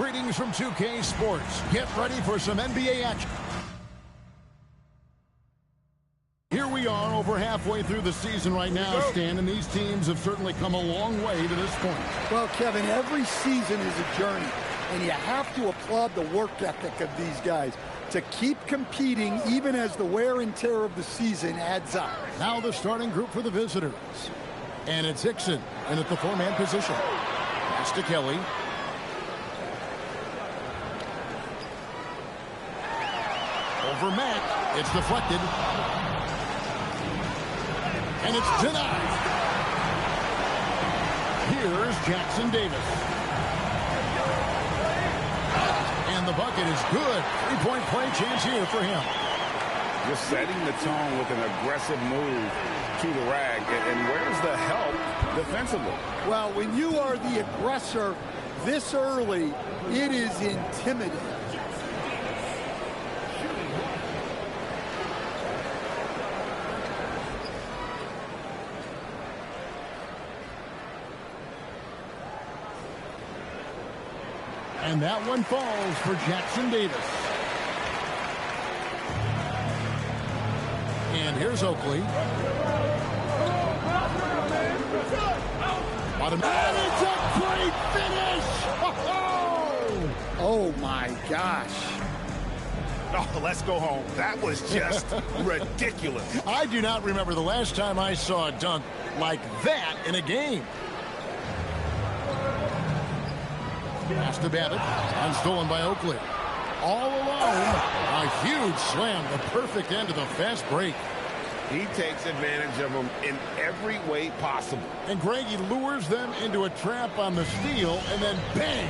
Greetings from 2K Sports. Get ready for some NBA action. Here we are over halfway through the season right now, Stan, and these teams have certainly come a long way to this point. Well, Kevin, every season is a journey, and you have to applaud the work ethic of these guys to keep competing even as the wear and tear of the season adds up. Now the starting group for the visitors. And it's Hickson in at the four-man position. Pass to Kelly. Over Mack. It's deflected. And it's denied. Here's Jackson Davis. And the bucket is good. Three-point play chance here for him. Just setting the tone with an aggressive move to the rag. And where's the help defensively? Well, when you are the aggressor this early, it is intimidating. And that one falls for Jackson Davis. And here's Oakley. And it's a great finish! Oh, my gosh. Oh, let's go home. That was just ridiculous. I do not remember the last time I saw a dunk like that in a game. Pass to Babbitt, unstolen by Oakley. All alone, a huge slam, the perfect end of the fast break. He takes advantage of them in every way possible. And Greg, he lures them into a trap on the steal, and then bang,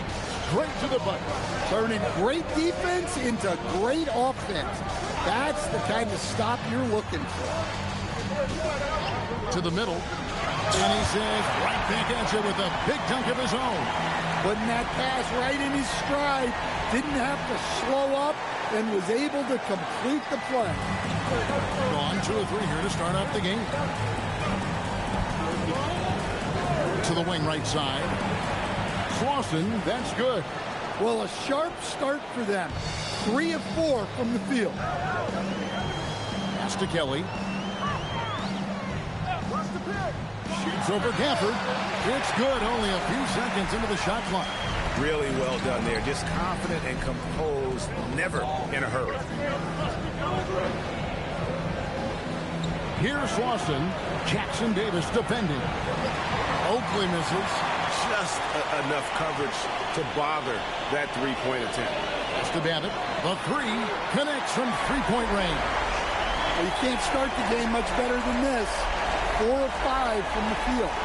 straight to the bucket. Turning great defense into great offense. That's the kind of stop you're looking for. To the middle, and he says right back at you with a big dunk of his own. Putting that pass right in his stride, didn't have to slow up, and was able to complete the play. Gone 2 or 3 here to start off the game. To the wing right side. Slauson, that's good. Well, a sharp start for them. 3 of 4 from the field. Pass to Kelly. Shoots over Gafford. It's good. Only a few seconds into the shot clock. Really well done there. Just confident and composed. Never in a hurry. Here's Slauson. Jackson Davis defending. Oakley misses. Just enough coverage to bother that three-point attempt. Pass to Babbitt. The three connects from three-point range. Well, you can't start the game much better than this. 4 of 5 from the field.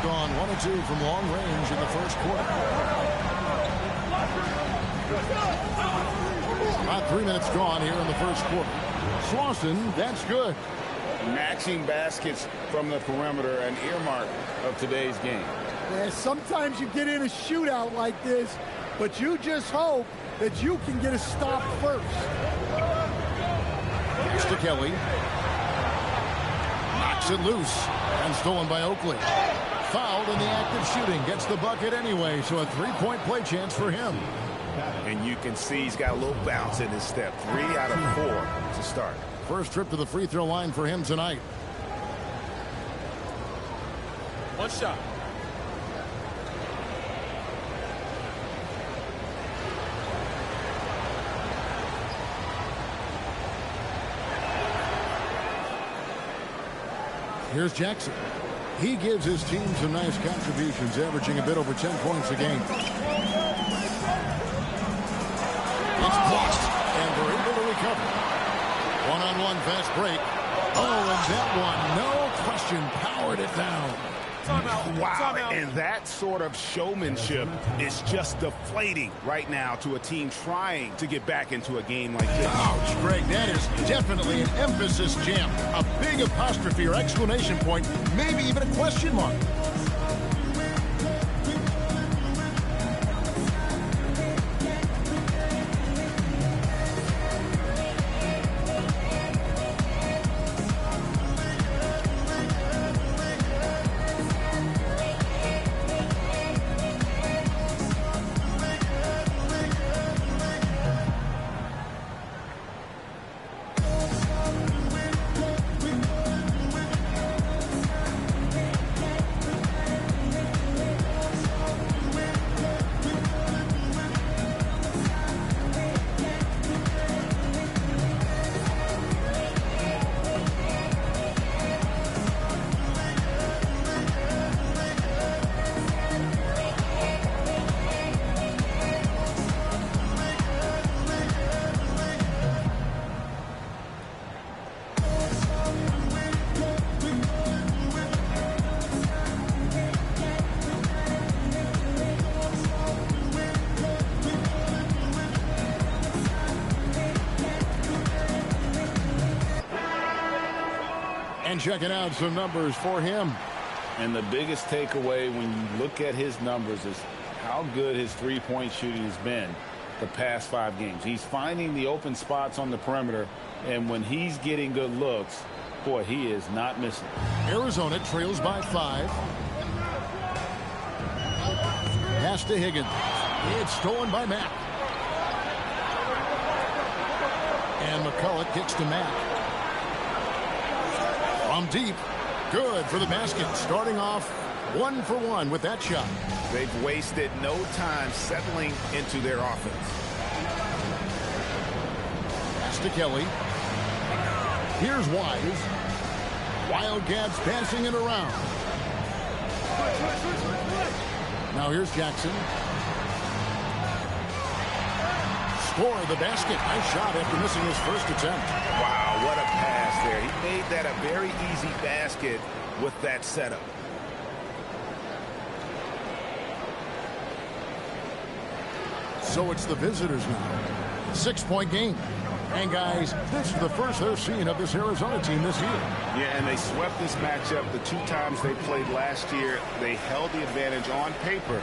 Gone 1 of 2 from long range in the first quarter. About 3 minutes gone here in the first quarter. Slauson, that's good. Matching baskets from the perimeter, an earmark of today's game. Yeah, sometimes you get in a shootout like this, but you just hope that you can get a stop first. Pass to Kelly. Knocks it loose. And stolen by Oakley. Fouled in the act of shooting. Gets the bucket anyway, so a three-point play chance for him. And you can see he's got a little bounce in his step. 3 out of 4 to start. First trip to the free throw line for him tonight. One shot. Here's Jackson. He gives his team some nice contributions, averaging a bit over 10 points a game. It's blocked, and they're able to recover. One-on-one fast break. Oh, and that one, no question, powered it down. Timeout. Wow, Timeout. and that sort of showmanship is just deflating right now to a team trying to get back into a game like this. Ouch, Greg, that is definitely an emphasis jam. A big apostrophe or exclamation point, maybe even a question mark. checking out some numbers for him. And the biggest takeaway when you look at his numbers is how good his three-point shooting has been the past 5 games. He's finding the open spots on the perimeter, and when he's getting good looks, boy, he is not missing. Arizona trails by 5. Pass to Higgins. It's stolen by Mack. And McCullough kicks to Mack. From deep. Good for the basket. Starting off 1 for 1 with that shot. They've wasted no time settling into their offense. Pass to Kelly. Here's Wise. Wildcats passing it around. Now here's Jackson. Score the basket. Nice shot after missing his first attempt. Wow, what a pass there. He made that a very easy basket with that setup. So it's the visitors now. 6-point game. And guys, this is the first they're seeing of this Arizona team this year. Yeah, and they swept this matchup the 2 times they played last year. They held the advantage on paper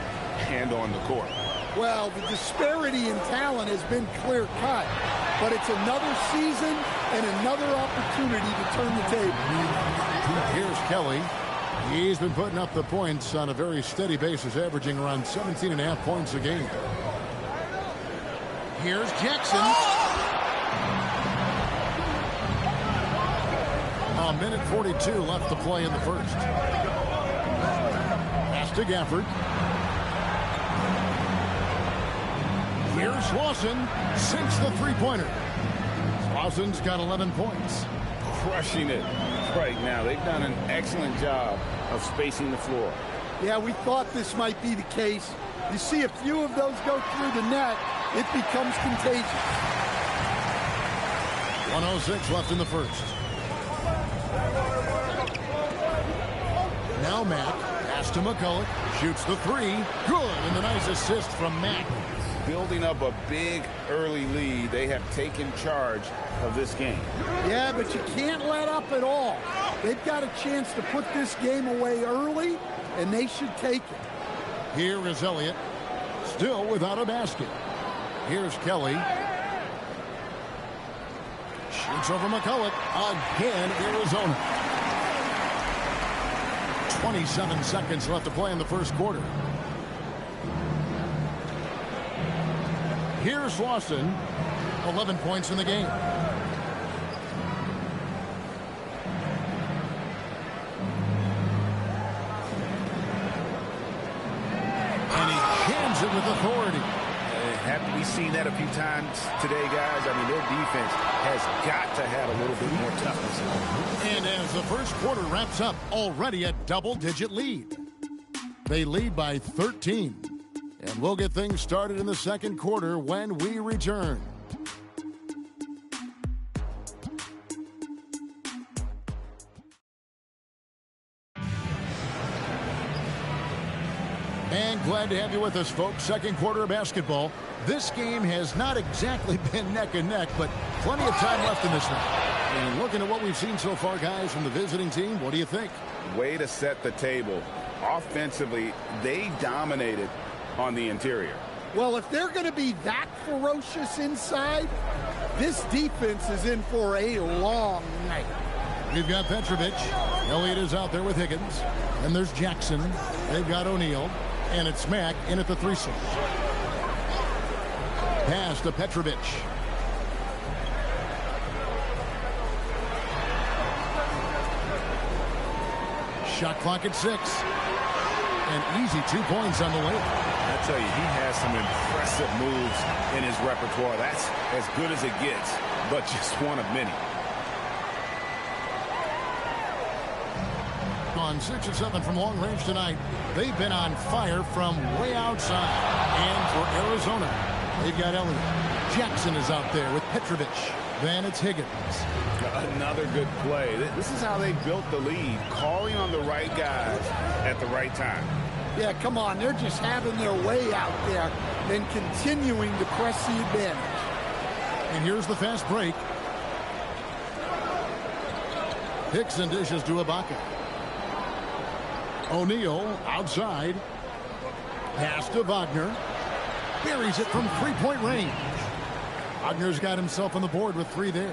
and on the court. Well, the disparity in talent has been clear-cut, but it's another season and another opportunity to turn the table. Here's Kelly. He's been putting up the points on a very steady basis, averaging around 17.5 points a game. Here's Jackson. A minute 42 left to play in the first. Pass to Gafford. Here's Lawson. Sinks the three-pointer. Lawson's got 11 points. Crushing it right now. They've done an excellent job of spacing the floor. Yeah, we thought this might be the case. You see a few of those go through the net, it becomes contagious. 1:06 left in the first. Now Mack. Pass to McCullough. Shoots the 3. Good. And the nice assist from Mack. Building up a big early lead. They have taken charge of this game. Yeah, but you can't let up at all. They've got a chance to put this game away early, and they should take it. Here is Elliott. Still without a basket. Here's Kelly. Shoots over McCullough. Again, Arizona. 27 seconds left to play in the first quarter. Here's Lawson. 11 points in the game. And he jams it with authority. Haven't we seen that a few times today, guys? I mean, their defense has got to have a little bit more toughness. And as the first quarter wraps up, already a double-digit lead. They lead by 13. And we'll get things started in the second quarter when we return. And glad to have you with us, folks. Second quarter of basketball. This game has not exactly been neck and neck, but plenty of time left in this one. And looking at what we've seen so far, guys, from the visiting team, what do you think? Way to set the table. Offensively, they dominated on the interior. Well, if they're going to be that ferocious inside, this defense is in for a long night. We've got Petrovic. Elliott is out there with Higgins. And there's Jackson. They've got O'Neal. And it's Mack in at the 3-6. Pass to Petrovic. Shot clock at 6. And easy 2 points on the way. I tell you, he has some impressive moves in his repertoire. That's as good as it gets, but just one of many. On 6 and 7 from long range tonight. They've been on fire from way outside. And for Arizona, they've got Elliott. Jackson is out there with Petrovic. Then it's Higgins. Another good play. This is how they built the lead, calling on the right guys at the right time. Yeah, come on. They're just having their way out there and continuing to press the advantage. And here's the fast break. Hickson dishes to Ibaka. O'Neal outside. Pass to Wagner. Buries it from three-point range. Wagner's got himself on the board with 3 there.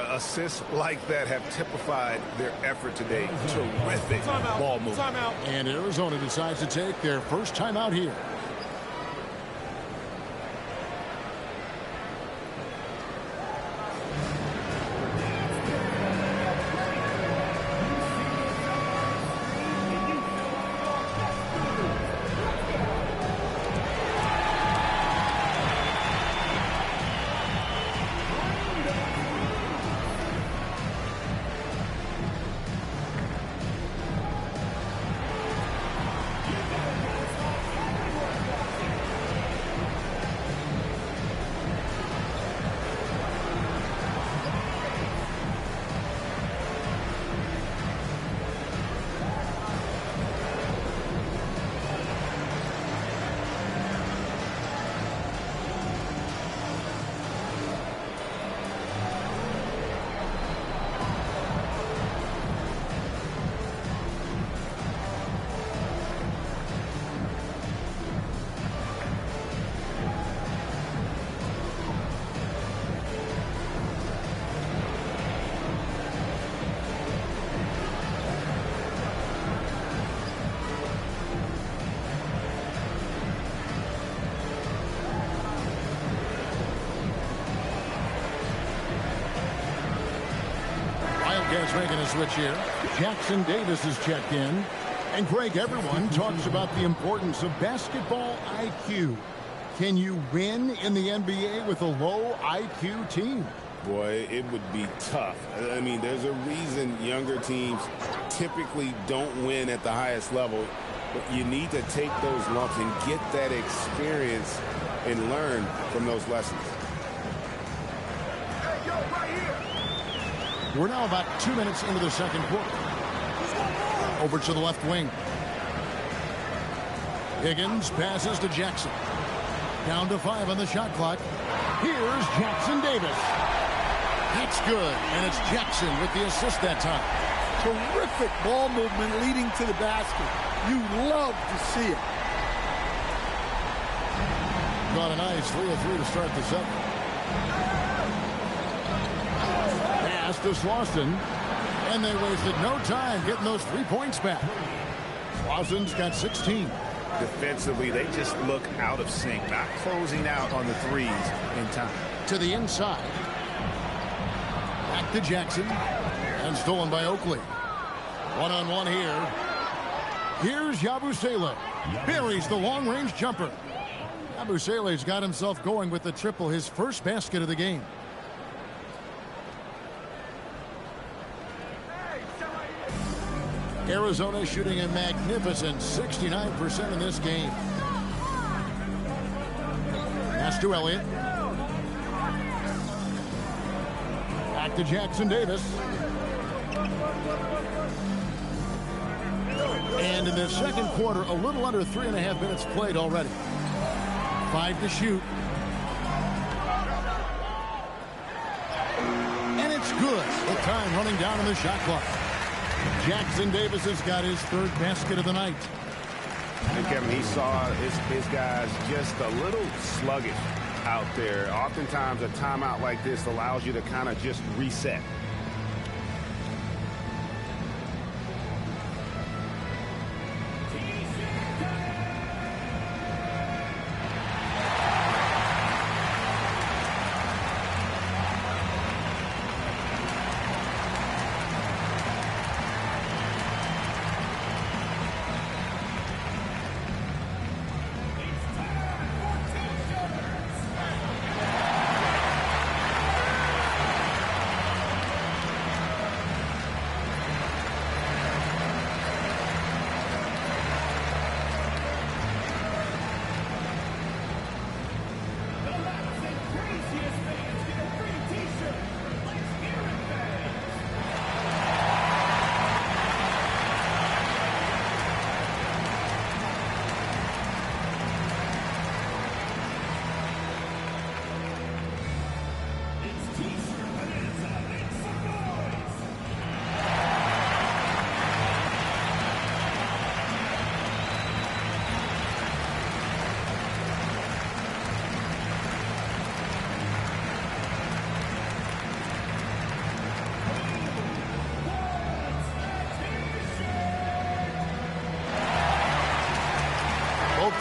Assists like that have typified their effort today. Terrific ball movement. Timeout. And Arizona decides to take their first timeout here. Wildcats making a switch here. Jackson Davis is checked in. And Greg, everyone talks about the importance of basketball IQ. Can you win in the NBA with a low IQ team? Boy, it would be tough. I mean, there's a reason younger teams typically don't win at the highest level. But you need to take those lumps and get that experience and learn from those lessons. We're now about 2 minutes into the second quarter. Over to the left wing. Higgins passes to Jackson. Down to 5 on the shot clock. Here's Jackson Davis. That's good, and it's Jackson with the assist that time. Terrific ball movement leading to the basket. You love to see it. Got a nice 3 of 3 to start the second. Pass to Slauson, and they wasted no time getting those 3 points back. Slauson's got 16. Defensively, they just look out of sync, not closing out on the threes in time. To the inside. Back to Jackson. And stolen by Oakley. One-on-one here. Here's Yabusele. Buries the long-range jumper. Yabusele's got himself going with the triple, his first basket of the game. Arizona shooting a magnificent 69% in this game. Pass to Elliott. Back to Jackson Davis. And in the second quarter, a little under 3.5 minutes played already. 5 to shoot. And it's good. The time running down on the shot clock. Jackson Davis has got his 3rd basket of the night. And Kevin, he saw his guys just a little sluggish out there. Oftentimes a timeout like this allows you to kind of just reset.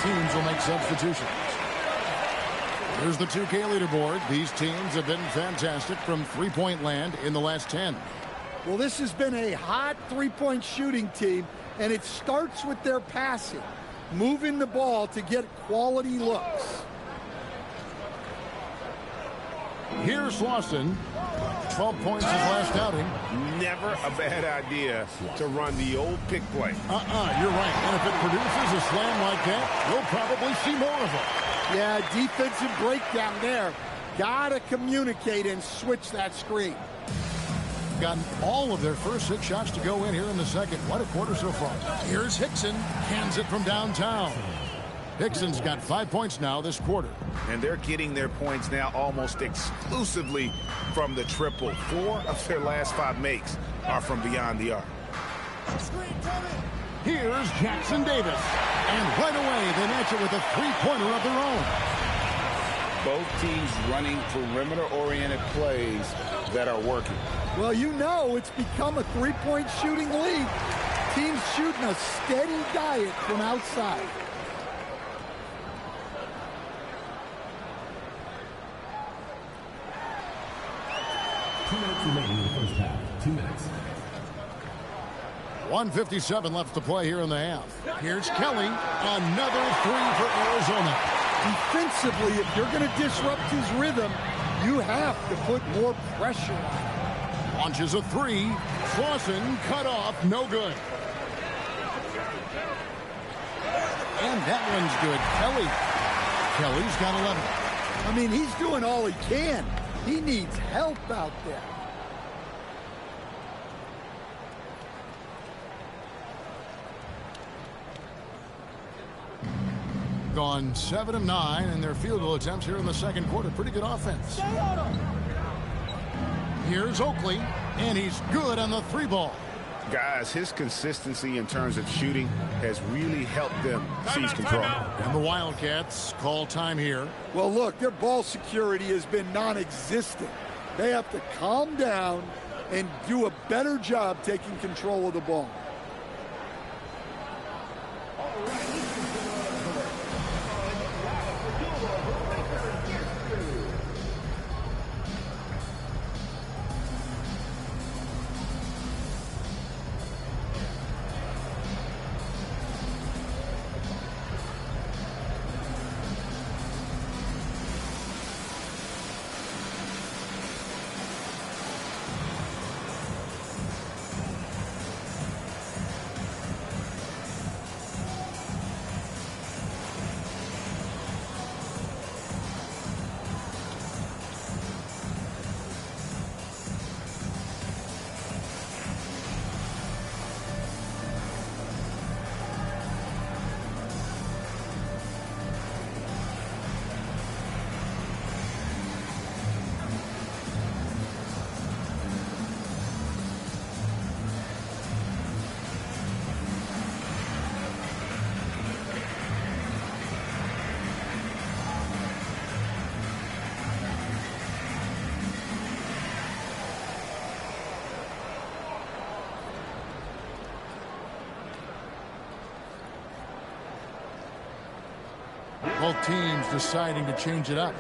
teams will make substitutions. Here's the 2K leaderboard. These teams have been fantastic from three-point land in the last 10. Well, this has been a hot three-point shooting team, and it starts with their passing, moving the ball to get quality looks. Here's Lawson. 12 points his last outing. Never a bad idea to run the old pick play. You're right. And if it produces a slam like that, we'll probably see more of it. Yeah, defensive breakdown there. Gotta communicate and switch that screen. Gotten all of their first 6 shots to go in here in the second. What a quarter so far. Here's Hickson. Cans it from downtown. Hickson's got 5 points now this quarter. And they're getting their points now almost exclusively from the triple. 4 of their last 5 makes are from beyond the arc. Here's Jackson Davis. And right away, they match it with a three-pointer of their own. Both teams running perimeter-oriented plays that are working. Well, you know it's become a three-point shooting league. Teams shooting a steady diet from outside. Remaining in the first half. 2 minutes. 1:57 left to play here in the half. Here's Kelly. Another three for Arizona. Defensively, if you're going to disrupt his rhythm, you have to put more pressure on him. Launches a three. Slauson cut off. No good. And that one's good. Kelly's got 11. I mean, he's doing all he can. He needs help out there. Gone 7 of 9 in their field goal attempts here in the second quarter. Pretty good offense. Here's Oakley, and he's good on the 3-ball. Guys, his consistency in terms of shooting has really helped them seize control. And the Wildcats call time here. Well, look, their ball security has been non-existent. They have to calm down and do a better job taking control of the ball. Both teams deciding to change it up.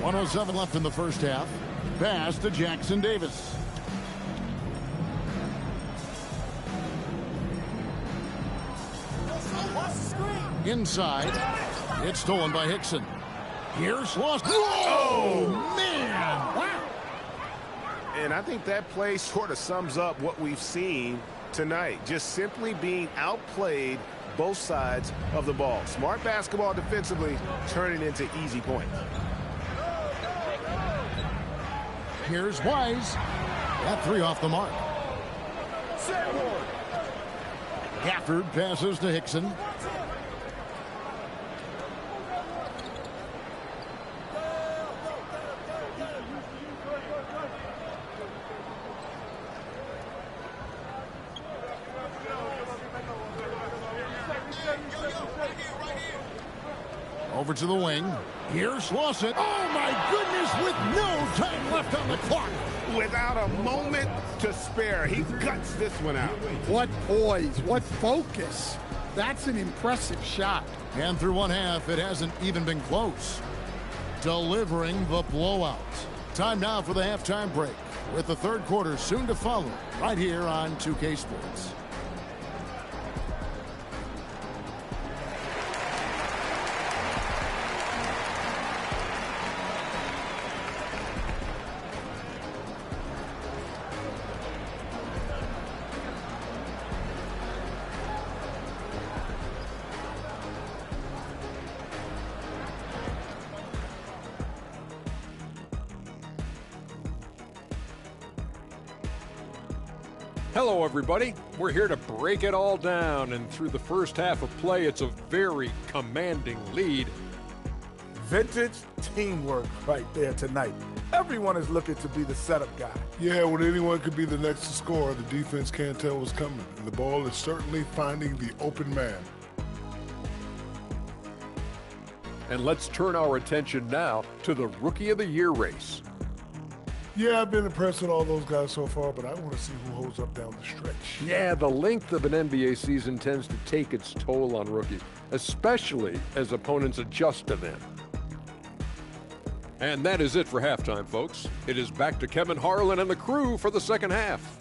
.107 left in the first half. Pass to Jackson Davis. Inside. It's stolen by Hickson. Here's lost. Oh, man. Wow. And I think that play sort of sums up what we've seen tonight. Just simply being outplayed both sides of the ball. Smart basketball defensively, turning into easy points. Here's Wise. That three off the mark. Gafford passes to Hickson. Over to the wing. Here's Lawson. Oh, my goodness, with no time left on the clock. Without a moment to spare, he guts this one out. What poise, what focus. That's an impressive shot. And through one half, it hasn't even been close. Delivering the blowout. Time now for the halftime break, with the third quarter soon to follow, right here on 2K Sports. Hello, everybody. We're here to break it all down, and through the first half of play, it's a very commanding lead. Vintage teamwork right there tonight. Everyone is looking to be the setup guy. Yeah, when anyone could be the next to score, the defense can't tell what's coming, and the ball is certainly finding the open man. And let's turn our attention now to the Rookie of the Year race. Yeah, I've been impressed with all those guys so far, but I want to see who holds up down the stretch. Yeah, the length of an NBA season tends to take its toll on rookies, especially as opponents adjust to them. And that is it for halftime, folks. It is back to Kevin Harlan and the crew for the second half.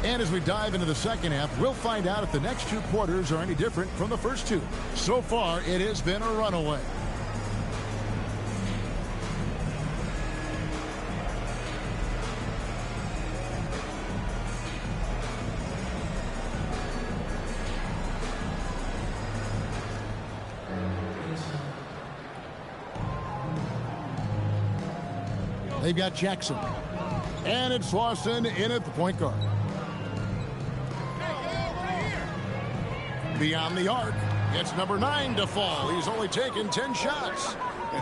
And as we dive into the second half, we'll find out if the next two quarters are any different from the first two. So far, it has been a runaway. They've got Jackson. And it's Lawson in at the point guard. Beyond the arc, it's number 9 to fall. He's only taken 10 shots.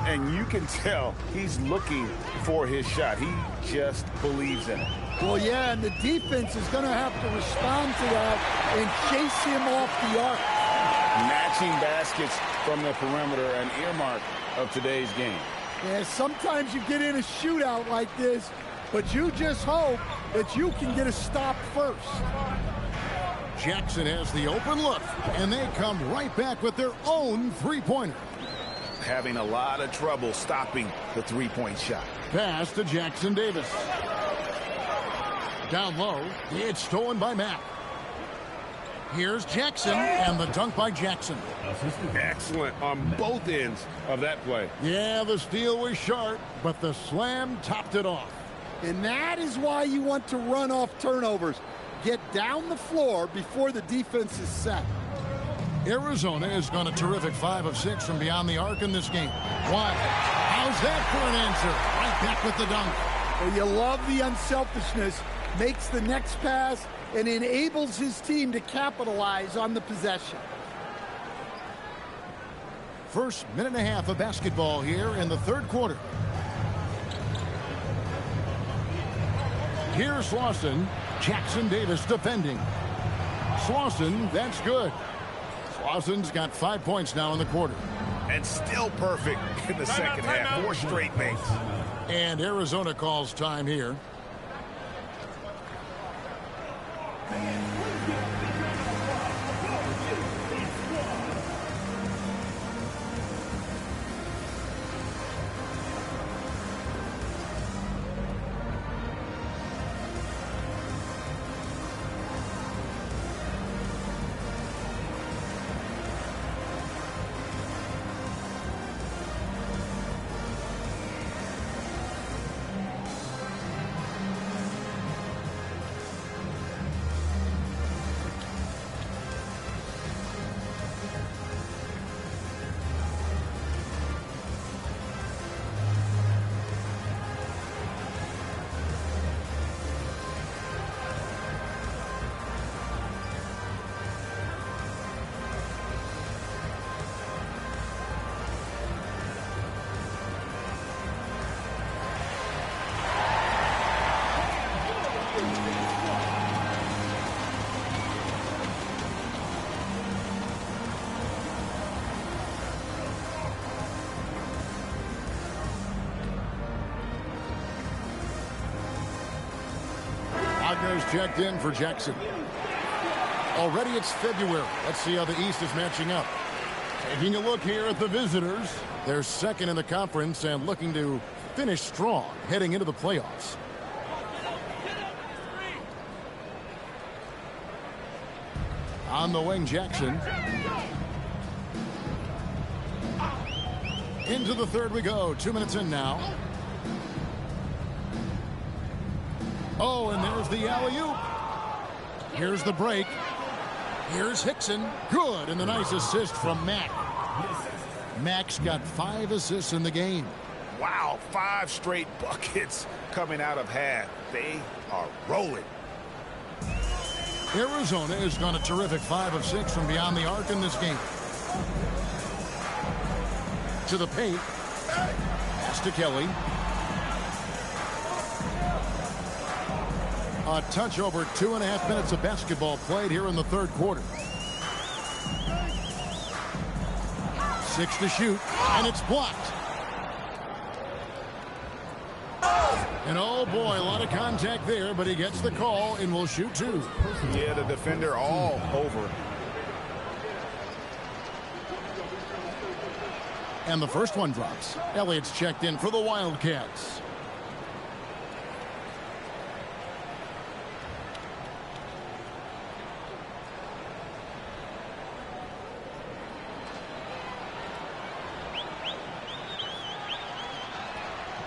And you can tell he's looking for his shot. He just believes in it. Well, yeah, and the defense is going to have to respond to that and chase him off the arc. Matching baskets from the perimeter, an earmark of today's game. Yeah, sometimes you get in a shootout like this, but you just hope that you can get a stop first. Jackson has the open look, and they come right back with their own three-pointer. Having a lot of trouble stopping the three-point shot. Pass to Jackson Davis. Down low, it's stolen by Mack. Here's Jackson, and the dunk by Jackson. Excellent on both ends of that play. Yeah, the steal was sharp, but the slam topped it off. And that is why you want to run off turnovers. Get down the floor before the defense is set. Arizona has gone a terrific 5 of 6 from beyond the arc in this game. Why? How's that for an answer? Right back with the dunk. Well, you love the unselfishness. Makes the next pass and enables his team to capitalize on the possession. First minute and a half of basketball here in the third quarter. Here's Lawson. Jackson Davis defending. Slauson, that's good. Slauson's got 5 points now in the quarter. And still perfect in the second half. 4 straight makes. And Arizona calls time here. Here's checked in for Jackson. Already it's February. Let's see how the East is matching up. Taking a look here at the visitors. They're second in the conference and looking to finish strong heading into the playoffs. On the wing, Jackson. Into the third we go. 2 minutes in now. Oh, and there's the alley-oop. Here's the break. Here's Hickson. Good, and the nice assist from Mack. Mack's got 5 assists in the game. Wow, 5 straight buckets coming out of half. They are rolling. Arizona has gone a terrific 5 of 6 from beyond the arc in this game. To the paint. Pass to Kelly. A touch over 2.5 minutes of basketball played here in the third quarter. 6 to shoot, and it's blocked. And oh boy, a lot of contact there, but he gets the call and will shoot 2. Yeah, the defender all over. And the first one drops. Elliott's checked in for the Wildcats.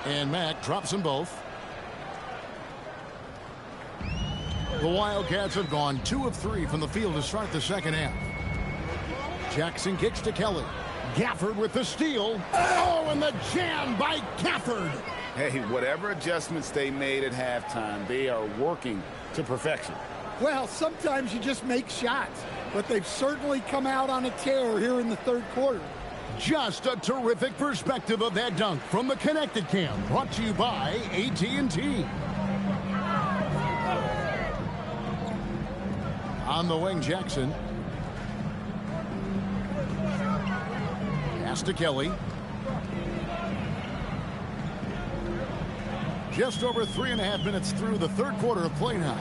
And Mack drops them both. The Wildcats have gone 2 of 3 from the field to start the second half. Jackson kicks to Kelly. Gafford with the steal. Oh, and the jam by Gafford. Hey, whatever adjustments they made at halftime, they are working to perfection. Well, sometimes you just make shots, but they've certainly come out on a tear here in the third quarter. Just a terrific perspective of that dunk from the Connected Cam, brought to you by AT&T. On the wing, Jackson. Pass to Kelly. Just over 3.5 minutes through the third quarter of play now.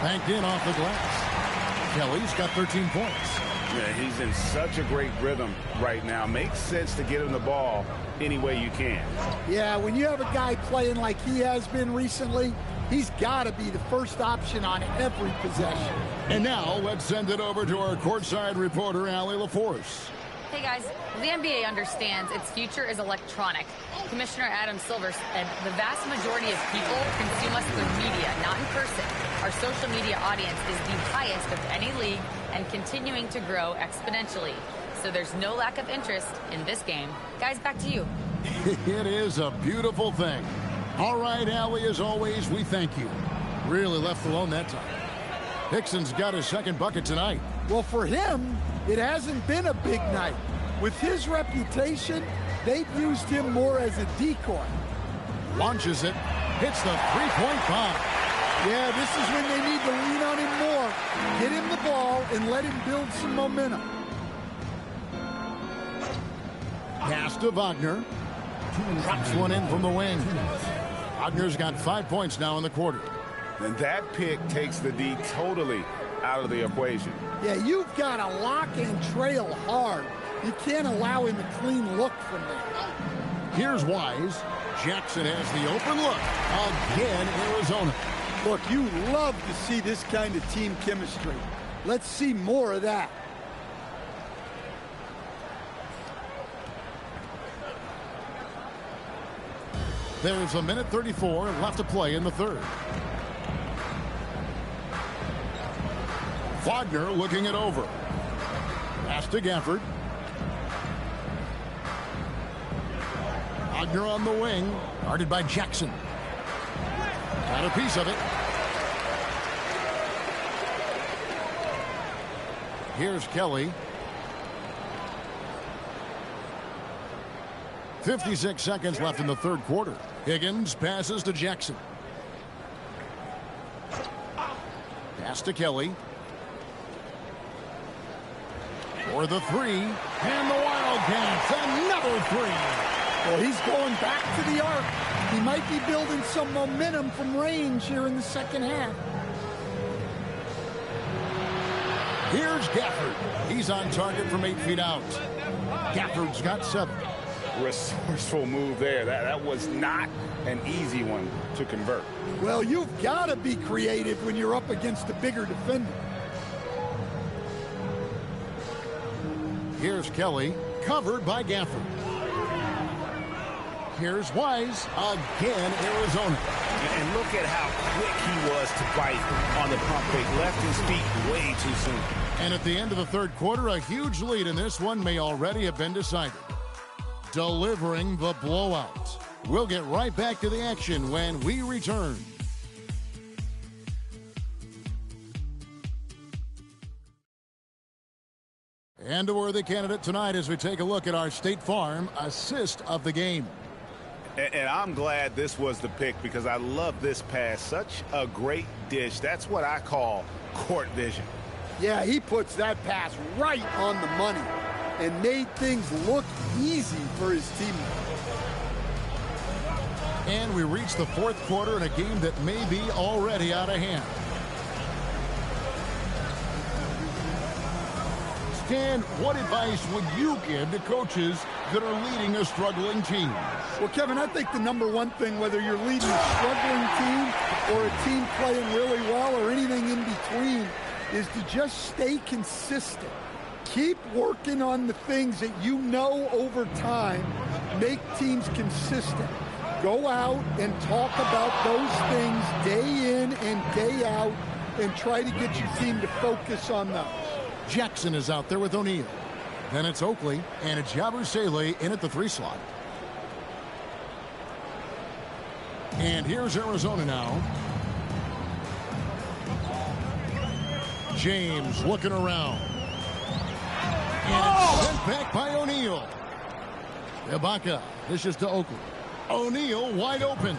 Banked in off the glass. Kelly's got 13 points. Yeah, he's in such a great rhythm right now. Makes sense to get him the ball any way you can. Yeah, when you have a guy playing like he has been recently, he's got to be the first option on every possession. And now let's send it over to our courtside reporter, Allie LaForce. Hey guys, the NBA understands its future is electronic. Commissioner Adam Silver said the vast majority of people consume us through media, not in person. Our social media audience is the highest of any league and continuing to grow exponentially. So there's no lack of interest in this game. Guys, back to you. It is a beautiful thing. All right, Allie, as always, we thank you. Really left alone that time. Hickson's got his second bucket tonight. Well, for him, it hasn't been a big night. With his reputation, they've used him more as a decoy. Launches it, hits the three-point bomb. Yeah, this is when they need to lean on him more. Get him the ball and let him build some momentum. Pass to Wagner. Drops one in from the wing. Wagner's got 5 points now in the quarter. And that pick takes the D totally out of the equation. Yeah, you've got to lock and trail hard. You can't allow him a clean look from there. Here's Wise. Jackson has the open look. Again, Arizona. Look, you love to see this kind of team chemistry. Let's see more of that. There's a minute 34 left to play in the third. Wagner looking it over. Pass to Gafford. Wagner on the wing, guarded by Jackson. Got a piece of it. Here's Kelly. 56 seconds left in the third quarter. Higgins passes to Jackson. Pass to Kelly. For the three. And the Wildcats, another three. Well, he's going back to the arc. He might be building some momentum from range here in the second half. Here's Gafford. He's on target from 8 feet out. Gafford's got 7. Resourceful move there. That was not an easy one to convert. Well, you've got to be creative when you're up against a bigger defender. Here's Kelly, covered by Gafford. Here's Wise, again, Arizona. And look at how quick he was to bite on the pump fake. Left his feet way too soon. And at the end of the third quarter, a huge lead in this one may already have been decided. Delivering the blowout. We'll get right back to the action when we return. And a worthy candidate tonight as we take a look at our State Farm assist of the game. And I'm glad this was the pick because I love this pass. Such a great dish. That's what I call court vision. Yeah, he puts that pass right on the money and made things look easy for his teammates. And we reach the fourth quarter in a game that may be already out of hand. Stan, what advice would you give to coaches that are leading a struggling team? Well, Kevin, I think the number one thing, whether you're leading a struggling team or a team playing really well or anything in between, is to just stay consistent. Keep working on the things that you know over time make teams consistent. Go out and talk about those things day in and day out and try to get your team to focus on those. Jackson is out there with O'Neal. Then it's Oakley, and it's Yabusele in at the 3 slot. And here's Arizona now. James looking around. And it's sent back by O'Neal. Ibaka dishes to Oakley. O'Neal wide open.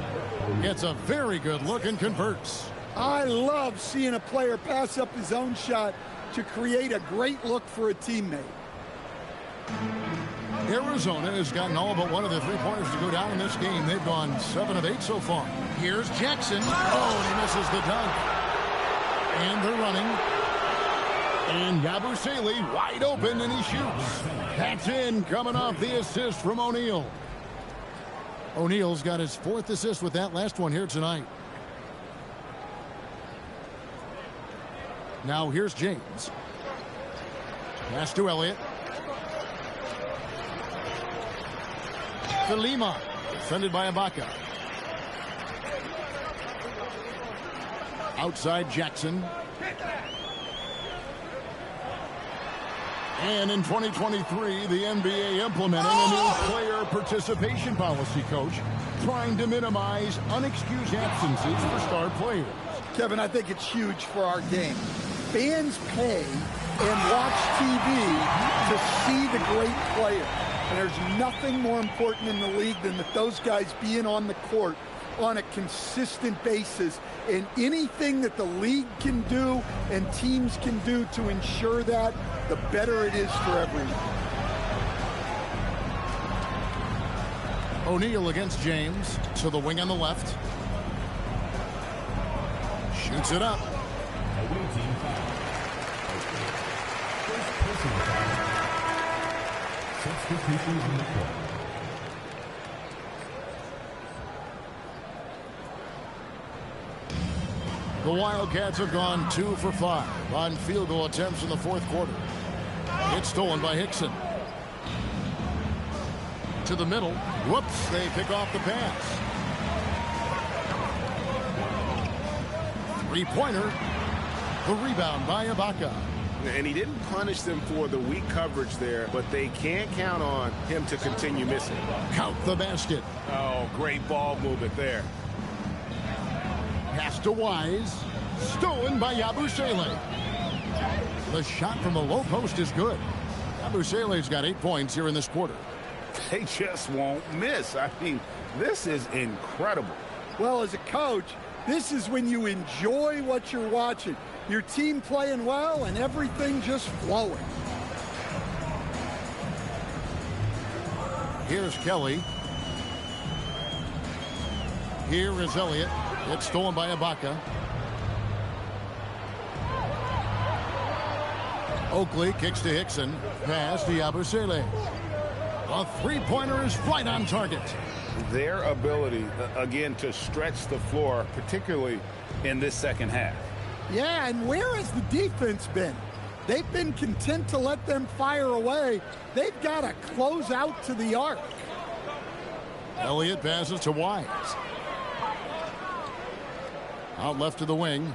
Gets a very good look and converts. I love seeing a player pass up his own shot to create a great look for a teammate. Arizona has gotten all but one of the 3-pointers to go down in this game. They've gone 7 of 8 so far. Here's Jackson. Oh, and he misses the dunk. And they're running. And Yabusele wide open, and he shoots. That's in, coming off the assist from O'Neal. O'Neal's got his 4th assist with that last one here tonight. Now here's James. Pass to Elliott. To Lima. Defended by Ibaka. Outside Jackson. And in 2023, the NBA implementing a new player participation policy, Coach, trying to minimize unexcused absences for star players. Kevin, I think it's huge for our game. Fans pay and watch TV to see the great player. And there's nothing more important in the league than that those guys being on the court on a consistent basis. And anything that the league can do and teams can do to ensure that, the better it is for everyone. O'Neal against James. To the wing on the left. Shoots it up. The Wildcats have gone 2 for 5 on field goal attempts in the fourth quarter. It's stolen by Hickson. To the middle. Whoops, they pick off the pass. 3-pointer. The rebound by Ibaka. And he didn't punish them for the weak coverage there, but they can't count on him to continue missing. Count the basket. Oh, great ball movement there. Pass to Wise. Stolen by Yabusele. The shot from the low post is good. Yabusele's got 8 points here in this quarter. They just won't miss. I mean, this is incredible. Well, as a coach, this is when you enjoy what you're watching. Your team playing well and everything just flowing. Here's Kelly. Here is Elliott. It's stolen by Ibaka. Oakley kicks to Hickson. Pass to Yabusele. A three-pointer is right on target. Their ability, again, to stretch the floor, particularly in this second half. Yeah, and where has the defense been? They've been content to let them fire away. They've got to close out to the arc. Elliott passes to Wise. Out left to the wing.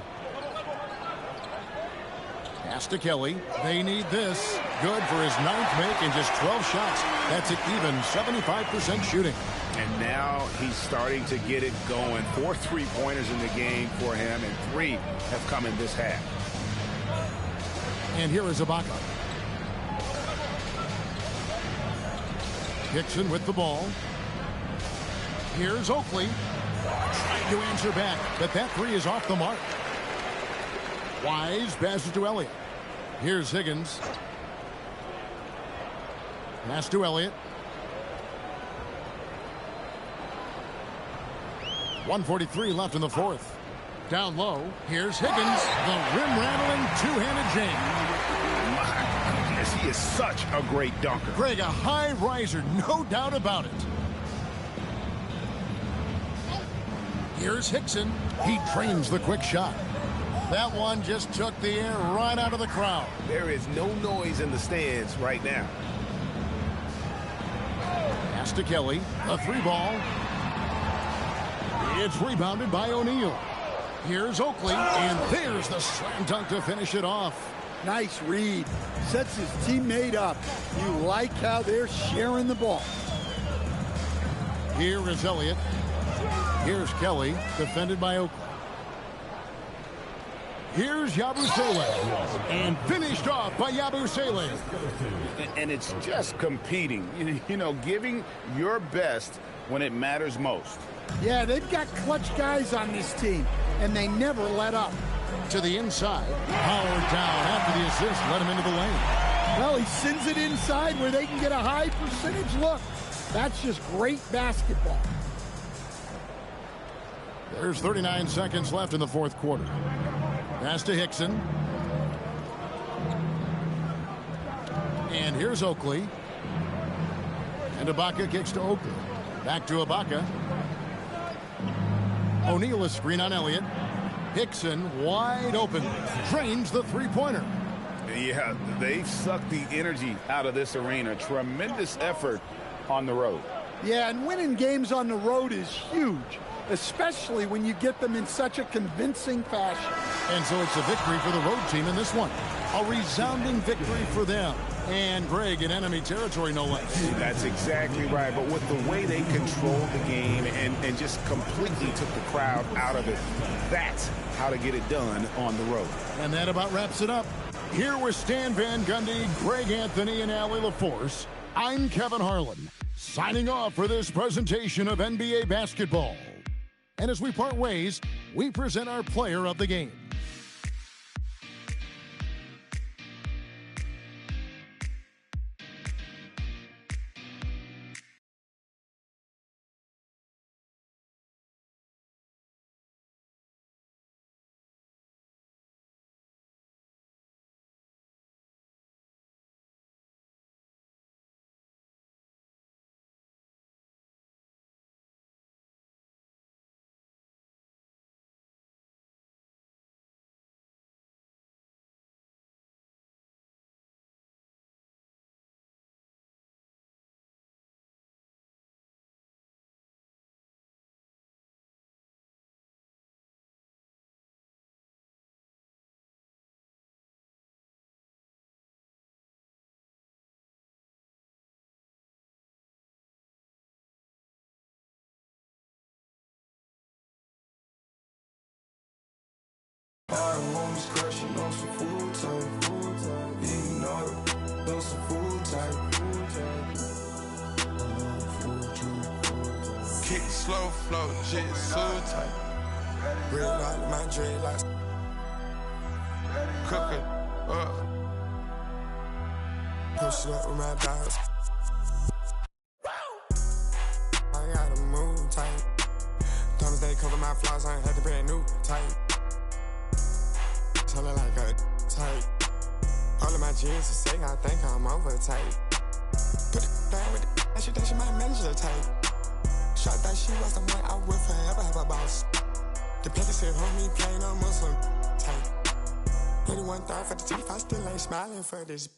Pass to Kelly. They need this. Good for his 9th make and just 12 shots. That's an even 75% shooting. And now he's starting to get it going. 4 3-pointers in the game for him, and 3 have come in this half. And here is Ibaka. Hickson with the ball. Here's Oakley. Trying to answer back, but that 3 is off the mark. Wise passes to Elliott. Here's Higgins. Pass to Elliott. 1:43 left in the fourth. Down low. Here's Higgins. The rim-rattling two-handed jam. My goodness, he is such a great dunker. Greg, a high riser, no doubt about it. Here's Hickson. He drains the quick shot. That one just took the air right out of the crowd. There is no noise in the stands right now. Pass to Kelly. A 3-ball. It's rebounded by O'Neal. Here's Oakley, and there's the slam dunk to finish it off. Nice read. Sets his teammate up. You like how they're sharing the ball. Here is Elliott. Here's Kelly, defended by Oakley. Here's Yabusele, and finished off by Yabusele. And it's just competing, you know, giving your best when it matters most. Yeah, they've got clutch guys on this team, and they never let up. To the inside, Howard down after the assist, let him into the lane. Well, he sends it inside where they can get a high percentage look. That's just great basketball. There's 39 seconds left in the fourth quarter. Pass to Hickson. And here's Oakley. And Ibaka kicks to Oakley. Back to Ibaka. O'Neal is screen on Elliott. Hickson wide open. Drains the three-pointer. Yeah, they've sucked the energy out of this arena. Tremendous effort on the road. Yeah, and winning games on the road is huge, especially when you get them in such a convincing fashion. And so it's a victory for the road team in this one. A resounding victory for them. And Greg in enemy territory, no less. That's exactly right. But with the way they controlled the game and just completely took the crowd out of it, that's how to get it done on the road. And that about wraps it up. Here with Stan Van Gundy, Greg Anthony, and Allie LaForce, I'm Kevin Harlan, signing off for this presentation of NBA basketball. And as we part ways, we present our player of the game. All the homies crushing on some food type. Eating all the on some food type. Kick slow flow, shit so tight. Real life, my dreadlocks. Cooking up. Push it up with my dogs. I gotta move tight. Thomas they cover my flaws, I ain't had to brand new tight. Tell her like a tight. All of my jeans are sick, I think I'm over tight. Put it down with the she think she my manager type. Shot that she was the one I would forever have a boss. The picket said, homie, plain on Muslim type. 81 thought for the teeth, I still ain't smiling for this.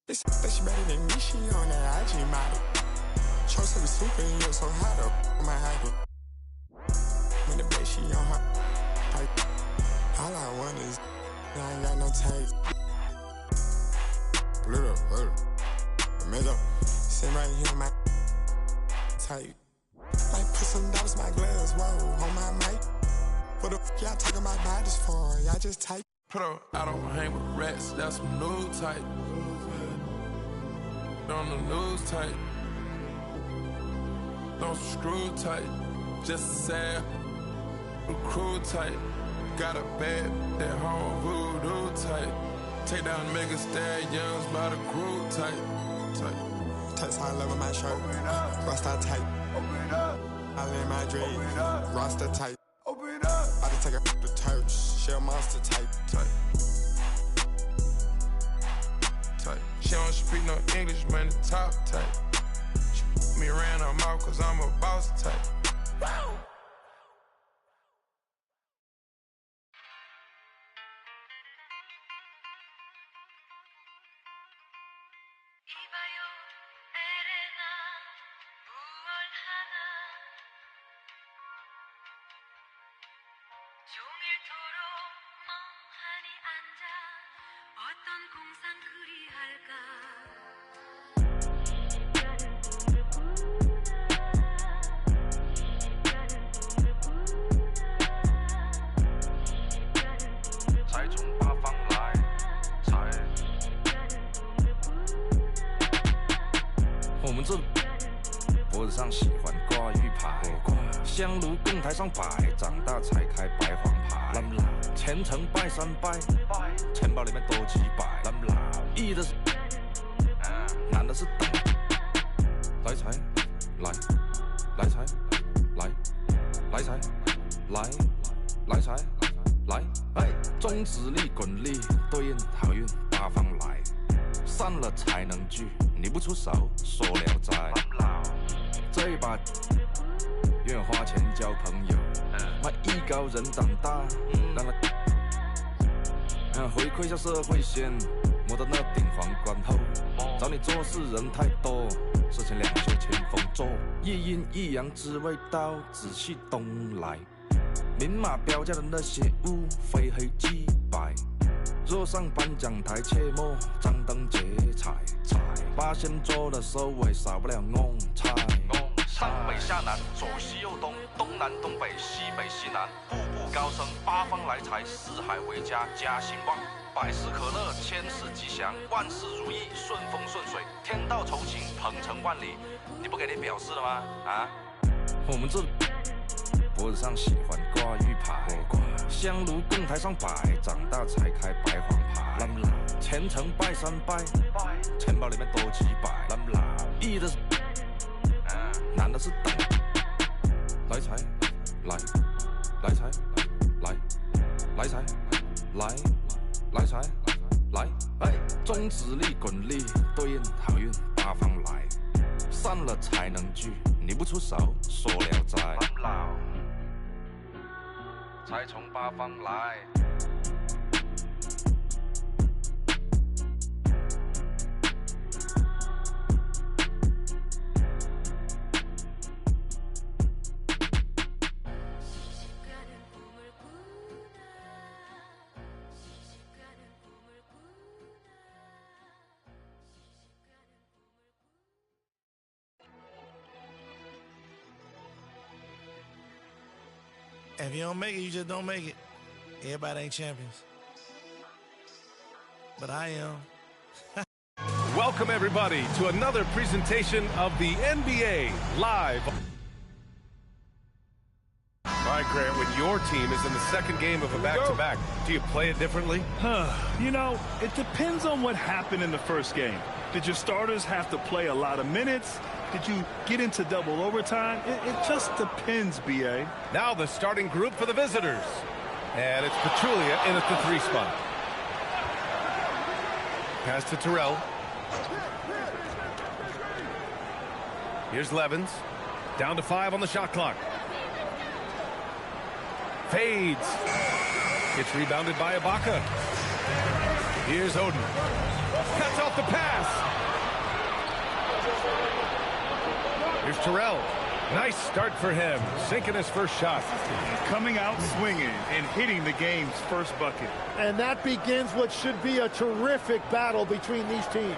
This that she better than me, she on that IG model. Chose to be super in you, so how the am I hiding? When the bitch, she on her type. All I want is, I ain't got no type. Little, middle, sit right here, my type. Might put some dollars in my glass, whoa, on my mic. What the f y'all talking about bodies for? Y'all just type. Pro, I don't hang with rats, that's some new type. On the news type. Don't screw tight. Just a sad recruit type. Got a bad that home voodoo type. Take down mega stallions by the group type. Text high level my shirt. Rasta type. I lay my dreams. Rasta type. I just take a to church. Shell monster type. She don't speak no English, man, the top type. She me around her mouth cause I'm a boss type. Wow.香炉供台上摆，长大才开白黄牌。虔诚拜三拜，钱包里面多几百。易的是，难的是等。来财，来财，来财，来财，来。中指力滚力，对应好运八方来。散了才能聚，你不出手，说聊斋。这把。愿花钱交朋友，卖艺高人胆大，让他回馈下社会先，摸到那顶皇冠后，找你做事人太多，事情两袖清风做，一阴一阳之谓道，仔细东来，明码标价的那些物，非黑即白，若上颁奖台切莫张灯结彩，八仙桌的收尾少不了弄菜。上北下南，左西右东，东南东北，西北西南，步步高升，八方来财，四海为家，家兴旺，百事可乐，千事吉祥，万事如意，顺风顺水，天道酬勤，鹏程万里。你不给你表示了吗？啊？我们这脖子上喜欢挂玉牌，香炉供台上摆，长大才开白黄牌。虔诚拜三拜，钱包里面多几百。易的是。难的是等，来财，来财，来财，来财，来，中指力滚力，对应好运八方来，散了才能聚，你不出手，说聊斋，财从八方来。If you don't make it, you just don't make it. Everybody ain't champions. But I am. Welcome, everybody, to another presentation of the NBA Live. All right, Grant, when your team is in the second game of a back-to-back, do you play it differently? You know, it depends on what happened in the first game. Did your starters have to play a lot of minutes? Did you get into double overtime? It just depends, B.A. Now the starting group for the visitors. And it's Pachulia in at the 3 spot. Pass to Terrell. Here's Levens. Down to 5 on the shot clock. Fades. It's rebounded by Ibaka. Here's Oden. Cuts off the pass. Here's Terrell. Nice start for him. Sinking his first shot. Coming out swinging and hitting the game's first bucket. And that begins what should be a terrific battle between these teams.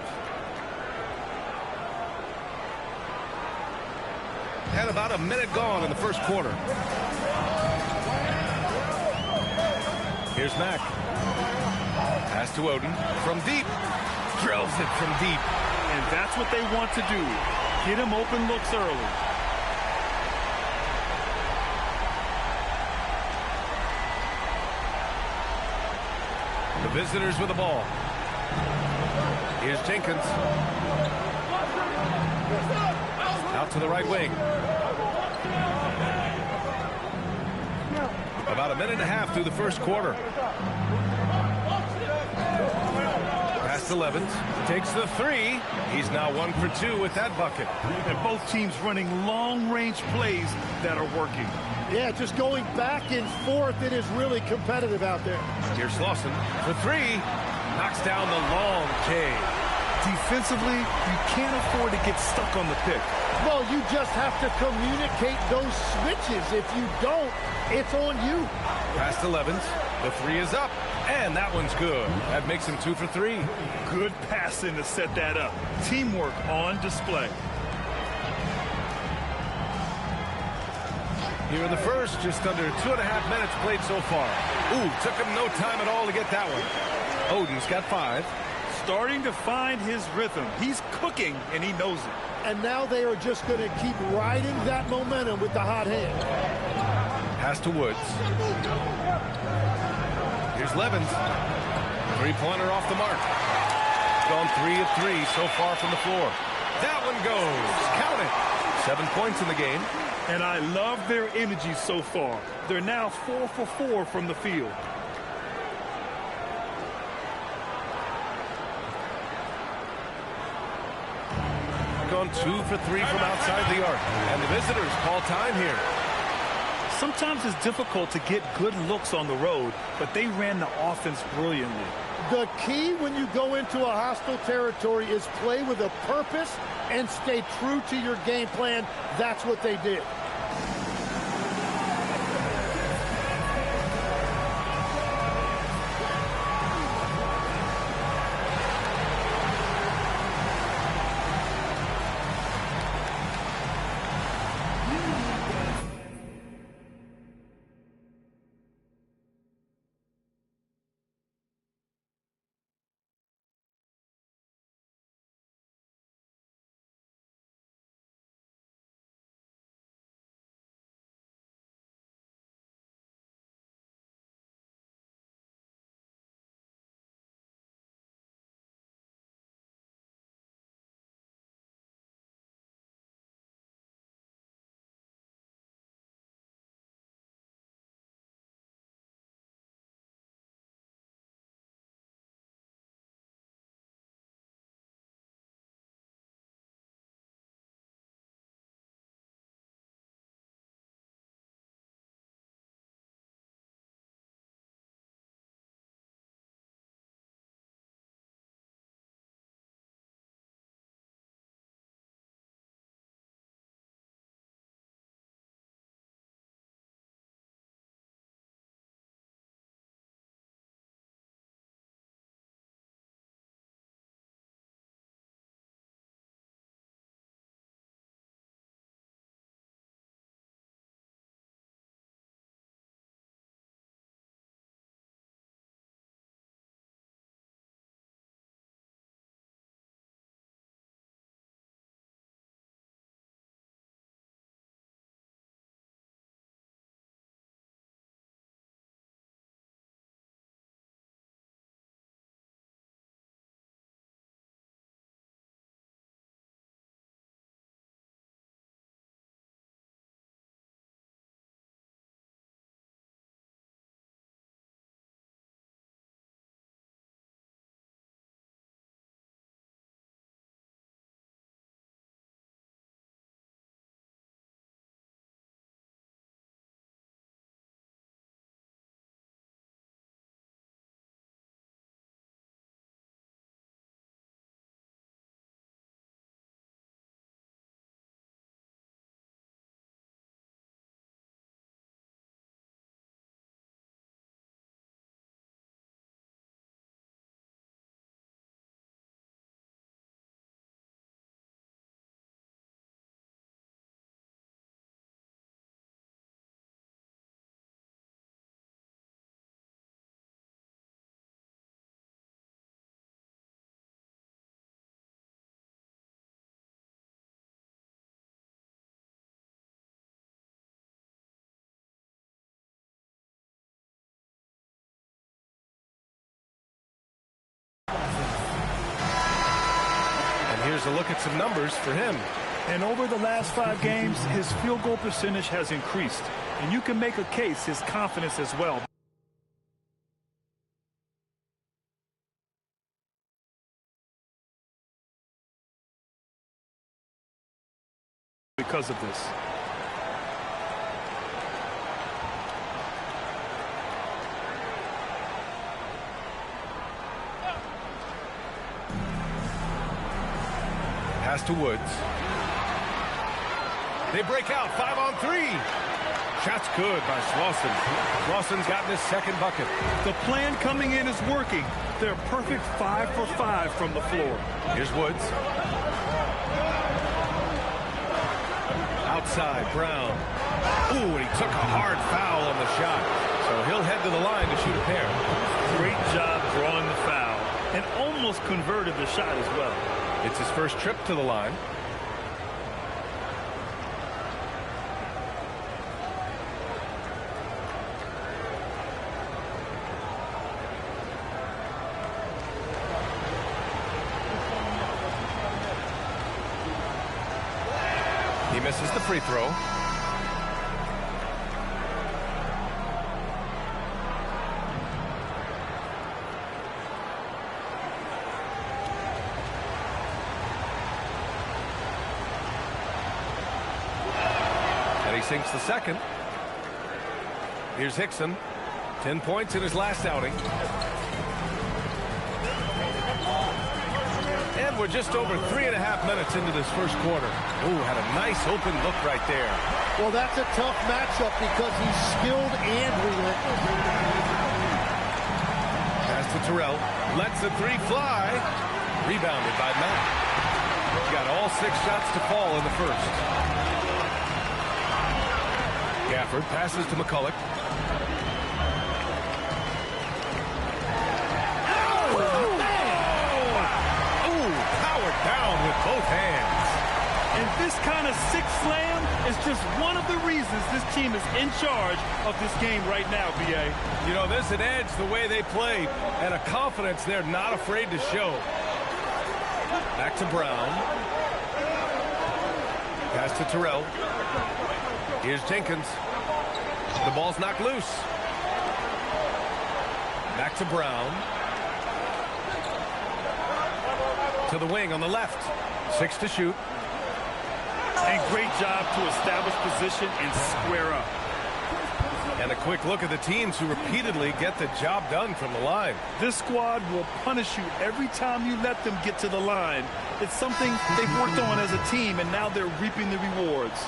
And about a minute gone in the first quarter. Here's Mack. Pass to Oden. From deep. Drills it from deep. And that's what they want to do. Get him open looks early. The visitors with the ball. Here's Jenkins. Out to the right wing. About a minute and a half through the first quarter. Pass to Levens. Takes the three. He's now 1 for 2 with that bucket. And both teams running long-range plays that are working. Yeah, just going back and forth. It is really competitive out there. Here's Lawson for 3. Knocks down the long K. Defensively, you can't afford to get stuck on the pick. Well, you just have to communicate those switches. If you don't, it's on you. Pass to Levens. The 3 is up. And that one's good. That makes him 2 for 3. Good passing to set that up. Teamwork on display. Here in the first, just under 2.5 minutes played so far. Ooh, took him no time at all to get that one. Oden's got 5. Starting to find his rhythm. He's cooking, and he knows it. And now they are just going to keep riding that momentum with the hot hand. Pass to Woods. Here's Levens. 3-pointer off the mark. Gone 3 of 3 so far from the floor. That one goes. Count it. 7 points in the game. And I love their energy so far. They're now 4 for 4 from the field. Gone 2 for 3 from outside the arc. And the visitors call time here. Sometimes it's difficult to get good looks on the road, but they ran the offense brilliantly. The key when you go into a hostile territory is play with a purpose and stay true to your game plan. That's what they did. Here's a look at some numbers for him. And over the last 5 games, his field goal percentage has increased. And you can make a case his confidence as well. Because of this. Pass to Woods. They break out 5-on-3. Shot's good by Slauson. Slauson's gotten his second bucket. The plan coming in is working. They're perfect 5 for 5 from the floor. Here's Woods. Outside, Brown. Ooh, and he took a hard foul on the shot. So he'll head to the line to shoot a pair. Great job drawing the foul. And almost converted the shot as well. It's his first trip to the line. He misses the free throw. And he sinks the second. Here's Hickson. 10 points in his last outing. And we're just over 3.5 minutes into this first quarter. Ooh, had a nice open look right there. Well, that's a tough matchup because he's skilled and relentless. Pass to Terrell. Lets the 3 fly. Rebounded by Matt. Got all 6 shots to fall in the first. Gafford passes to McCulloch. Down with both hands. And this kind of sick slam is just one of the reasons this team is in charge of this game right now, B.A. You know, there's an edge the way they play and a confidence they're not afraid to show. Back to Brown. Pass to Terrell. Here's Jenkins. The ball's knocked loose. Back to Brown. To the wing on the left. 6 to shoot. And great job to establish position and square up. And a quick look at the teams who repeatedly get the job done from the line. This squad will punish you every time you let them get to the line. It's something they've worked on as a team, and now they're reaping the rewards.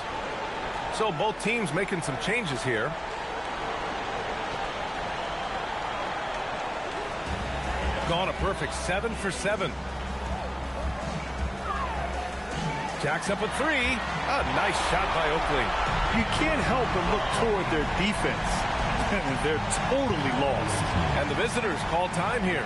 So both teams making some changes here. Gone a perfect 7 for 7. Jacks up a 3. A nice shot by Oakley. You can't help but look toward their defense. They're totally lost. And the visitors call time here.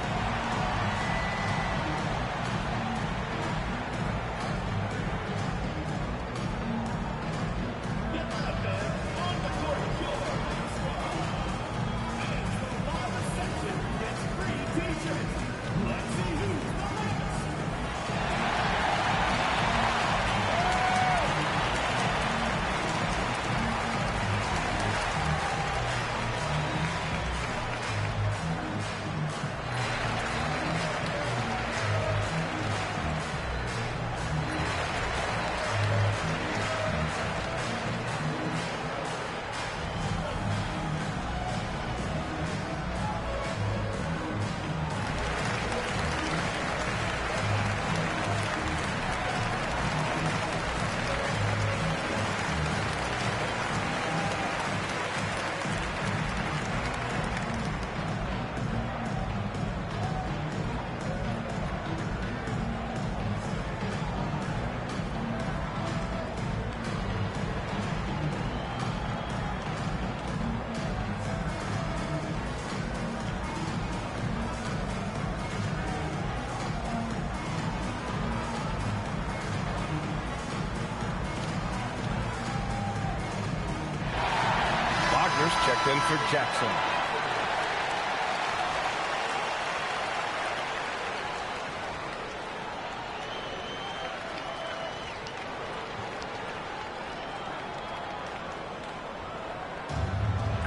Checked in for Jackson.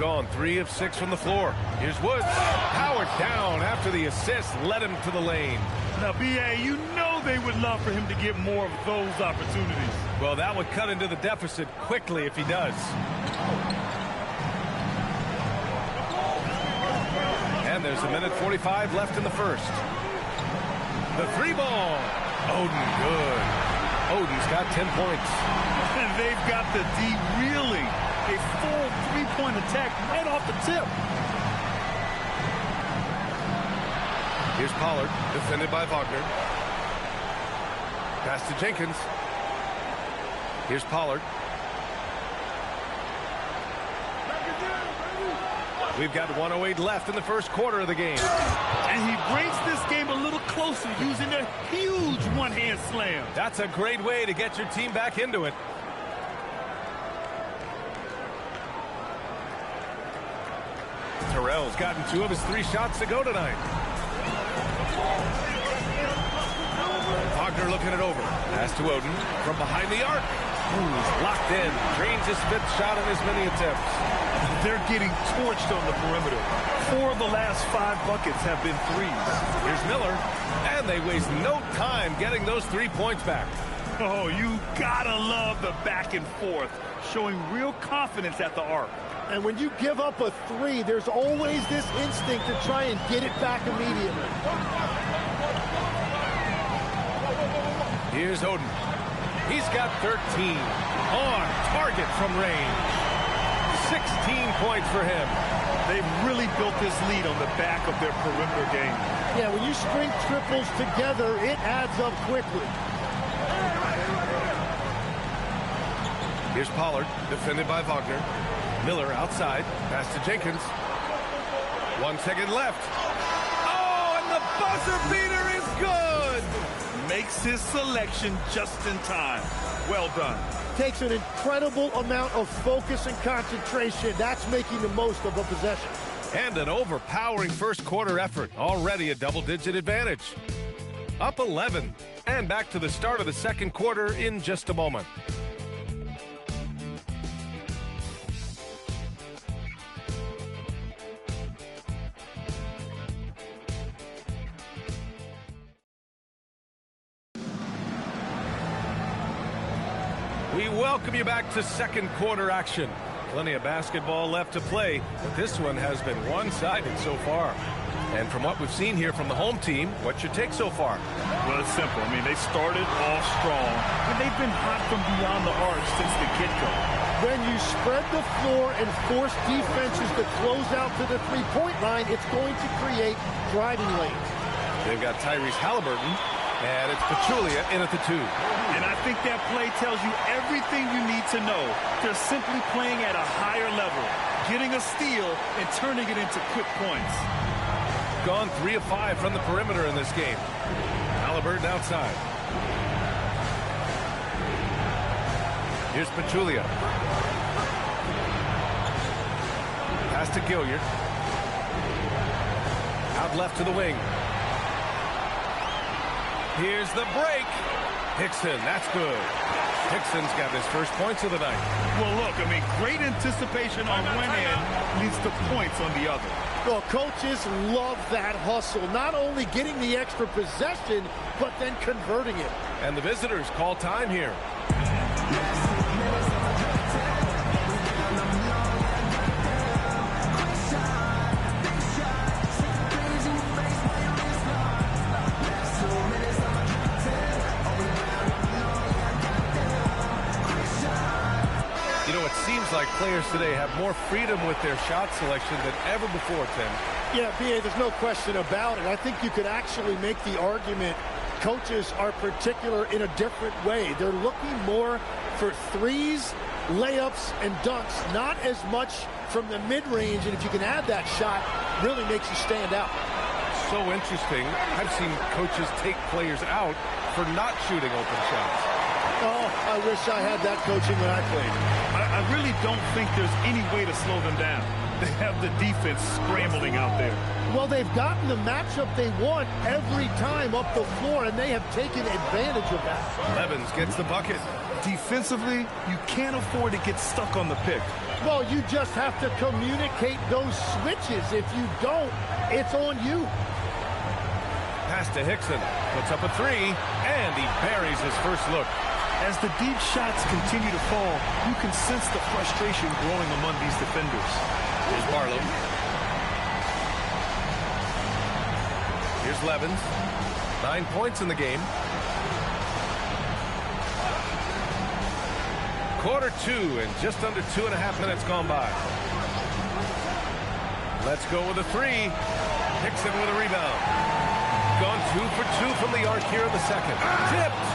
gone 3 of 6 from the floor. Here's Woods. Powered down after the assist led him to the lane. Now, B.A., you know they would love for him to get more of those opportunities. Well, that would cut into the deficit quickly if he does. And there's 1:45 left in the first. The 3-ball. Oden, good. Oden's got 10 points. And they've got the D reeling. A full 3-point attack right off the tip. Here's Pollard, defended by Wagner. Pass to Jenkins. Here's Pollard. We've got 1:08 left in the first quarter of the game. And he brings this game a little closer using a huge one-hand slam. That's a great way to get your team back into it. Terrell's gotten 2 of his 3 shots to go tonight. Wagner looking it over. Pass to Oden from behind the arc. Ooh, locked in. Drains his 5th shot in as many attempts. They're getting torched on the perimeter. 4 of the last 5 buckets have been threes. Here's Miller. And they waste no time getting those 3 points back. Oh, you gotta love the back and forth. Showing real confidence at the arc. And when you give up a 3, there's always this instinct to try and get it back immediately. Here's Oden. He's got 13. On target from range. 16 points for him. They've really built this lead on the back of their perimeter game. Yeah, when you string triples together, it adds up quickly. Here's Pollard, defended by Wagner. Miller outside. Pass to Jenkins. 1 second left. Oh, and the buzzer beater is good! Makes his selection just in time. Well done. Takes an incredible amount of focus and concentration. That's making the most of a possession. And an overpowering first quarter effort. Already a double-digit advantage. Up 11. And back to the start of the second quarter in just a moment. We welcome you back to second quarter action. Plenty of basketball left to play, but this one has been one-sided so far. And from what we've seen here from the home team, what's your take so far? Well, it's simple. I mean, they started off strong, and they've been hot from beyond the arc since the get-go. When you spread the floor and force defenses to close out to the three-point line, it's going to create driving lanes. They've got Tyrese Halliburton, and it's Pachulia in at the 2. And I think that play tells you everything you need to know. They're simply playing at a higher level, getting a steal and turning it into quick points. Gone 3 of 5 from the perimeter in this game. Halliburton outside. Here's Pachulia. Pass to Gilliard. Out left to the wing. Here's the break. Hickson, that's good. Hickson's got his first points of the night. Well, look, I mean, great anticipation on one end leads to points on the other. Well, coaches love that hustle. Not only getting the extra possession, but then converting it. And the visitors call time here. Like players today have more freedom with their shot selection than ever before, Tim. Yeah, B.A., there's no question about it. I think you could actually make the argument coaches are particular in a different way. They're looking more for threes, layups, and dunks, not as much from the mid-range, and if you can add that shot, really makes you stand out. So interesting. I've seen coaches take players out for not shooting open shots. Oh, I wish I had that coaching when I played. I really don't think there's any way to slow them down. They have the defense scrambling out there. Well, they've gotten the matchup they want every time up the floor, and they have taken advantage of that. Levens gets the bucket. Defensively, you can't afford to get stuck on the pick. Well, you just have to communicate those switches. If you don't, it's on you. Pass to Hickson. Puts up a three, and he buries his first look. As the deep shots continue to fall, you can sense the frustration growing among these defenders. Here's Barlow. Here's Levens. 9 points in the game. Quarter two, and just under 2.5 minutes gone by. Let's go with a three. Hickson with a rebound. Gone 2 for 2 from the arc here in the second. Tipped.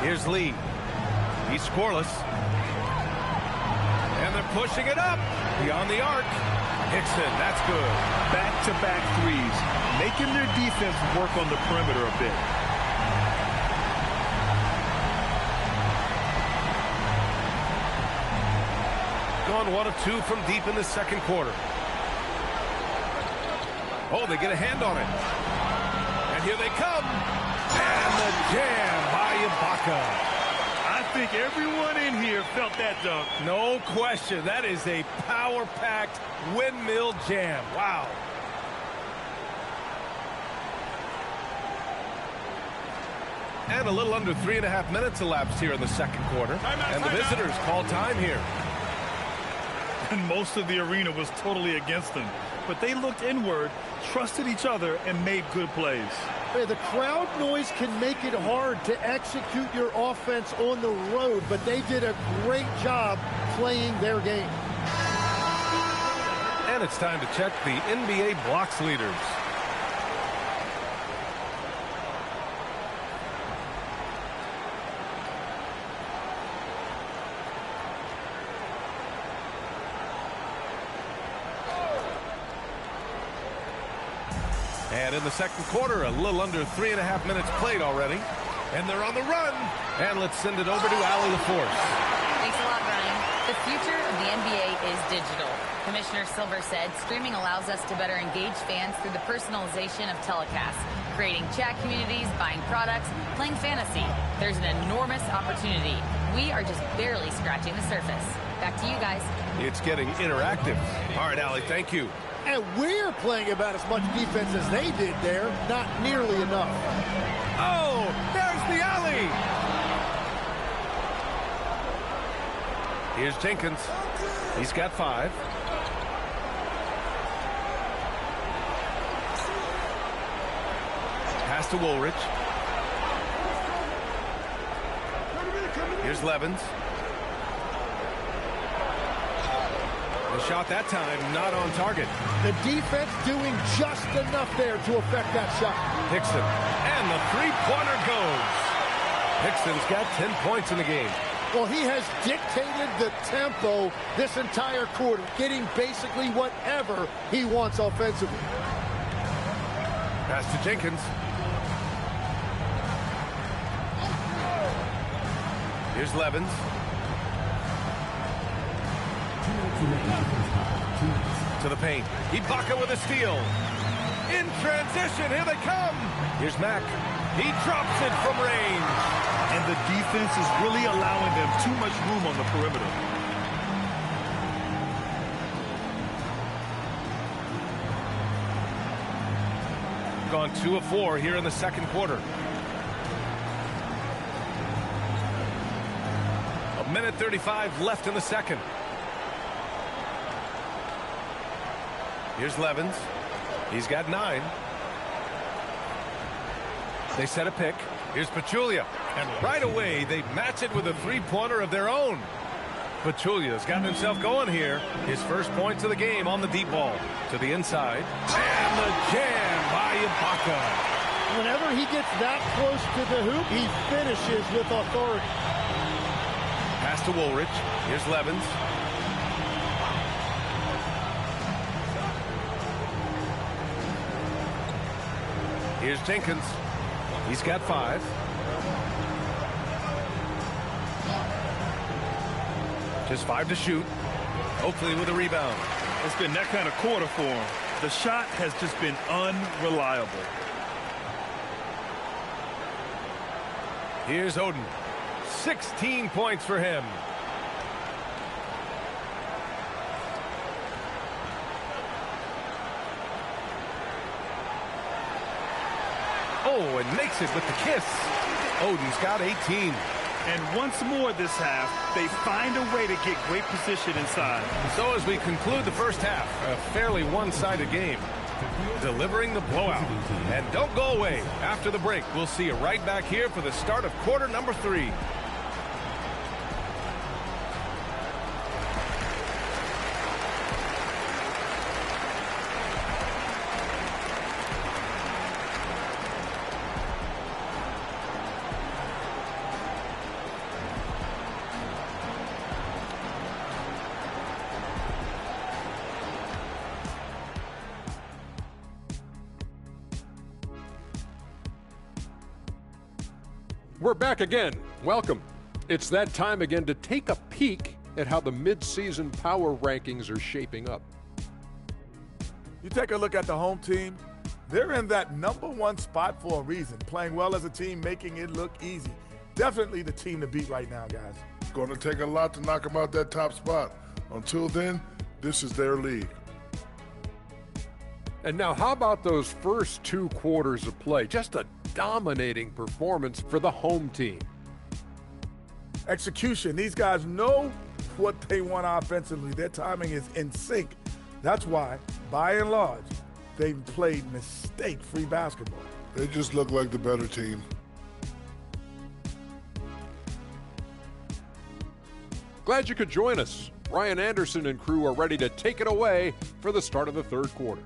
Here's Lee. He's scoreless. And they're pushing it up. Beyond the arc. Hickson, that's good. Back-to-back threes, making their defense work on the perimeter a bit. Gone 1 of 2 from deep in the second quarter. Oh, they get a hand on it. And here they come. And the jam by Ibaka. I think everyone in here felt that dunk. No question. That is a power-packed windmill jam. Wow. And a little under 3.5 minutes elapsed here in the second quarter. And the visitors call time here. And most of the arena was totally against them. But they looked inward, trusted each other, and made good plays. Hey, the crowd noise can make it hard to execute your offense on the road, but they did a great job playing their game. And it's time to check the NBA blocks leaders. And in the second quarter, a little under 3.5 minutes played already. And they're on the run. And let's send it over to Allie LaForce. Thanks a lot, Brian. The future of the NBA is digital. Commissioner Silver said streaming allows us to better engage fans through the personalization of telecasts, creating chat communities, buying products, playing fantasy. There's an enormous opportunity. We are just barely scratching the surface. Back to you guys. It's getting interactive. All right, Allie, thank you. And we're playing about as much defense as they did there. Not nearly enough. Oh, there's the alley. Here's Jenkins. He's got 5. Pass to Woolridge. Here's Levens. The shot that time not on target. The defense doing just enough there to affect that shot. Hickson. And the three-pointer goes. Hickson's got 10 points in the game. Well, he has dictated the tempo this entire quarter, getting basically whatever he wants offensively. Pass to Jenkins. Here's Levens. To the paint. Ibaka with a steal. In transition, here they come. Here's Mack. He drops it from range. And the defense is really allowing them too much room on the perimeter. Gone 2 of 4 here in the second quarter. 1:35 left in the second. Here's Levens. He's got 9. They set a pick. Here's Pachulia. And right away, they match it with a three-pointer of their own. Pachulia's gotten himself going here. His first points of the game on the deep ball. To the inside. And the jam by Ibaka. Whenever he gets that close to the hoop, he finishes with authority. Pass to Woolridge. Here's Levens. Here's Jenkins. He's got 5. Just 5 to shoot. Hopefully with a rebound. It's been that kind of quarter for him. The shot has just been unreliable. Here's Oden. 16 points for him. Oh, and makes it with the kiss. Oden's got 18. And once more this half, they find a way to get great position inside. So as we conclude the first half, a fairly one-sided game, delivering the blowout. And don't go away. After the break, we'll see you right back here for the start of quarter number 3. We're back again. Welcome. It's that time again to take a peek at how the mid-season power rankings are shaping up. You take a look at the home team, they're in that #1 spot for a reason, playing well as a team, making it look easy. Definitely the team to beat right now, guys. It's going to take a lot to knock them out that top spot. Until then, this is their league. And now how about those first 2 quarters of play? Just a dominating performance for the home team. Execution. These guys know what they want offensively. Their timing is in sync. That's why, by and large, they've played mistake-free basketball. They just look like the better team. Glad you could join us. Ryan Anderson and crew are ready to take it away for the start of the third quarter.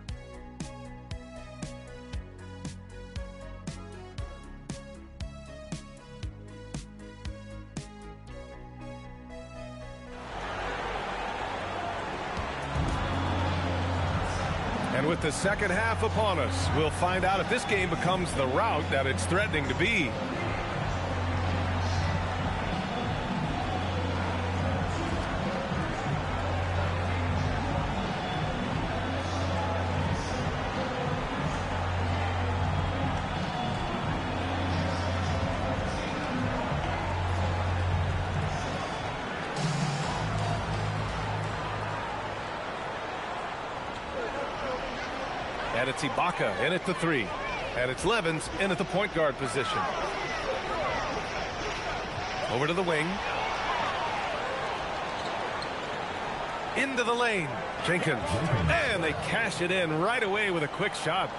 And with the second half upon us, we'll find out if this game becomes the rout that it's threatening to be. And it's Ibaka in at the 3. And it's Levens in at the point guard position. Over to the wing. Into the lane. Jenkins. And they cash it in right away with a quick shot.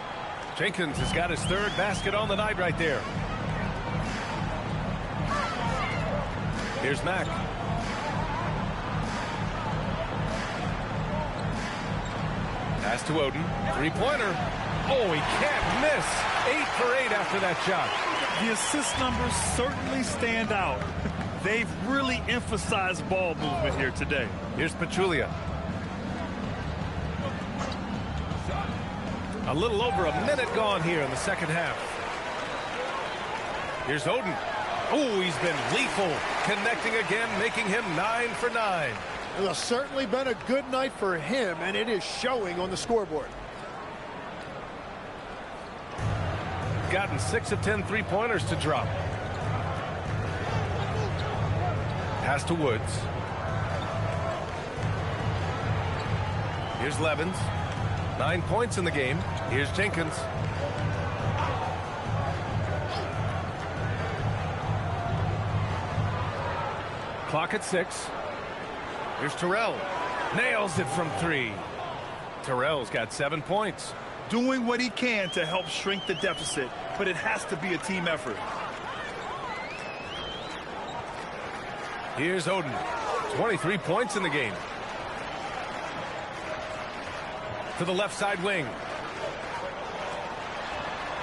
Jenkins has got his 3rd basket on the night right there. Here's Mack. Pass to Oden. 3-pointer. Oh, he can't miss. 8 for 8 after that shot. The assist numbers certainly stand out. They've really emphasized ball movement here today. Here's Pachulia. A little over a minute gone here in the second half. Here's Oden. Oh, he's been lethal. Connecting again, making him 9 for 9. It has certainly been a good night for him, and it is showing on the scoreboard. Gotten 6 of 10 3-pointers to drop. Pass to Woods. Here's Levens. 9 points in the game. Here's Jenkins. Clock at 6. Here's Terrell. Nails it from 3. Terrell's got 7 points. Doing what he can to help shrink the deficit, but it has to be a team effort. Here's Oden. 23 points in the game. To the left side wing.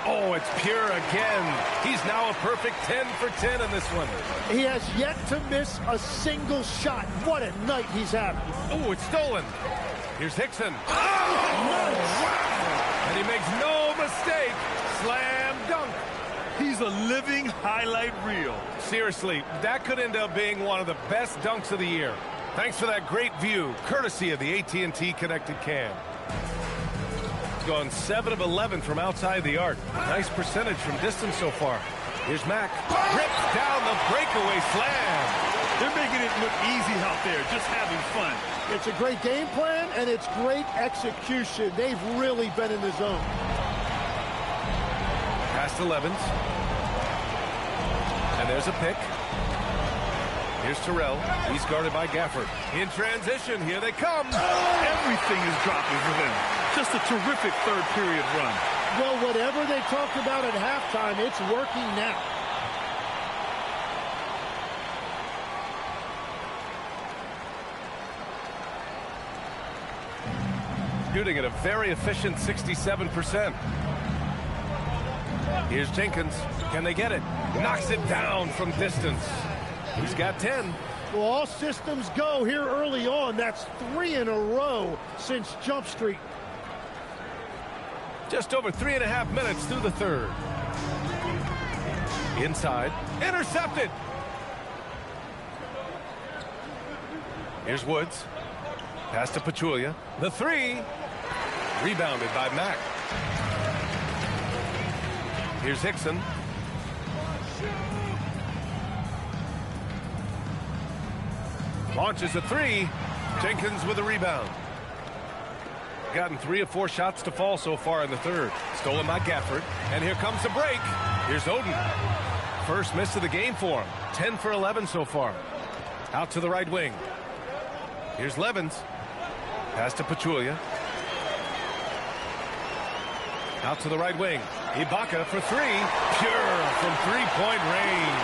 Oh, it's Pure again. He's now a perfect 10 for 10 in this one. He has yet to miss a single shot. What a night he's having. Oh, it's stolen. Here's Hickson. Oh, wow. And he makes no mistake. Slam dunk. He's a living highlight reel. Seriously, that could end up being one of the best dunks of the year. Thanks for that great view, courtesy of the AT&T Connected Cam. Gone 7 of 11 from outside the arc. Nice percentage from distance so far. Here's Mack. Rips down the breakaway slam. They're making it look easy out there, just having fun. It's a great game plan, and it's great execution. They've really been in the zone. Pass to Levens. And there's a pick. Here's Terrell. He's guarded by Gafford. In transition, here they come. Everything is dropping for them. Just a terrific third period run. Well, whatever they talked about at halftime, it's working now. Shooting at a very efficient 67%. Here's Jenkins. Can they get it? Knocks it down from distance. He's got 10. Well, all systems go here early on. That's 3 in a row since Jump Street. Just over 3.5 minutes through the third. Inside. Intercepted. Here's Woods. Pass to Pachulia. The three. Rebounded by Mack. Here's Hickson. Launches a three. Jenkins with a rebound. Gotten 3 of 4 shots to fall so far in the third. Stolen by Gafford. And here comes the break. Here's Oden. First miss of the game for him. 10 for 11 so far. Out to the right wing. Here's Levens. Pass to Pachulia. Out to the right wing. Ibaka for 3. Pure from three-point range.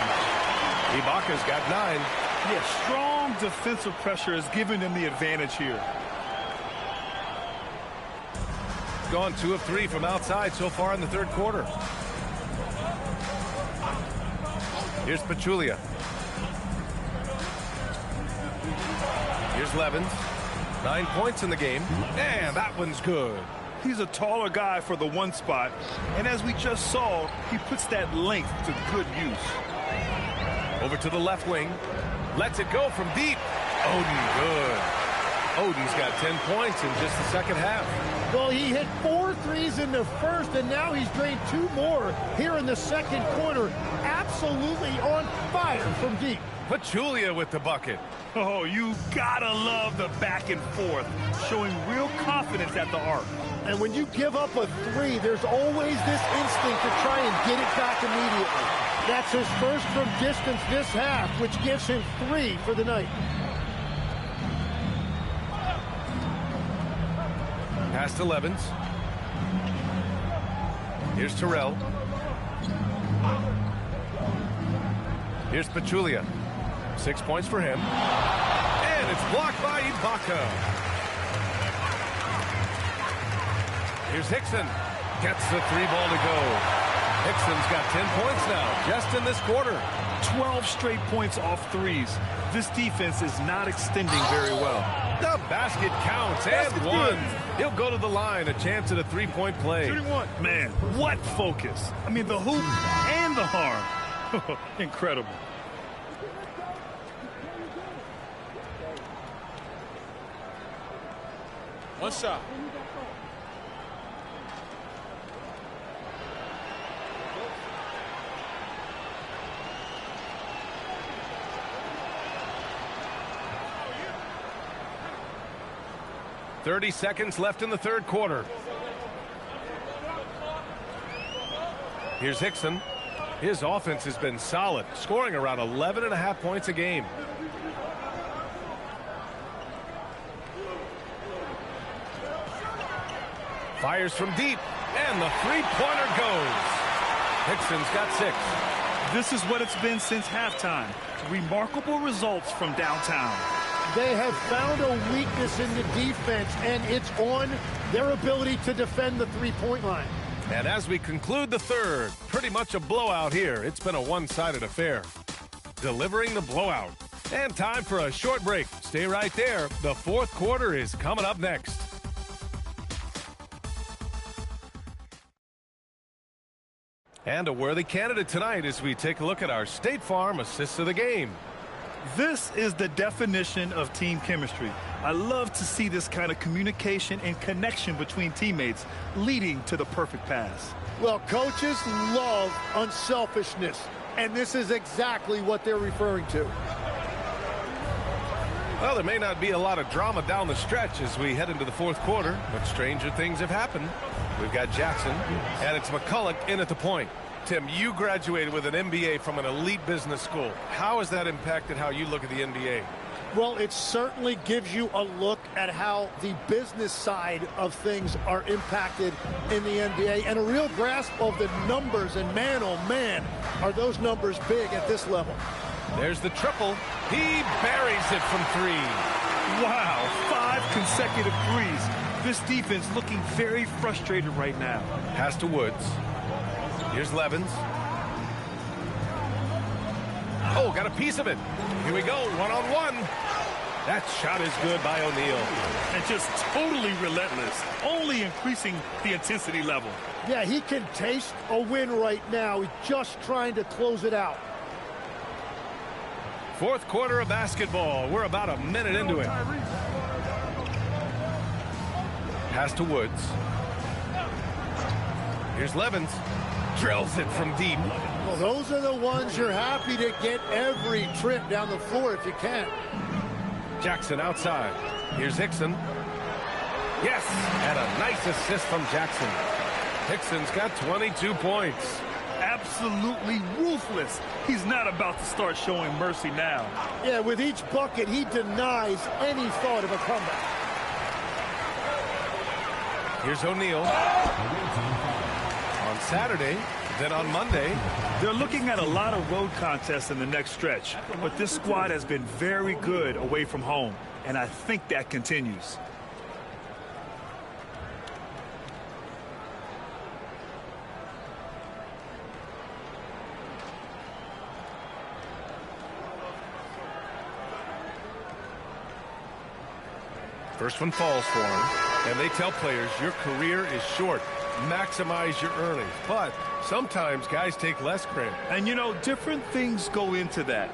Ibaka's got 9. Yeah, strong defensive pressure has given them the advantage here. Gone 2 of 3 from outside so far in the third quarter. Here's Pachulia. Here's Levens. 9 points in the game. And that one's good. He's a taller guy for the one spot. And as we just saw, he puts that length to good use. Over to the left wing. Lets it go from deep. Oden good. Oden's got 10 points in just the second half. Well, he hit 4 threes in the first, and now he's drained 2 more here in the second quarter. Absolutely on fire from deep. Pachulia with the bucket. Oh, you gotta love the back and forth, showing real confidence at the arc. And when you give up a 3, there's always this instinct to try and get it back immediately. That's his first from distance this half, which gives him 3 for the night. Pass to Levens. Here's Terrell. Here's Pachulia. 6 points for him. And it's blocked by Ibaka. Here's Hickson. Gets the 3-ball to go. Hickson's got 10 points now, just in this quarter. 12 straight points off threes. This defense is not extending very well. The basket counts, and one. He'll go to the line, a chance at a 3-point play. Shooting one. Man, what focus. I mean, the hoop and the harm. Incredible. One shot. .30 seconds left in the third quarter. Here's Hickson. His offense has been solid, scoring around 11.5 points a game. Fires from deep, and the three-pointer goes. Hickson's got 6. This is what it's been since halftime. Remarkable results from downtown. They have found a weakness in the defense, and it's on their ability to defend the three-point line. And as we conclude the third, pretty much a blowout here. It's been a one-sided affair. Delivering the blowout. And time for a short break. Stay right there. The fourth quarter is coming up next. And a worthy candidate tonight as we take a look at our State Farm assists of the game. This is the definition of team chemistry. I love to see this kind of communication and connection between teammates leading to the perfect pass. Well, coaches love unselfishness, and this is exactly what they're referring to. Well, there may not be a lot of drama down the stretch as we head into the fourth quarter, but stranger things have happened. We've got Jackson, and it's McCulloch in at the point. Tim, you graduated with an MBA from an elite business school. How has that impacted how you look at the NBA? Well, it certainly gives you a look at how the business side of things are impacted in the NBA and a real grasp of the numbers. And man, oh man, are those numbers big at this level. There's the triple. He buries it from three. Wow, 5 consecutive threes. This defense looking very frustrated right now. Pass to Woods. Here's Levens. Oh, got a piece of it. Here we go, one-on-one. That shot is good by O'Neal. And just totally relentless, only increasing the intensity level. Yeah, he can taste a win right now. He's just trying to close it out. Fourth quarter of basketball. We're about a minute into it. Pass to Woods. Here's Levens. Drills it from deep. Well, those are the ones you're happy to get every trip down the floor if you can. Jackson outside. Here's Hickson. Yes, and a nice assist from Jackson. Hickson's got 22 points. Absolutely ruthless. He's not about to start showing mercy now. Yeah, with each bucket, he denies any thought of a comeback. Here's O'Neal. On Saturday, then on Monday. They're looking at a lot of road contests in the next stretch, but this squad has been very good away from home, and I think that continues. First one falls for him, and they tell players your career is short. Maximize your earnings, but sometimes guys take less credit. And you know, different things go into that.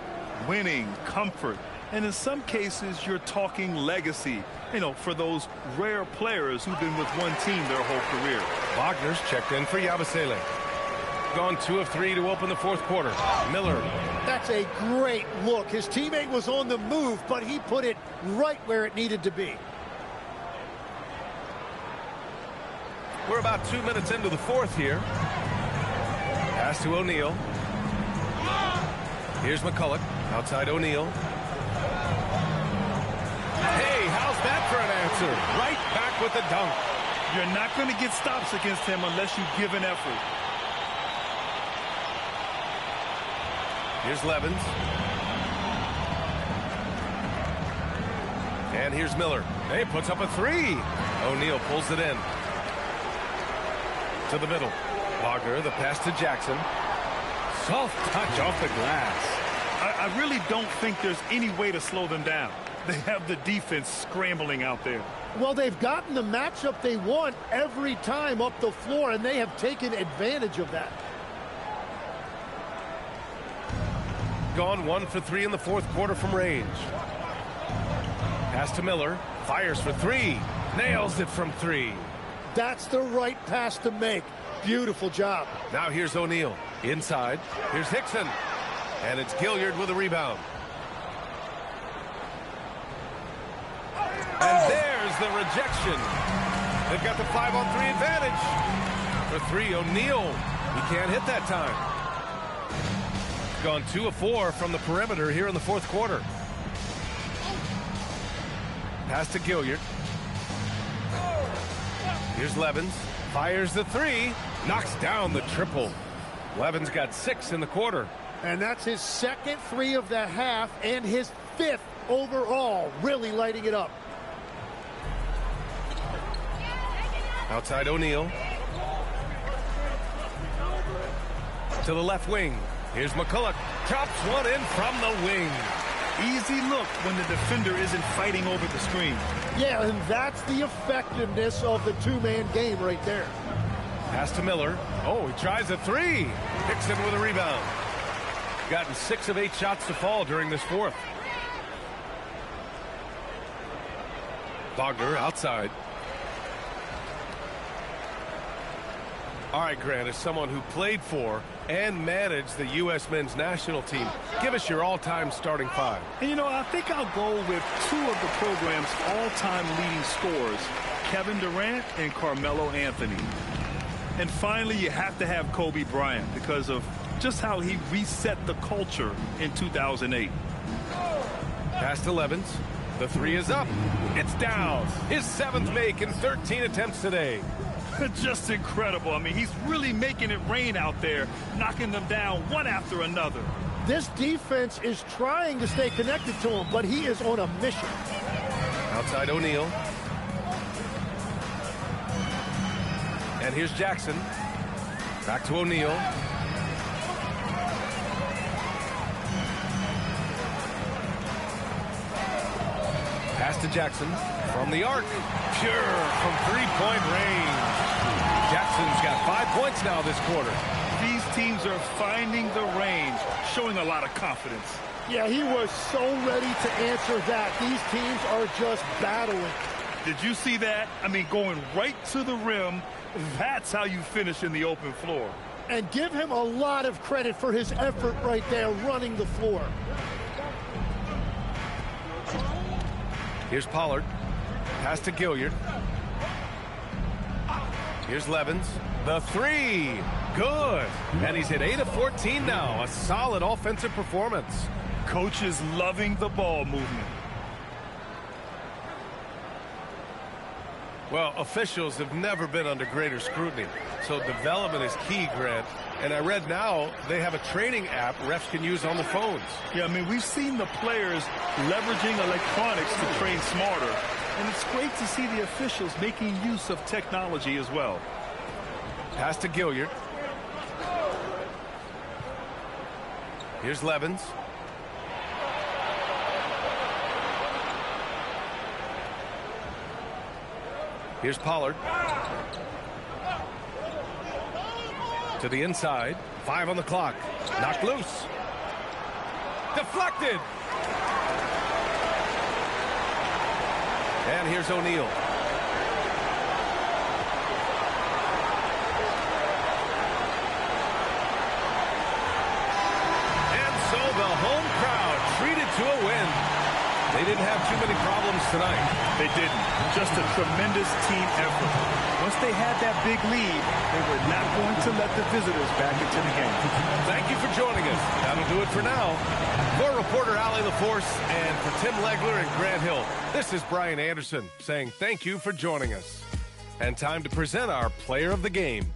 Winning, comfort, and in some cases you're talking legacy, you know, for those rare players who've been with one team their whole career. Wagner's checked in for Yabusele. Gone 2 of 3 to open the fourth quarter. Miller. That's a great look. His teammate was on the move, but he put it right where it needed to be. We're about 2 minutes into the fourth here. Pass to O'Neal. Here's McCulloch. Outside O'Neal. Hey, how's that for an answer? Right back with the dunk. You're not going to get stops against him unless you give an effort. Here's Levens. And here's Miller. Hey, puts up a three. O'Neal pulls it in. To the middle. Wagner, the pass to Jackson. Soft touch off the glass. I really don't think there's any way to slow them down. They have the defense scrambling out there. Well, they've gotten the matchup they want every time up the floor, and they have taken advantage of that. Gone 1 for 3 in the fourth quarter from range. Pass to Miller. Fires for 3. Nails it from 3. That's the right pass to make. Beautiful job. Now here's O'Neal. Inside. Here's Hickson. And it's Gilliard with a rebound. And there's the rejection. They've got the 5-on-3 advantage. For 3, O'Neal. He can't hit that time. Gone 2 of 4 from the perimeter here in the fourth quarter. Pass to Gilliard. Here's Levens. Fires the 3. Knocks down the triple. Levens got 6 in the quarter. And that's his second 3 of the half and his 5th overall. Really lighting it up. Outside O'Neal. To the left wing. Here's McCulloch. Drops one in from the wing. Easy look when the defender isn't fighting over the screen. Yeah, and that's the effectiveness of the two-man game right there. Pass to Miller. Oh, he tries a 3. Hickson with a rebound. gotten 6 of 8 shots to fall during this fourth. Wagner outside. All right, Grant, as someone who played for and managed the U.S. men's national team, give us your all-time starting 5. And, you know, I think I'll go with 2 of the program's all-time leading scorers, Kevin Durant and Carmelo Anthony. And finally, you have to have Kobe Bryant because of just how he reset the culture in 2008. Past 11s. The 3 is up. It's down. His 7th make in 13 attempts today. Just incredible. I mean, he's really making it rain out there, knocking them down one after another. This defense is trying to stay connected to him, but he is on a mission. Outside O'Neal. And here's Jackson. Back to O'Neal. Pass to Jackson from the arc. Pure from three-point range. Jackson's got 5 points now this quarter. These teams are finding the range, showing a lot of confidence. Yeah, he was so ready to answer that. These teams are just battling. Did you see that? I mean, going right to the rim, that's how you finish in the open floor. And give him a lot of credit for his effort right there running the floor. Here's Pollard. Pass to Gilliard. Here's Levens. The 3. Good. And he's hit 8 of 14 now. A solid offensive performance. Coach is loving the ball movement. Well, officials have never been under greater scrutiny. So development is key, Grant. And I read now they have a training app refs can use on the phones. Yeah, I mean, we've seen the players leveraging electronics to train smarter. And it's great to see the officials making use of technology as well. Pass to Gilliard. Here's Levens. Here's Pollard. To the inside. 5 on the clock. Knocked loose. Deflected. And here's O'Neal. And so the home crowd treated to a win. They didn't have too many problems tonight. They didn't. Just a tremendous team effort. Once they had that big lead, they were not going to let the visitors back into the game. Thank you for joining us. That'll do it for now. For reporter Allie LaForce and for Tim Legler and Grant Hill, this is Brian Anderson saying thank you for joining us. And time to present our player of the game.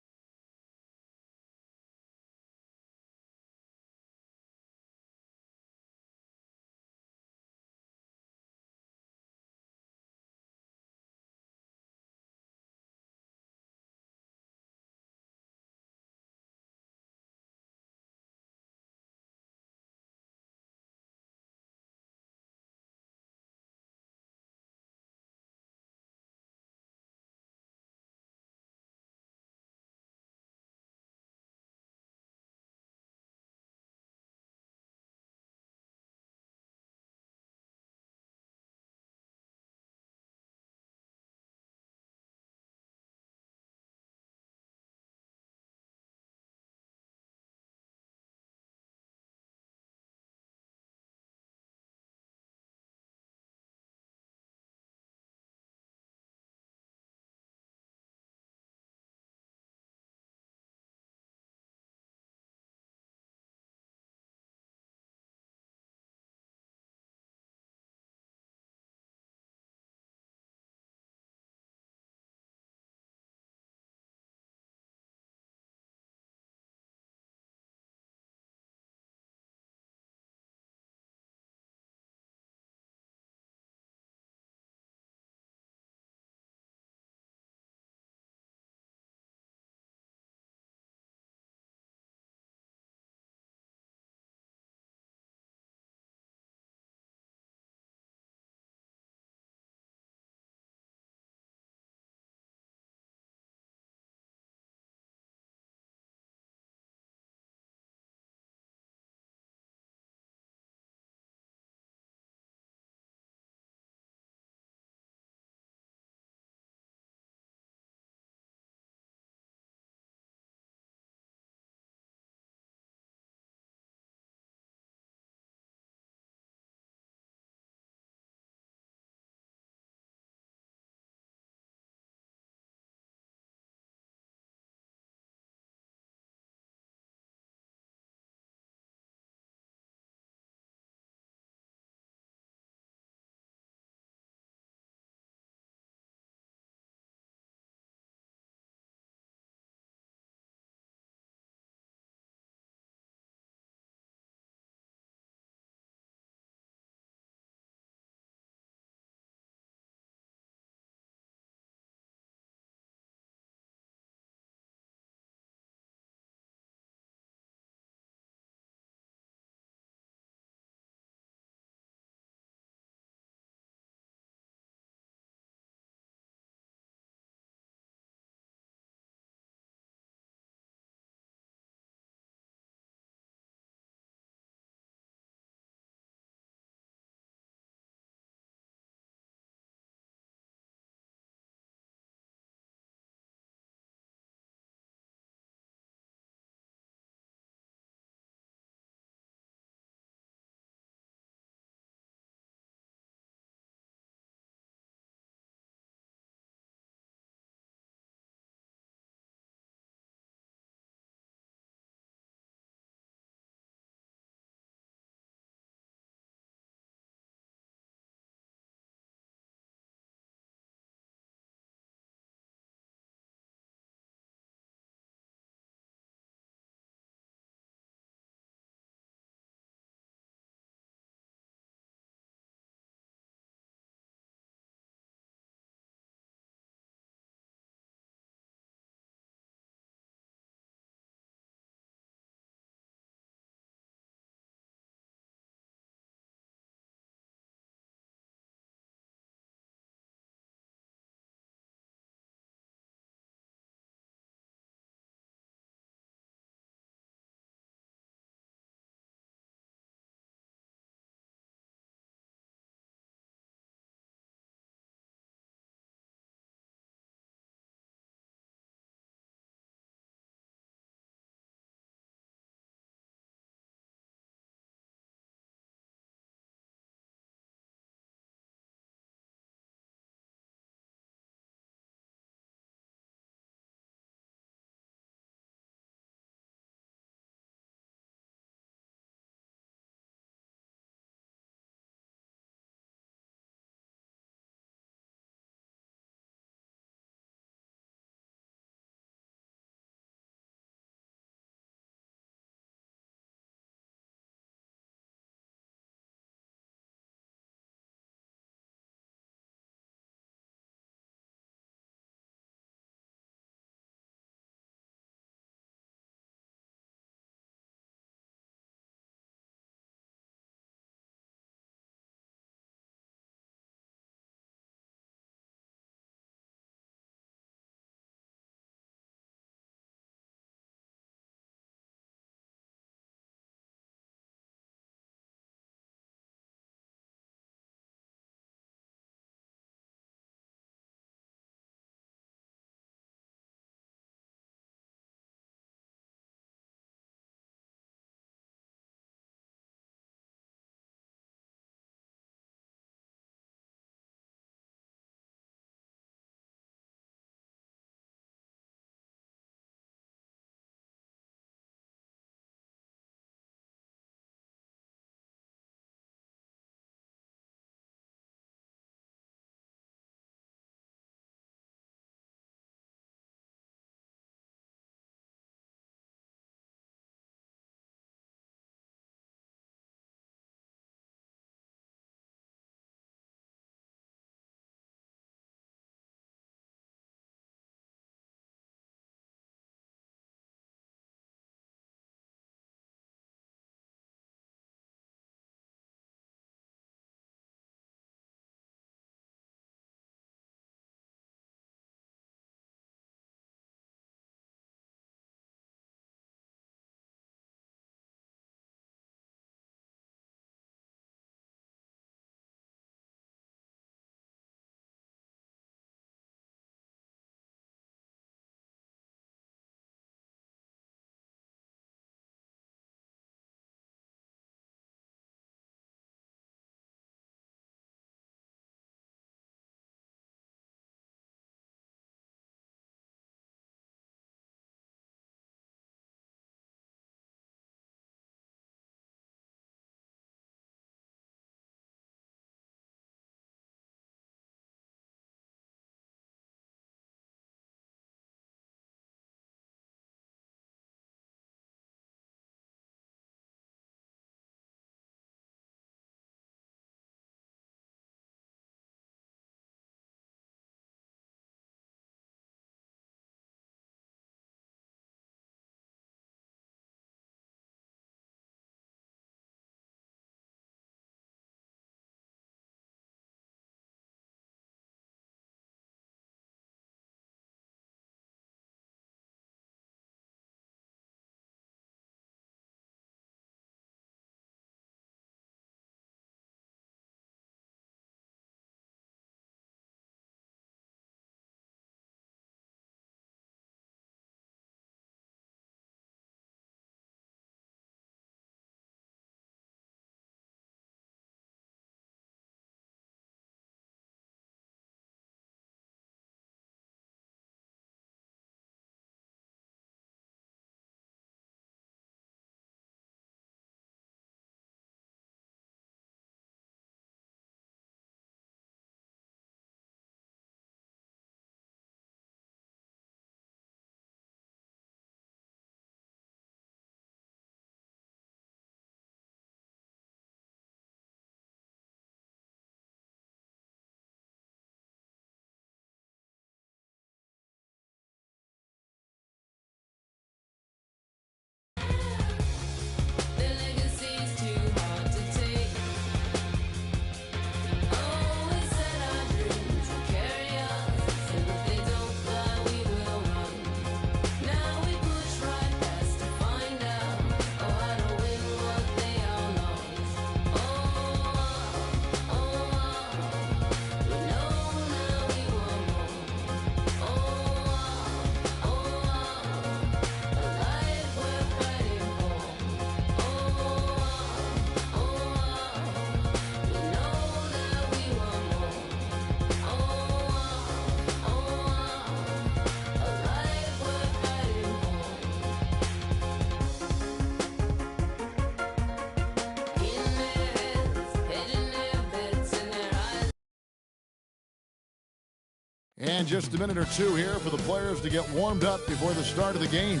And just a minute or two here for the players to get warmed up before the start of the game.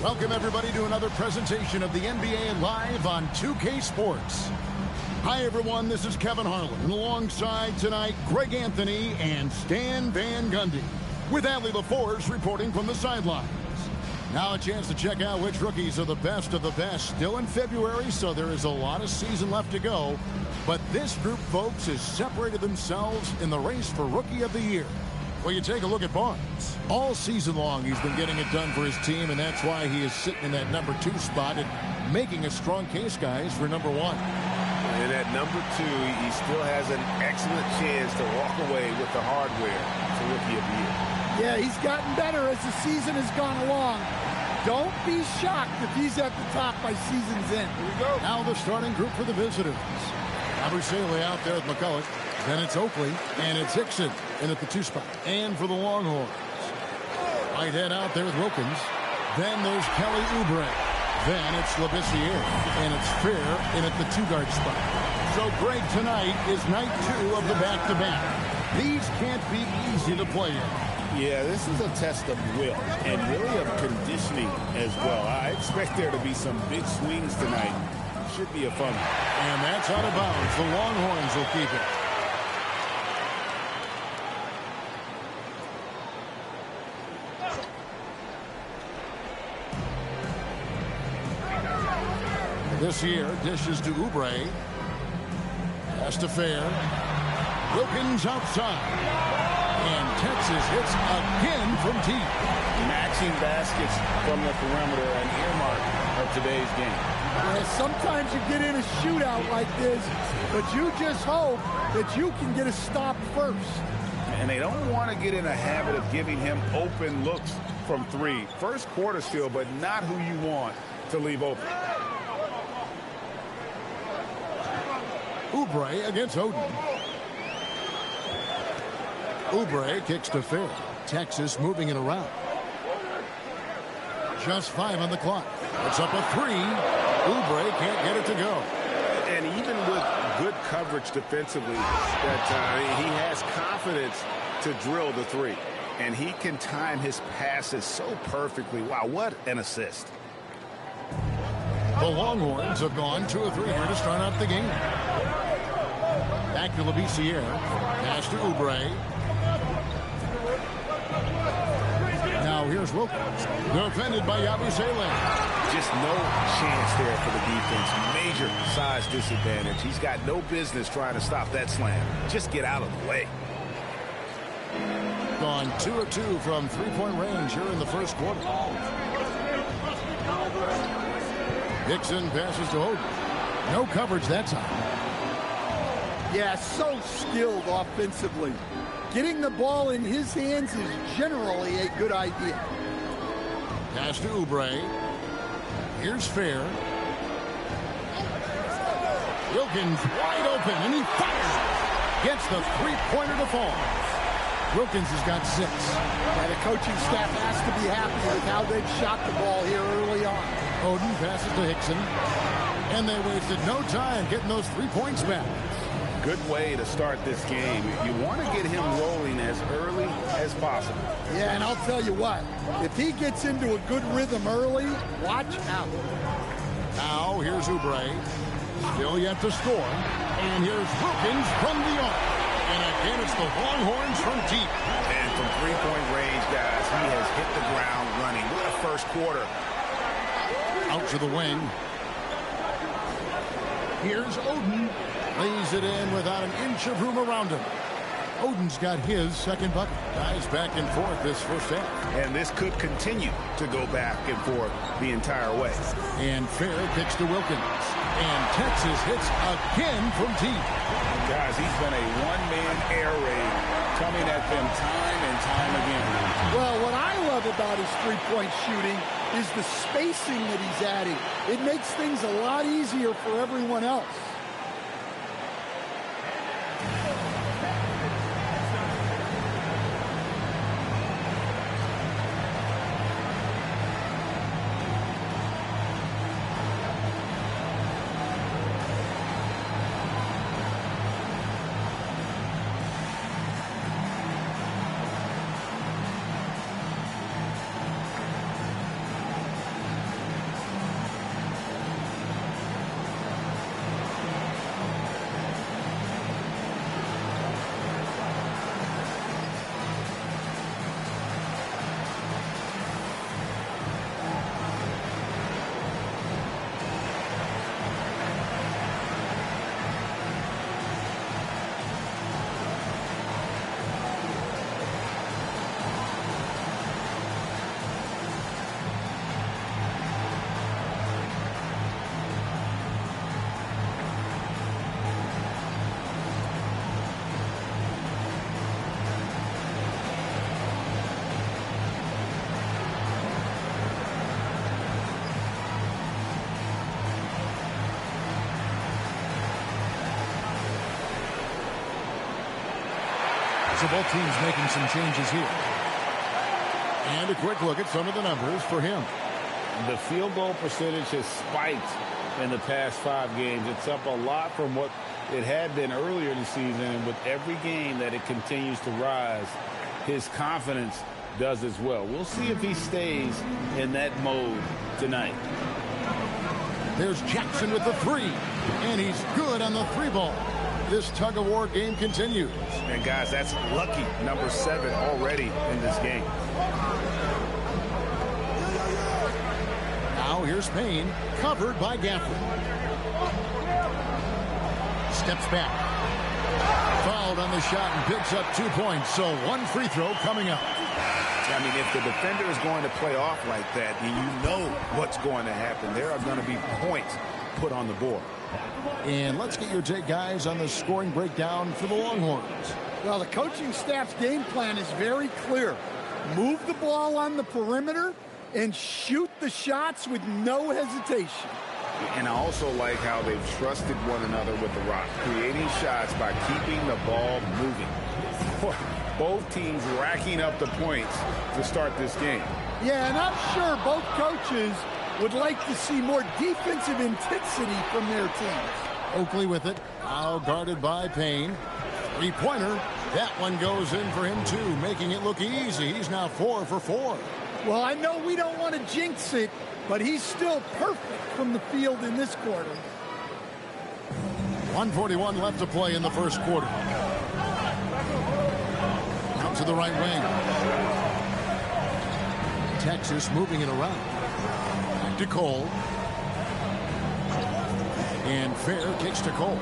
Welcome, everybody, to another presentation of the NBA Live on 2K Sports. Hi, everyone. This is Kevin Harlan. And alongside tonight, Greg Anthony and Stan Van Gundy, with Allie LaForce reporting from the sidelines. Now a chance to check out which rookies are the best of the best. Still in February, so there is a lot of season left to go. But this group, folks, has separated themselves in the race for Rookie of the Year. Well, you take a look at Barnes. All season long, he's been getting it done for his team, and that's why he is sitting in that number 2 spot and making a strong case, guys, for number 1. And at number 2, he still has an excellent chance to walk away with the hardware for Rookie of the Year. Yeah, he's gotten better as the season has gone along. Don't be shocked if he's at the top by season's end. Here we go. Now the starting group for the visitors. Abusele out there with McCulloch. Then it's Oakley, and it's Hickson in at the 2 spot. And for the Longhorns, Whitehead out there with Wilkins. Then there's Kelly Oubre. Then it's Labissiere, and it's Fair in at the 2 guard spot. So, Greg, tonight is night 2 of the back-to-back. These can't be easy to play in. Yeah, this is a test of will and really of conditioning as well. I expect there to be some big swings tonight. Should be a fun one. And that's out of bounds. The Longhorns will keep it. This year, dishes to Oubre. Pass to Fair. Wilkins outside. And Texas hits again from deep. Matching baskets from the perimeter, an earmark of today's game. Yeah, sometimes you get in a shootout like this, but you just hope that you can get a stop first. And they don't want to get in a habit of giving him open looks from 3. First quarter still, but not who you want to leave open. Oubre against Oden. Oubre kicks to Fair. Texas moving it around. Just 5 on the clock. It's up a 3. Oubre can't get it to go. And even with good coverage defensively that time, he has confidence to drill the 3. And he can time his passes so perfectly. Wow, what an assist. The Longhorns have gone 2 of 3 here to start out the game. Back to Labissiere. Pass to Oubre. Now here's Wilkins. Defended by Yabusele. Just no chance there for the defense. Major size disadvantage. He's got no business trying to stop that slam. Just get out of the way. Gone 2 of 2 from 3-point range here in the first quarter. Hickson passes to Oden. No coverage that time. Yeah, so skilled offensively. Getting the ball in his hands is generally a good idea. Pass to Oubre. Here's Fair. Wilkins wide open, and he fires. Gets the 3-pointer to fall. Wilkins has got 6. Yeah, the coaching staff has to be happy with how they've shot the ball here early on. Oden passes to Hickson. And they wasted no time getting those 3 points back. Good way to start this game. You want to get him rolling as early as possible. Yeah, and I'll tell you what, if he gets into a good rhythm early, watch out. Now here's Oubre. Still yet to score. And here's Wilkins from the arc. And again, it's the Longhorns from deep. And from 3-point range, guys, he has hit the ground running. What a first quarter. Out to the wing. Here's Oden. Lays it in without an inch of room around him. Oden's got his second bucket. Guys back and forth this first half. And this could continue to go back and forth the entire way. And Fair kicks to Wilkins. And Texas hits again from deep. Guys, he's been a one-man air raid coming at them time and time again. Well, what I love about his 3-point shooting is the spacing that he's adding. It makes things a lot easier for everyone else. So both teams making some changes here. And a quick look at some of the numbers for him. The field goal percentage has spiked in the past 5 games. It's up a lot from what it had been earlier in the season. And with every game that it continues to rise, his confidence does as well. We'll see if he stays in that mode tonight. There's Jackson with the 3. And he's good on the 3 ball. This tug-of-war game continues. And guys, that's lucky number 7 already in this game. Now here's Payne, covered by Gafford. Steps back. Fouled on the shot and picks up 2 points. So 1 free throw coming up. I mean, if the defender is going to play off like that, then you know what's going to happen. There are going to be points put on the board. And let's get your take, guys, on the scoring breakdown for the Longhorns. Well, the coaching staff's game plan is very clear. Move the ball on the perimeter and shoot the shots with no hesitation. And I also like how they've trusted one another with the rock, creating shots by keeping the ball moving. Both teams racking up the points to start this game. Yeah, and I'm sure both coaches would like to see more defensive intensity from their teams. Oakley with it, now guarded by Payne. 3-pointer, that one goes in for him too, making it look easy. He's now 4 for 4. Well, I know we don't want to jinx it, but he's still perfect from the field in this quarter. 1:41 left to play in the first quarter. Out to the right wing. Texas moving it around. Back to Cole. And Fair kicks to Cole.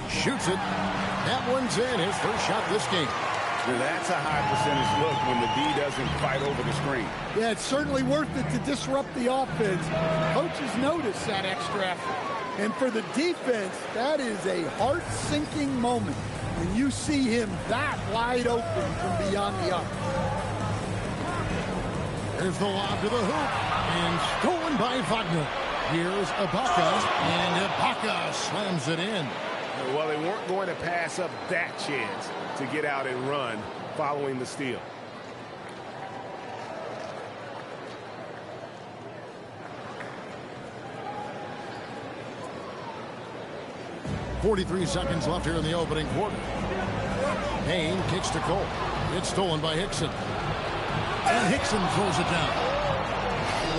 Shoots it. That one's in. His first shot this game. Now that's a high percentage look when the D doesn't fight over the screen. Yeah, it's certainly worth it to disrupt the offense. Coaches notice that extra effort. And for the defense, that is a heart-sinking moment when you see him that wide open from beyond the arc. There's the lob to the hoop. And stolen by Wagner. Here's Ibaka. And Ibaka slams it in. Well, they weren't going to pass up that chance to get out and run following the steal. .43 seconds left here in the opening quarter. Payne kicks to Cole. It's stolen by Hickson. And Hickson throws it down.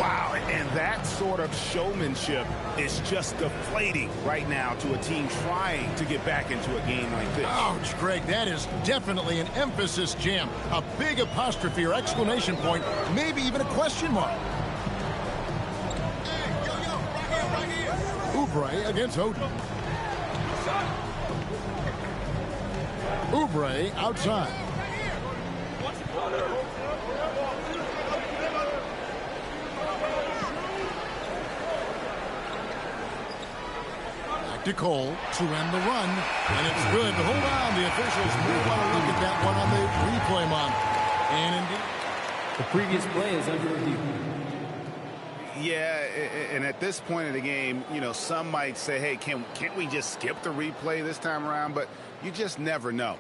Wow, and that sort of showmanship is just deflating right now to a team trying to get back into a game like this. Ouch, Greg, that is definitely an emphasis jam. A big apostrophe or exclamation point, maybe even a question mark. Oubre against Oden. Oubre outside. To Cole to end the run, and it's good. Hold on, the officials may want to look at that one on the replay monitor. And indeed, the previous play is under review. Yeah, and at this point in the game, you know, some might say, hey, can't we just skip the replay this time around? But you just never know.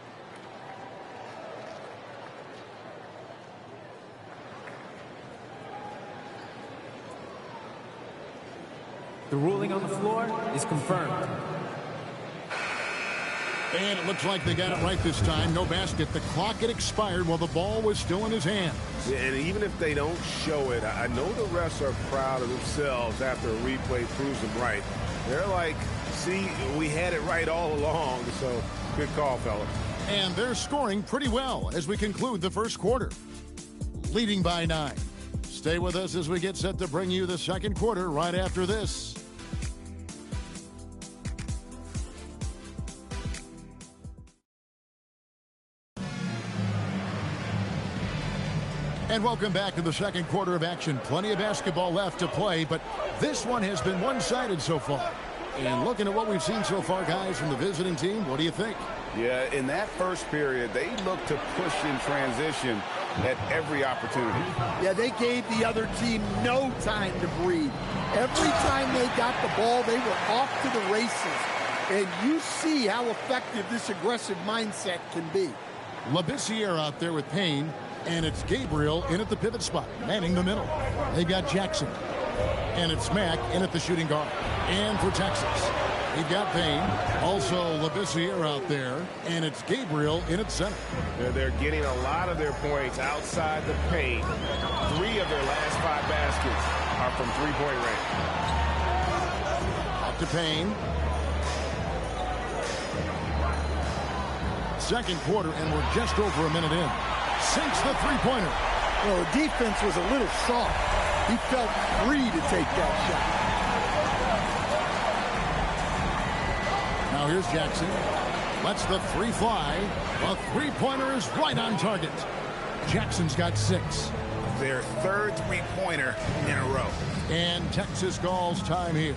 The ruling on the floor is confirmed. And it looks like they got it right this time. No basket. The clock had expired while the ball was still in his hands. Yeah, and even if they don't show it, I know the refs are proud of themselves after a replay proves them right. They're like, see, we had it right all along. So good call, fella. And they're scoring pretty well as we conclude the first quarter. Leading by 9. Stay with us as we get set to bring you the second quarter right after this. And welcome back to the second quarter of action. Plenty of basketball left to play, but this one has been one-sided so far. And looking at what we've seen so far, guys, from the visiting team, what do you think? Yeah, in that first period, they looked to push in transition at every opportunity. Yeah, they gave the other team no time to breathe. Every time they got the ball, they were off to the races. And you see how effective this aggressive mindset can be. Labissiere out there with Payne, and it's Gabriel in at the pivot spot, manning the middle. They've got Jackson, and it's Mack in at the shooting guard. And for Texas, they've got Payne, also Labissiere out there, and it's Gabriel in at center. They're getting a lot of their points outside the paint. 3 of their last 5 baskets are from three-point range. Back to Payne. Second quarter, and we're just over a minute in. Sinks the three-pointer. Well, the defense was a little soft. He felt free to take that shot. Now here's Jackson. Lets the 3 fly. The three-pointer is right on target. Jackson's got 6. Their 3rd three-pointer in a row. And Texas calls time here.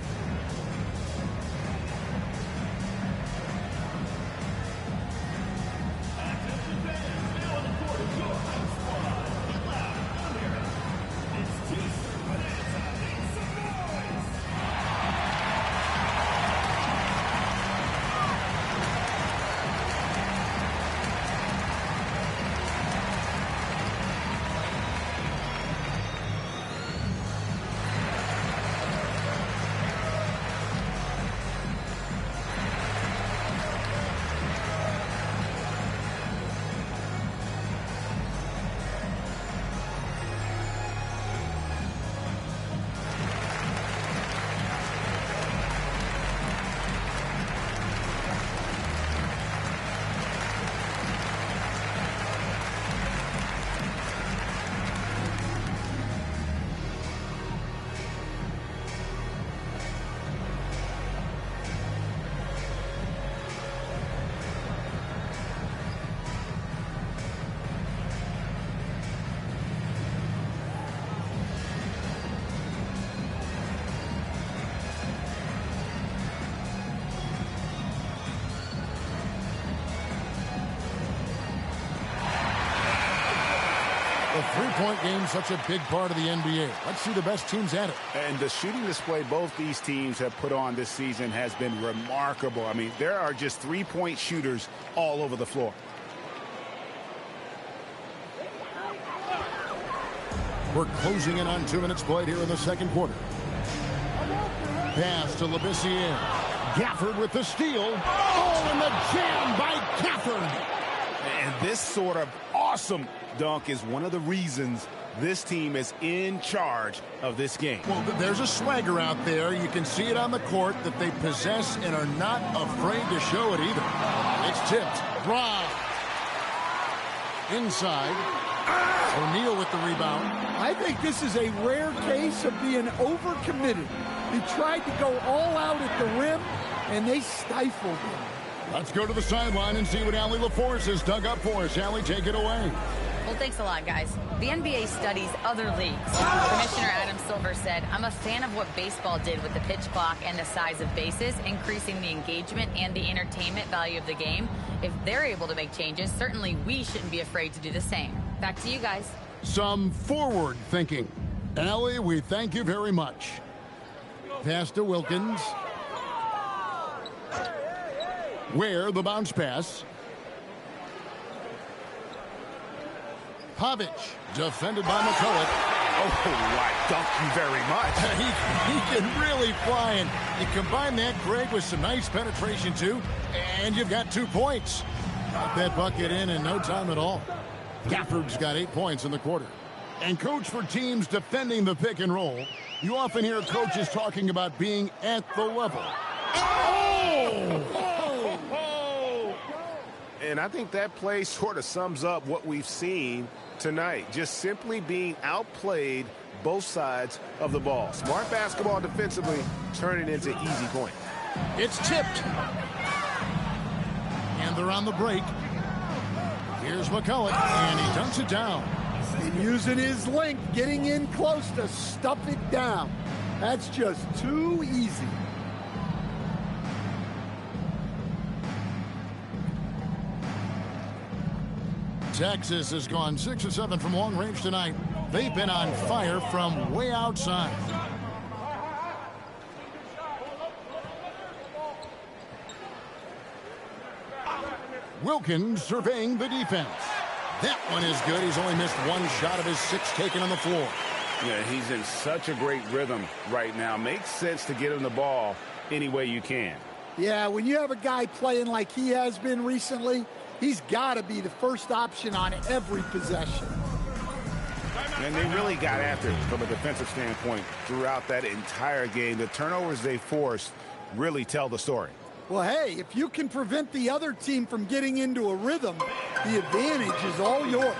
The three-point game is such a big part of the NBA. Let's see the best teams at it. And the shooting display both these teams have put on this season has been remarkable. I mean, there are just three-point shooters all over the floor. We're closing in on 2 minutes played here in the second quarter. Pass to Labissiere. Gafford with the steal. Oh, and the jam by Gafford. And this sort of awesome dunk is one of the reasons this team is in charge of this game. Well, there's a swagger out there. You can see it on the court that they possess and are not afraid to show it either. It's tipped. Brown. Inside. O'Neal with the rebound. I think this is a rare case of being overcommitted. He tried to go all out at the rim, and they stifled him. Let's go to the sideline and see what Allie LaForce has dug up for us. Allie, take it away. Well, thanks a lot, guys. The NBA studies other leagues. Commissioner Adam Silver said, I'm a fan of what baseball did with the pitch clock and the size of bases, increasing the engagement and the entertainment value of the game. If they're able to make changes, certainly we shouldn't be afraid to do the same. Back to you guys. Some forward thinking. Allie, we thank you very much. Pass to Wilkins. Where the bounce pass. Pavic, defended by McCullough. Oh, why, thank you very much. he can really fly, and you combine that, Greg, with some nice penetration, too, and you've got 2 points. Got that bucket in no time at all. Gafford's got 8 points in the quarter. And, Coach, for teams defending the pick and roll, you often hear coaches talking about being at the level. And I think that play sort of sums up what we've seen tonight. Just simply being outplayed both sides of the ball. Smart basketball defensively, turning into easy points. It's tipped. And they're on the break. Here's McCullough, and he dunks it down. And using his length, getting in close to stuff it down. That's just too easy. Texas has gone 6 of 7 from long range tonight. They've been on fire from way outside. Wilkins surveying the defense. That one is good. He's only missed one shot of his 6 taken on the floor. Yeah, he's in such a great rhythm right now. Makes sense to get him the ball any way you can. Yeah, when you have a guy playing like he has been recently, he's got to be the first option on every possession. And they really got after it from a defensive standpoint throughout that entire game. The turnovers they forced really tell the story. Well, hey, if you can prevent the other team from getting into a rhythm, the advantage is all yours.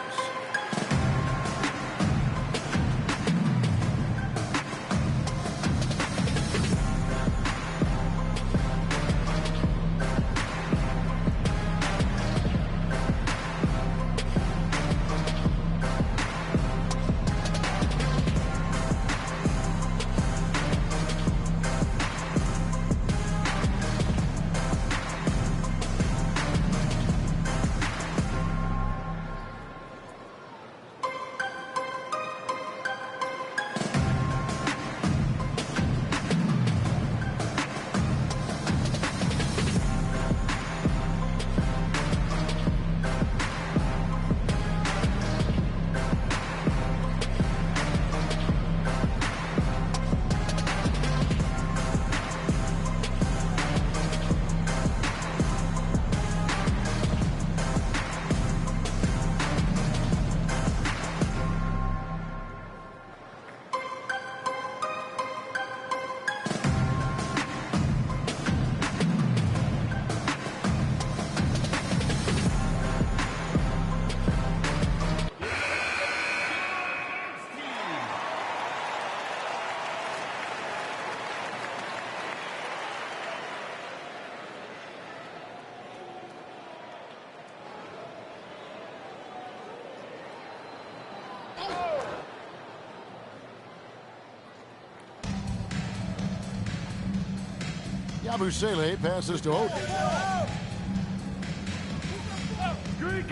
Yabusele passes to Oden.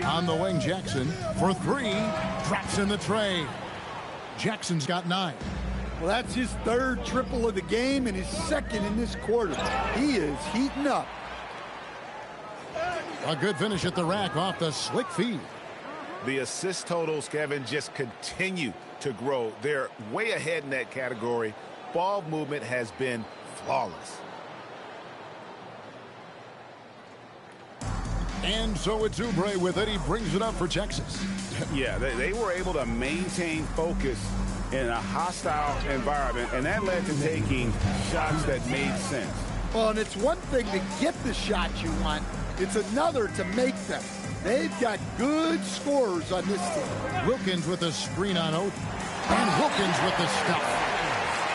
On the wing, Jackson for 3. Drops in the tray. Jackson's got 9. Well, that's his 3rd triple of the game and his 2nd in this quarter. He is heating up. A good finish at the rack off the slick feed. The assist totals, Kevin, just continue to grow. They're way ahead in that category. Ball movement has been flawless. And so it's Oubre with it. He brings it up for Texas. Yeah, they were able to maintain focus in a hostile environment, and that led to taking shots that made sense. Well, and it's one thing to get the shots you want. It's another to make them. They've got good scorers on this team. Wilkins with a screen on Oden. And Wilkins with the stuff.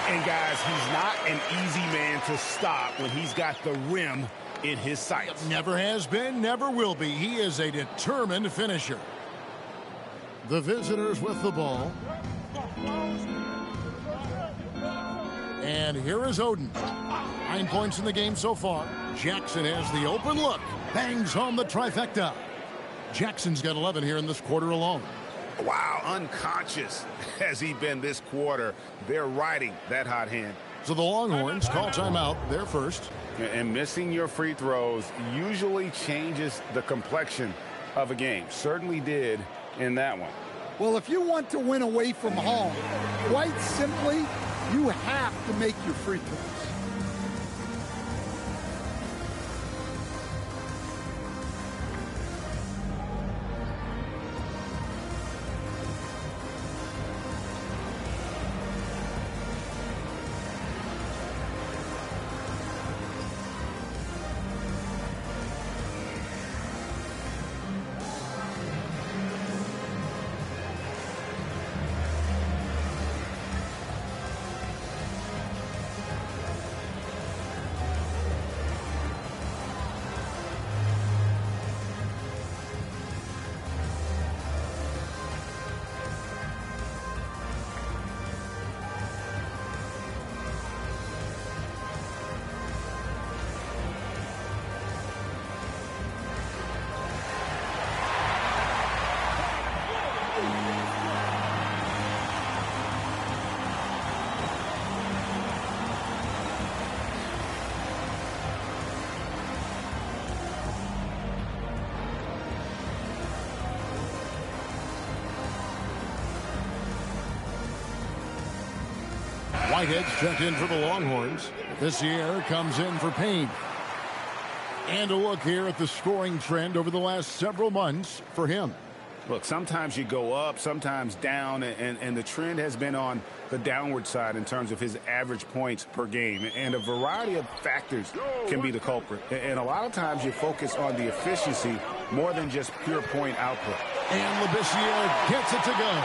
And, guys, he's not an easy man to stop when he's got the rim in his sights. Never has been, never will be. He is a determined finisher. The visitors with the ball. And here is Oden. 9 points in the game so far. Jackson has the open look. Bangs home the trifecta. Jackson's got 11 here in this quarter alone. Wow, unconscious has he been this quarter. They're riding that hot hand. So the Longhorns call timeout. They're first. And missing your free throws usually changes the complexion of a game. Certainly did in that one. Well, if you want to win away from home, quite simply, you have to make your free throws. Whitehead's checked in for the Longhorns. This year comes in for Payne. And a look here at the scoring trend over the last several months for him. Look, sometimes you go up, sometimes down, and the trend has been on the downward side in terms of his average points per game. And a variety of factors can be the culprit. And a lot of times you focus on the efficiency more than just pure point output. And Labissiere gets it to go.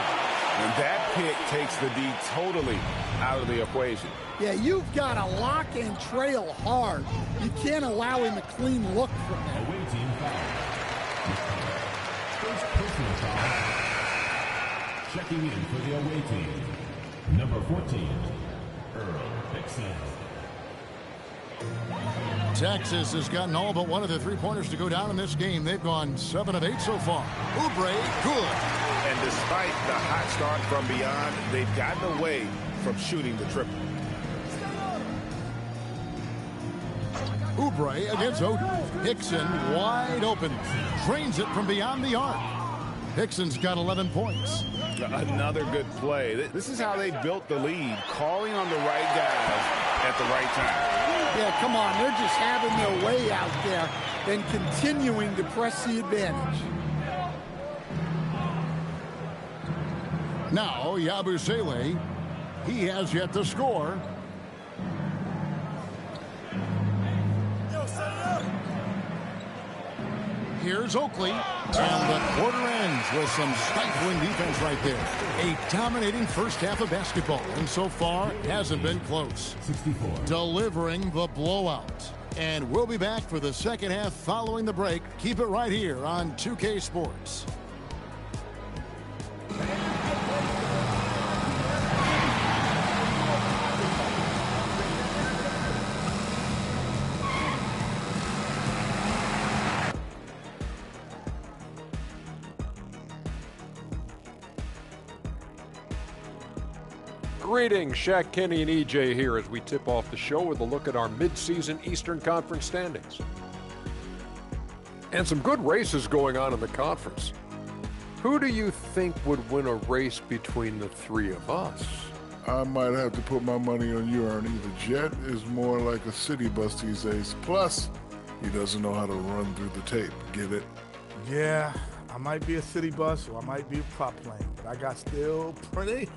And that pick takes the D totally out of the equation. Yeah, you've got to lock and trail hard. You can't allow him a clean look from that. Away team foul. First personal foul. Checking in for the away team. Number 14, Earl Hickson. Texas has gotten all but one of the three-pointers to go down in this game. They've gone 7 of 8 so far. Oubre, good. And despite the hot start from beyond, they've gotten away from shooting the triple. Oubre against Oden. Hickson wide open. Drains it from beyond the arc. Hickson's got 11 points. Another good play. This is how they built the lead, calling on the right guys at the right time. Yeah, come on. They're just having their way out there and continuing to press the advantage. Now, Yabusele, he has yet to score. Here's Oakley, and the quarter ends with some stifling defense right there. A dominating first half of basketball, and so far hasn't been close. 64. Delivering the blowout. And we'll be back for the second half following the break. Keep it right here on 2K Sports. Greetings, Shaq, Kenny, and EJ here as we tip off the show with a look at our midseason Eastern Conference standings. And some good races going on in the conference. Who do you think would win a race between the three of us? I might have to put my money on you, Ernie. The Jet is more like a city bus these days. Plus, he doesn't know how to run through the tape. Get it? Yeah, I might be a city bus or I might be a prop plane, but I got still pretty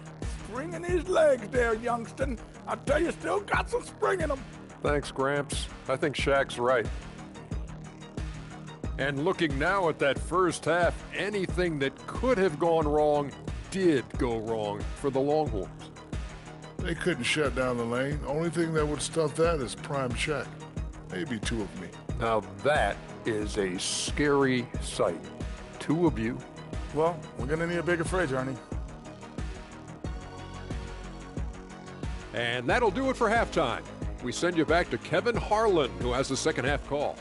spring in his legs there, youngston. I tell you, still got some spring in them. Thanks, Gramps. I think Shaq's right. And looking now at that first half, anything that could have gone wrong did go wrong for the Longhorns. They couldn't shut down the lane. Only thing that would stuff that is prime check. Maybe two of me. Now that is a scary sight. Two of you. Well, we're going to need a bigger fridge, Ernie. And that'll do it for halftime. We send you back to Kevin Harlan, who has the second half call.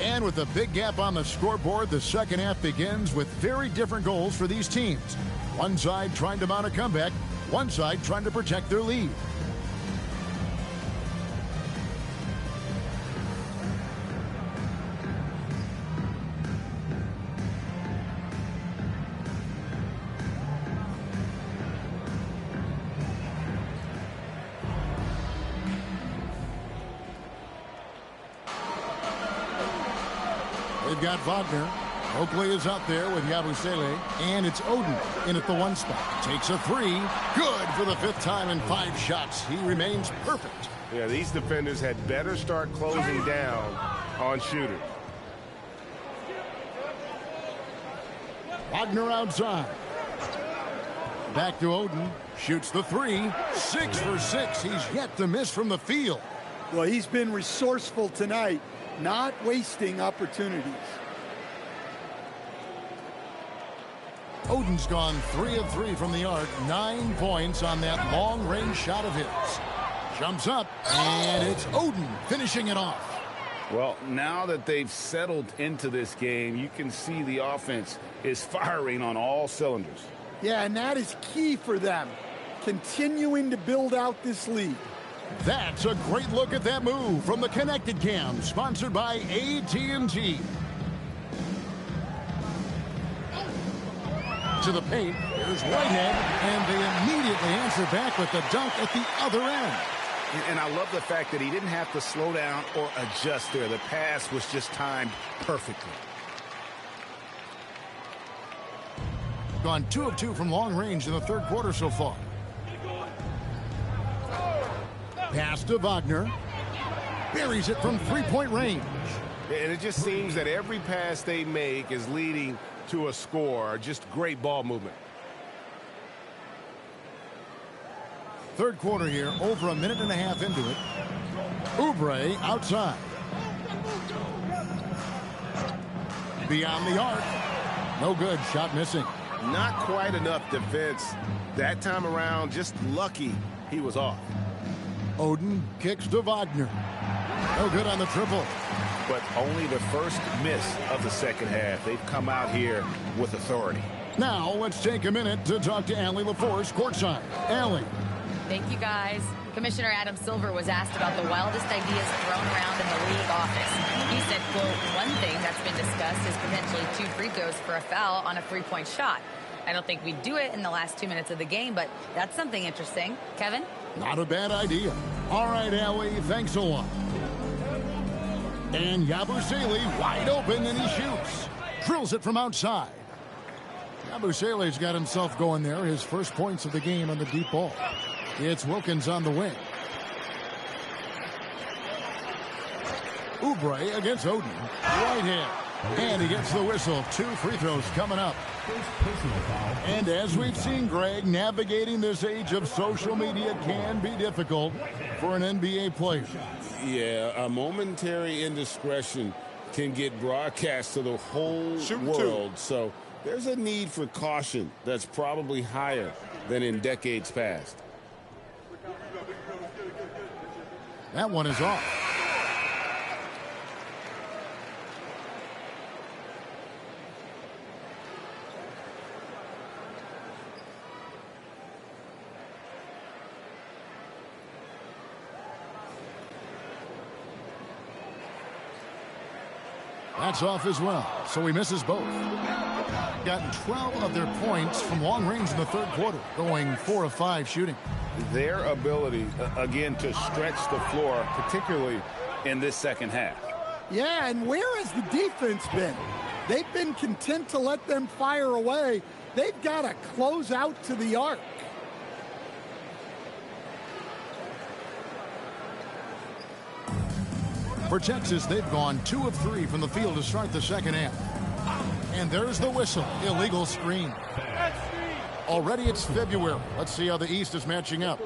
And with a big gap on the scoreboard, the second half begins with very different goals for these teams. One side trying to mount a comeback, one side trying to protect their lead. They've got Wagner. Oakley is out there with Yabusele, and it's Oden in at the one spot. Takes a three. Good for the fifth time in 5 shots. He remains perfect. Yeah, these defenders had better start closing down on shooters. Wagner outside. Back to Oden. Shoots the three. 6 for 6. He's yet to miss from the field. Well, he's been resourceful tonight, not wasting opportunities. Oden's gone 3 of 3 from the arc. 9 points on that long-range shot of his. Jumps up, and it's Oden finishing it off. Well, now that they've settled into this game, you can see the offense is firing on all cylinders. Yeah, and that is key for them, continuing to build out this lead. That's a great look at that move from the Connected Cam, sponsored by AT&T. To the paint, here's Whitehead, and they immediately answer back with the dunk at the other end. And I love the fact that he didn't have to slow down or adjust there. The pass was just timed perfectly. Gone 2 of 2 from long range in the third quarter so far. Pass to Wagner. Buries it from three-point range. And it just seems that every pass they make is leading to a score. Just great ball movement. Third quarter here, over a minute and a half into it. Oubre outside. Beyond the arc. No good. Shot missing. Not quite enough defense. That time around, just lucky he was off. Oden kicks to Wagner. No good on the triple. But only the first miss of the second half. They've come out here with authority. Now let's take a minute to talk to Allie LaForce courtside. Allie. Thank you, guys. Commissioner Adam Silver was asked about the wildest ideas thrown around in the league office. He said, quote, one thing that's been discussed is potentially 2 free throws for a foul on a three-point shot. I don't think we'd do it in the last 2 minutes of the game, but that's something interesting. Kevin? Not a bad idea. All right, Allie, thanks a lot. And Yabusele wide open, and he shoots. Drills it from outside. Yabusele's got himself going there. His first points of the game on the deep ball. It's Wilkins on the wing. Oubre against Oden. Right hand. And he gets the whistle. 2 free throws coming up. And as we've seen, Greg, navigating this age of social media can be difficult for an NBA player. Yeah, a momentary indiscretion can get broadcast to the whole world. So there's a need for caution that's probably higher than in decades past. That one is off. That's off as well, so he misses both. Gotten 12 of their points from long range in the third quarter, going 4 of 5 shooting. Their ability, again, to stretch the floor, particularly in this second half. Yeah, and where has the defense been? They've been content to let them fire away. They've got to close out to the arc. For Texas, they've gone 2 of 3 from the field to start the second half. And there's the whistle. Illegal screen. Already it's February. Let's see how the East is matching up.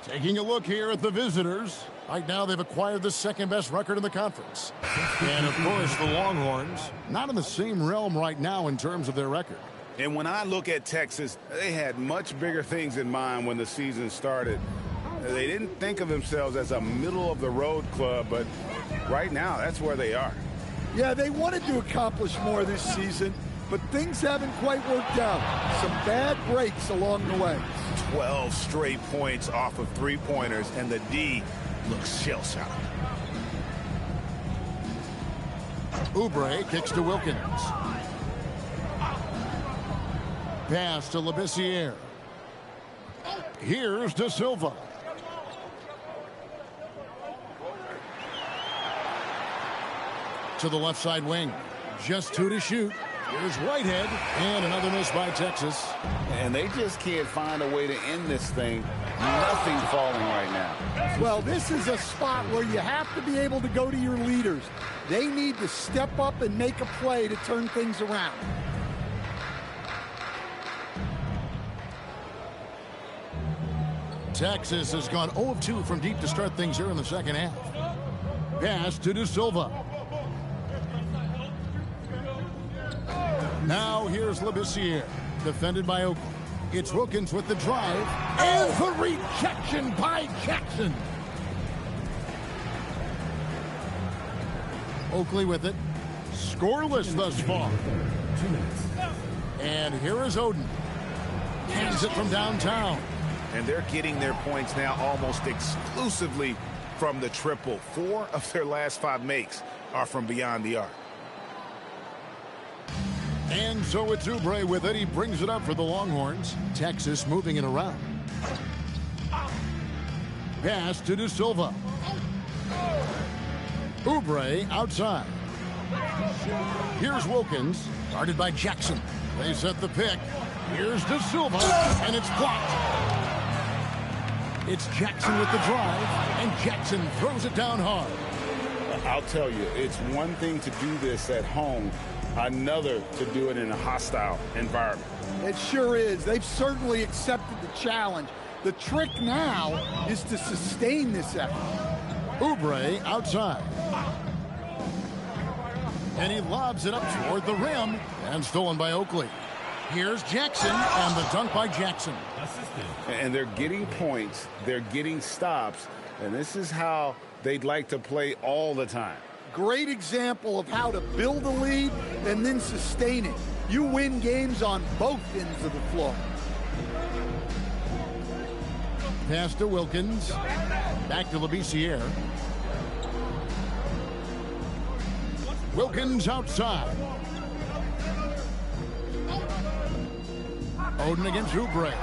Taking a look here at the visitors. Right now they've acquired the second best record in the conference. And of course the Longhorns, not in the same realm right now in terms of their record. And when I look at Texas, they had much bigger things in mind when the season started. They didn't think of themselves as a middle-of-the-road club, but right now that's where they are. Yeah, they wanted to accomplish more this season, but things haven't quite worked out. Some bad breaks along the way. 12 straight points off of three-pointers, and the D looks shell-shocked. Oubre kicks to Wilkins. Pass to Labissiere. Here's De Silva. To the left side wing. Just 2 to shoot. Here's Whitehead, and another miss by Texas. And they just can't find a way to end this thing. Nothing falling right now. Well, this is a spot where you have to be able to go to your leaders. They need to step up and make a play to turn things around. Texas has gone 0 of 2 from deep to start things here in the second half. Pass to De Silva. Now here's Labissiere, defended by Oakland. It's Wilkins with the drive, and the rejection by Jackson. Oakley with it. Scoreless thus far. And here is Oden. Hands it from downtown. And they're getting their points now almost exclusively from the triple. 4 of their last 5 makes are from beyond the arc. And so it's Oubre with it. He brings it up for the Longhorns. Texas moving it around. Pass to De Silva. Oubre outside. Here's Wilkins, guarded by Jackson. They set the pick. Here's De Silva, and it's blocked. It's Jackson with the drive, and Jackson throws it down hard. I'll tell you, it's one thing to do this at home, another to do it in a hostile environment. It sure is. They've certainly accepted the challenge. The trick now is to sustain this effort. Oubre outside. And he lobs it up toward the rim, and stolen by Oakley. Here's Jackson, and the dunk by Jackson. And they're getting points, they're getting stops, and this is how they'd like to play all the time. Great example of how to build a lead and then sustain it. You win games on both ends of the floor. Pass to Wilkins. Back to Labissiere. Wilkins outside. Oden against Oubre.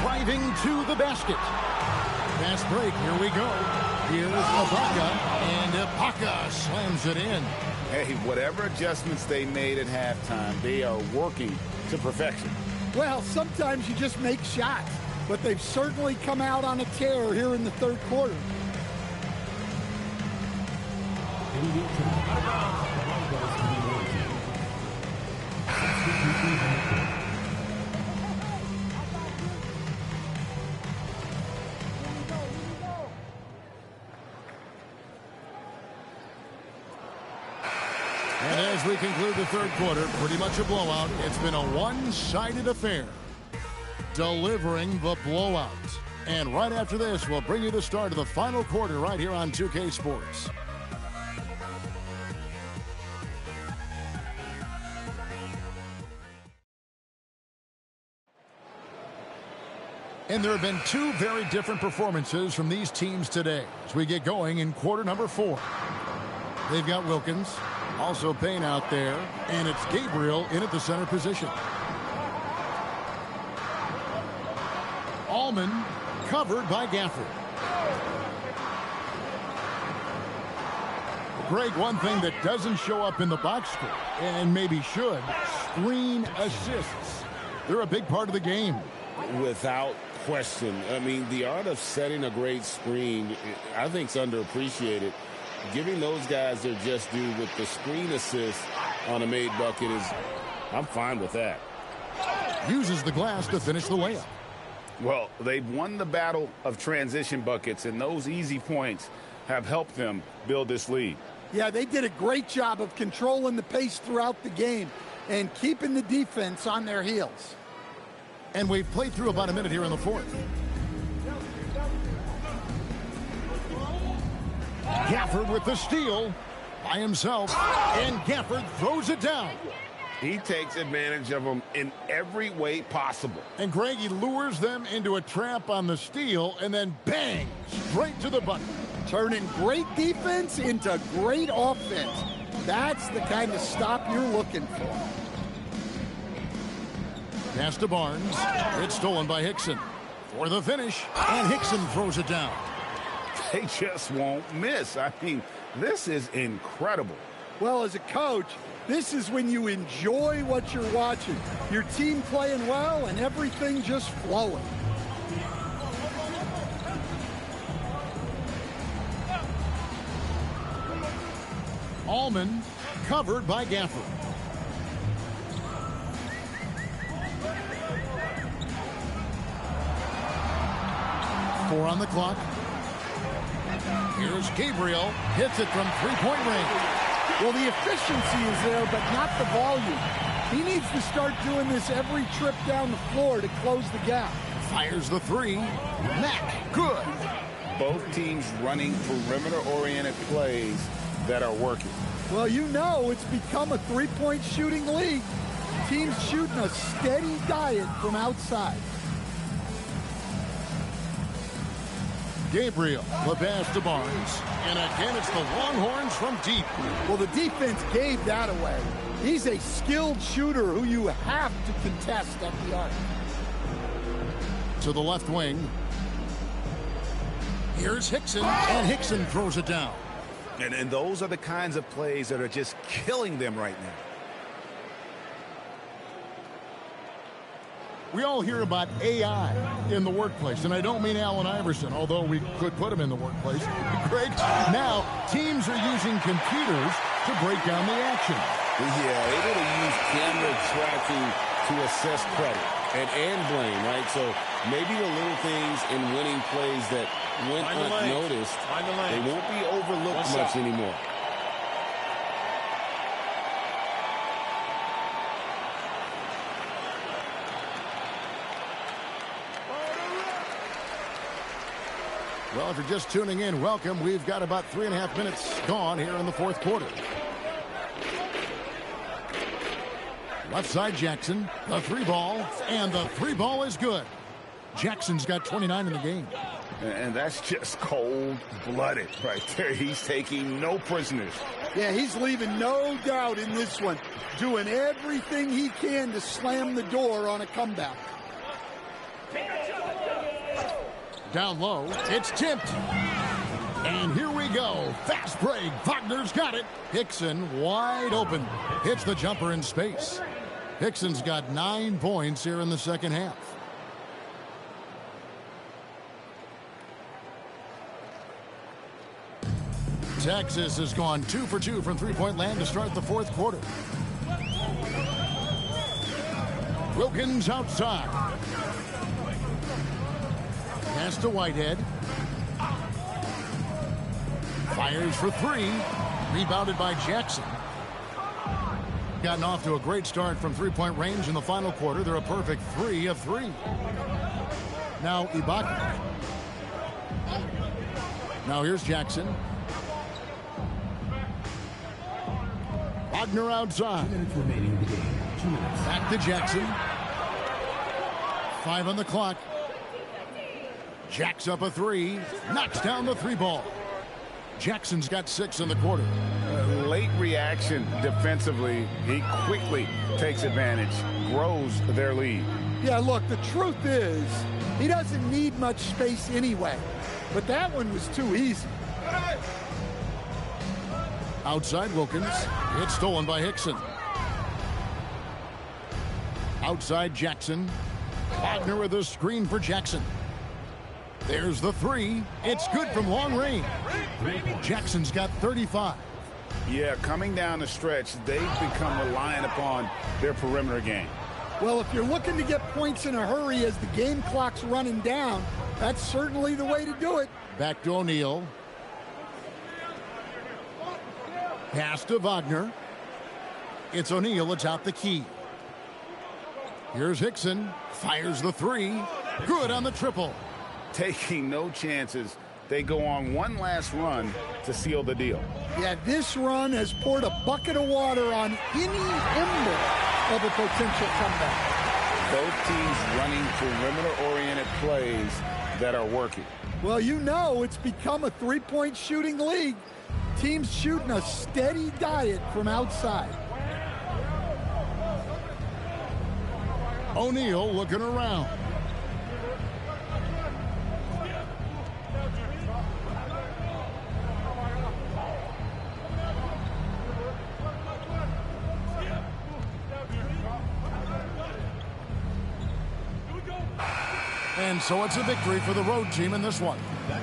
Driving to the basket. Fast break. Here we go. Here's Ibaka. And Ibaka slams it in. Hey, whatever adjustments they made at halftime, they are working to perfection. Well, sometimes you just make shots, but they've certainly come out on a tear here in the third quarter. And as we conclude the third quarter, pretty much a blowout. It's been a one-sided affair. Delivering the blowout. And right after this, we'll bring you the start of the final quarter right here on 2K Sports. And there have been 2 very different performances from these teams today as we get going in quarter number 4. They've got Wilkins, also Payne out there, and it's Gabriel in at the center position. Allman covered by Gafford. Greg, one thing that doesn't show up in the box score, and maybe should, screen assists. They're a big part of the game. Without question. I mean, the art of setting a great screen, I think, is underappreciated. Giving those guys their just due with the screen assist on a made bucket is, I'm fine with that. Uses the glass to finish the layup. Well, they've won the battle of transition buckets, and those easy points have helped them build this lead. Yeah, they did a great job of controlling the pace throughout the game and keeping the defense on their heels. And we've played through about a minute here in the fourth. Gafford with the steal by himself, and Gafford throws it down. He takes advantage of them in every way possible. And Greg, he lures them into a trap on the steal, and then bang, straight to the bucket. Turning great defense into great offense. That's the kind of stop you're looking for. Pass to Barnes. It's stolen by Hickson. For the finish, and Hickson throws it down. They just won't miss. I mean, this is incredible. Well, as a coach, this is when you enjoy what you're watching. Your team playing well and everything just flowing. Allman covered by Gafford. Four on the clock. Here's Gabriel. Hits it from three-point range. Well, the efficiency is there, but not the volume. He needs to start doing this every trip down the floor to close the gap. Fires the three. Mack, good. Both teams running perimeter-oriented plays that are working. Well, you know it's become a three-point shooting league. Teams shooting a steady diet from outside. Gabriel, the pass to Barnes. And again, it's the Longhorns from deep. Well, the defense gave that away. He's a skilled shooter who you have to contest at the arc. To the left wing. Here's Hickson, and Hickson throws it down. And those are the kinds of plays that are just killing them right now. We all hear about AI in the workplace, and I don't mean Allen Iverson, although we could put him in the workplace. Greg, now teams are using computers to break down the action. Yeah, able to use camera tracking to assess credit and blame, right? So maybe the little things in winning plays that went unnoticed, they won't be overlooked much anymore. Well, if you're just tuning in, welcome. We've got about 3.5 minutes gone here in the fourth quarter. Left side Jackson, the three ball, and the three ball is good. Jackson's got 29 in the game. And that's just cold-blooded right there. He's taking no prisoners. Yeah, he's leaving no doubt in this one. Doing everything he can to slam the door on a comeback. Down low, it's tipped. And here we go. Fast break. Wagner's got it. Hickson wide open. Hits the jumper in space. Hickson's got 9 points here in the second half. Texas has gone 2 for 2 from three-point land to start the fourth quarter. Wilkins outside. Pass to Whitehead. Fires for three. Rebounded by Jackson. Gotten off to a great start from three-point range in the final quarter. They're a perfect 3 of 3. Now Ibaka. Now here's Jackson. Wagner outside. 2 minutes remaining in the game. 2 minutes. Back to Jackson. 5 on the clock. Jacks up a 3. Knocks down the 3 ball. Jackson's got 6 in the quarter. Late reaction defensively. He quickly takes advantage, grows their lead. Yeah, look, the truth is, he doesn't need much space anyway. But that one was too easy. Outside Wilkins. It's stolen by Hickson. Outside Jackson. Wagner with a screen for Jackson. There's the 3. It's good from long range. Jackson's got 35. Yeah, coming down the stretch, they've become reliant upon their perimeter game. Well, if you're looking to get points in a hurry as the game clock's running down, that's certainly the way to do it. Back to O'Neal. Pass to Wagner. It's O'Neal. It's out the key. Here's Hickson. Fires the 3. Good on the triple. Taking no chances. They go on one last run to seal the deal. Yeah, this run has poured a bucket of water on any ember of a potential comeback. Both teams running perimeter-oriented plays that are working. Well, you know it's become a three-point shooting league. Teams shooting a steady diet from outside. O'Neal looking around. And so it's a victory for the road team in this one.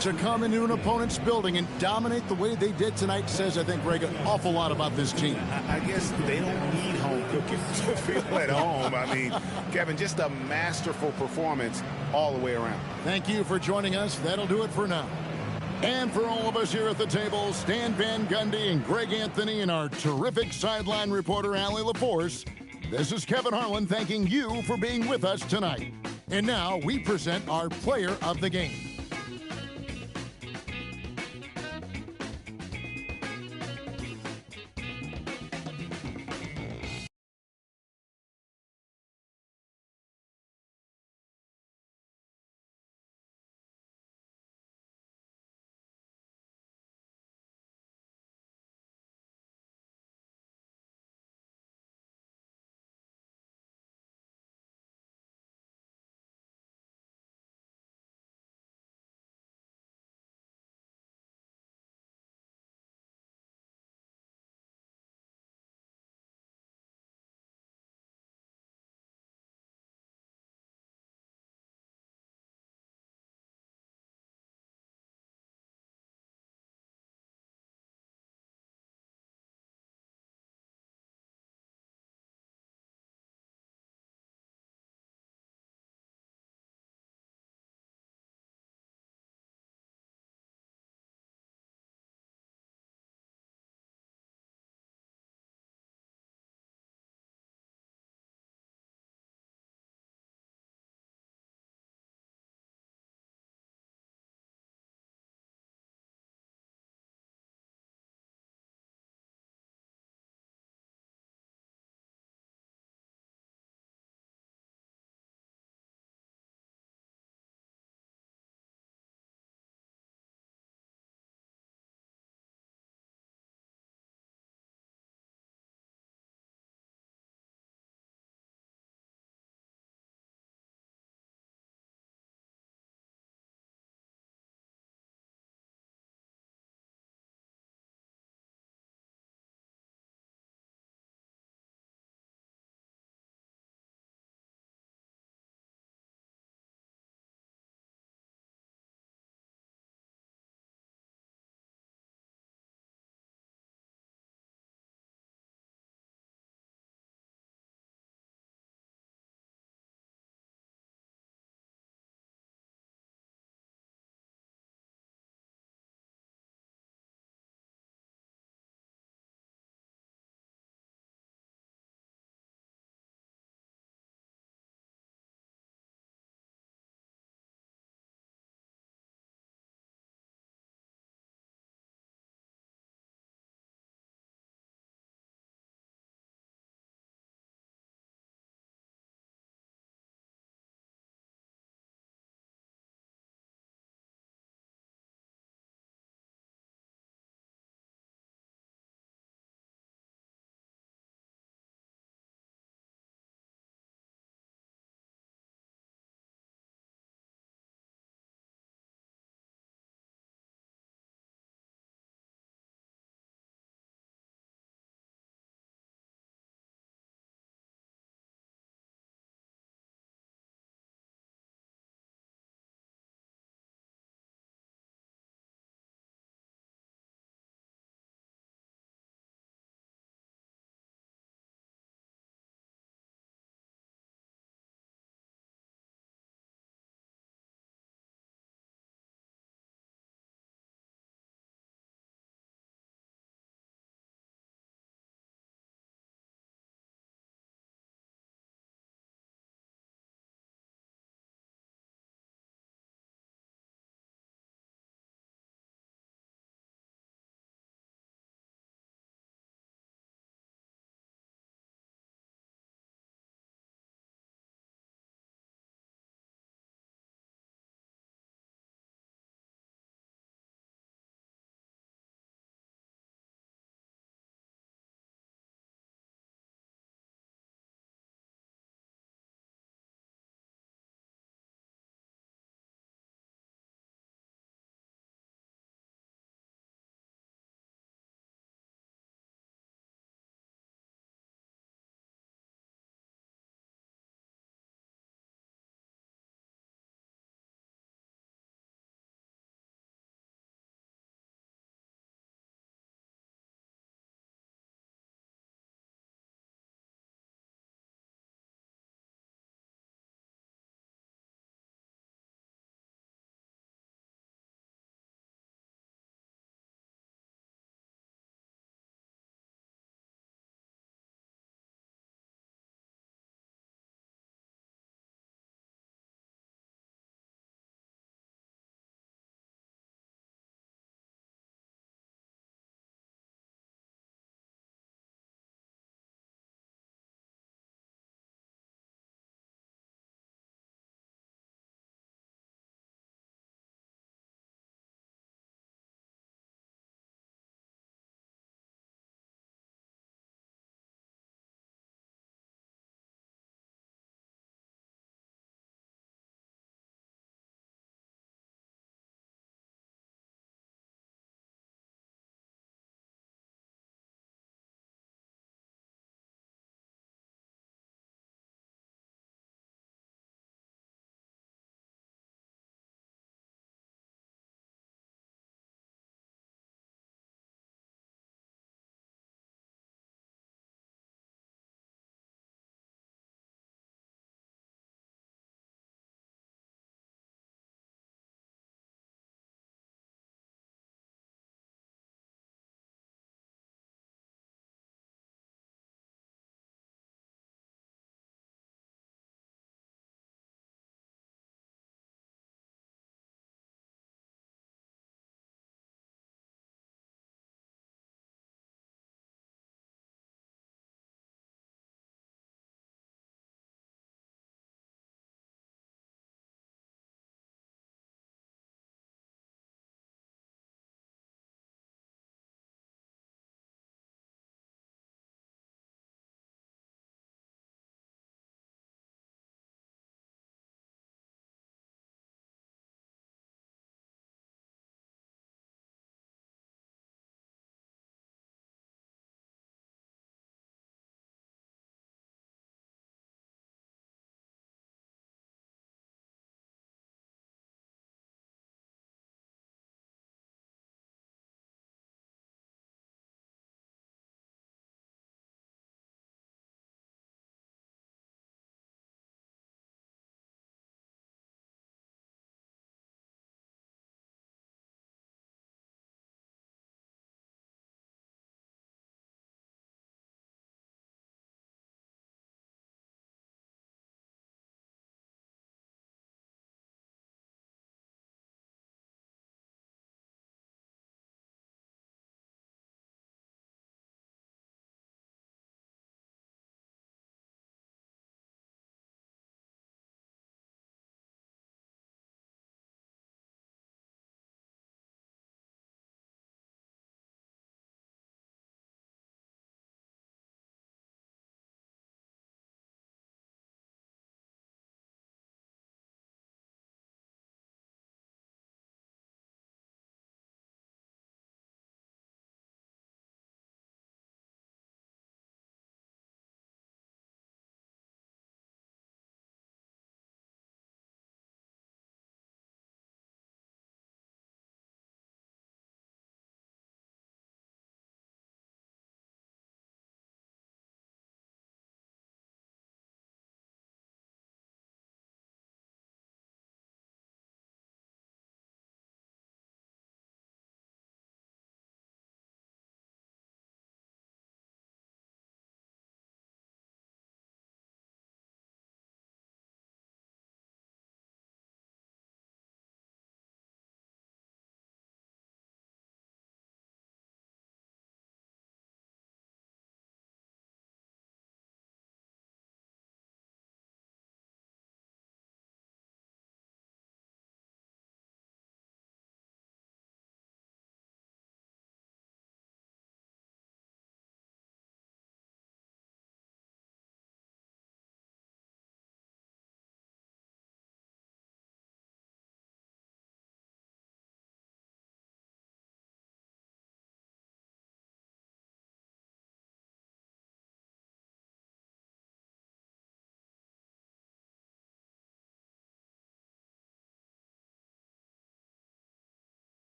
To come into an opponent's building and dominate the way they did tonight says, I think, Greg, an awful lot about this team. I guess they don't need home cooking to feel at home. I mean, Kevin, just a masterful performance all the way around. Thank you for joining us. That'll do it for now. And for all of us here at the table, Stan Van Gundy and Greg Anthony and our terrific sideline reporter, Allie LaForce, this is Kevin Harlan thanking you for being with us tonight. And now we present our player of the game.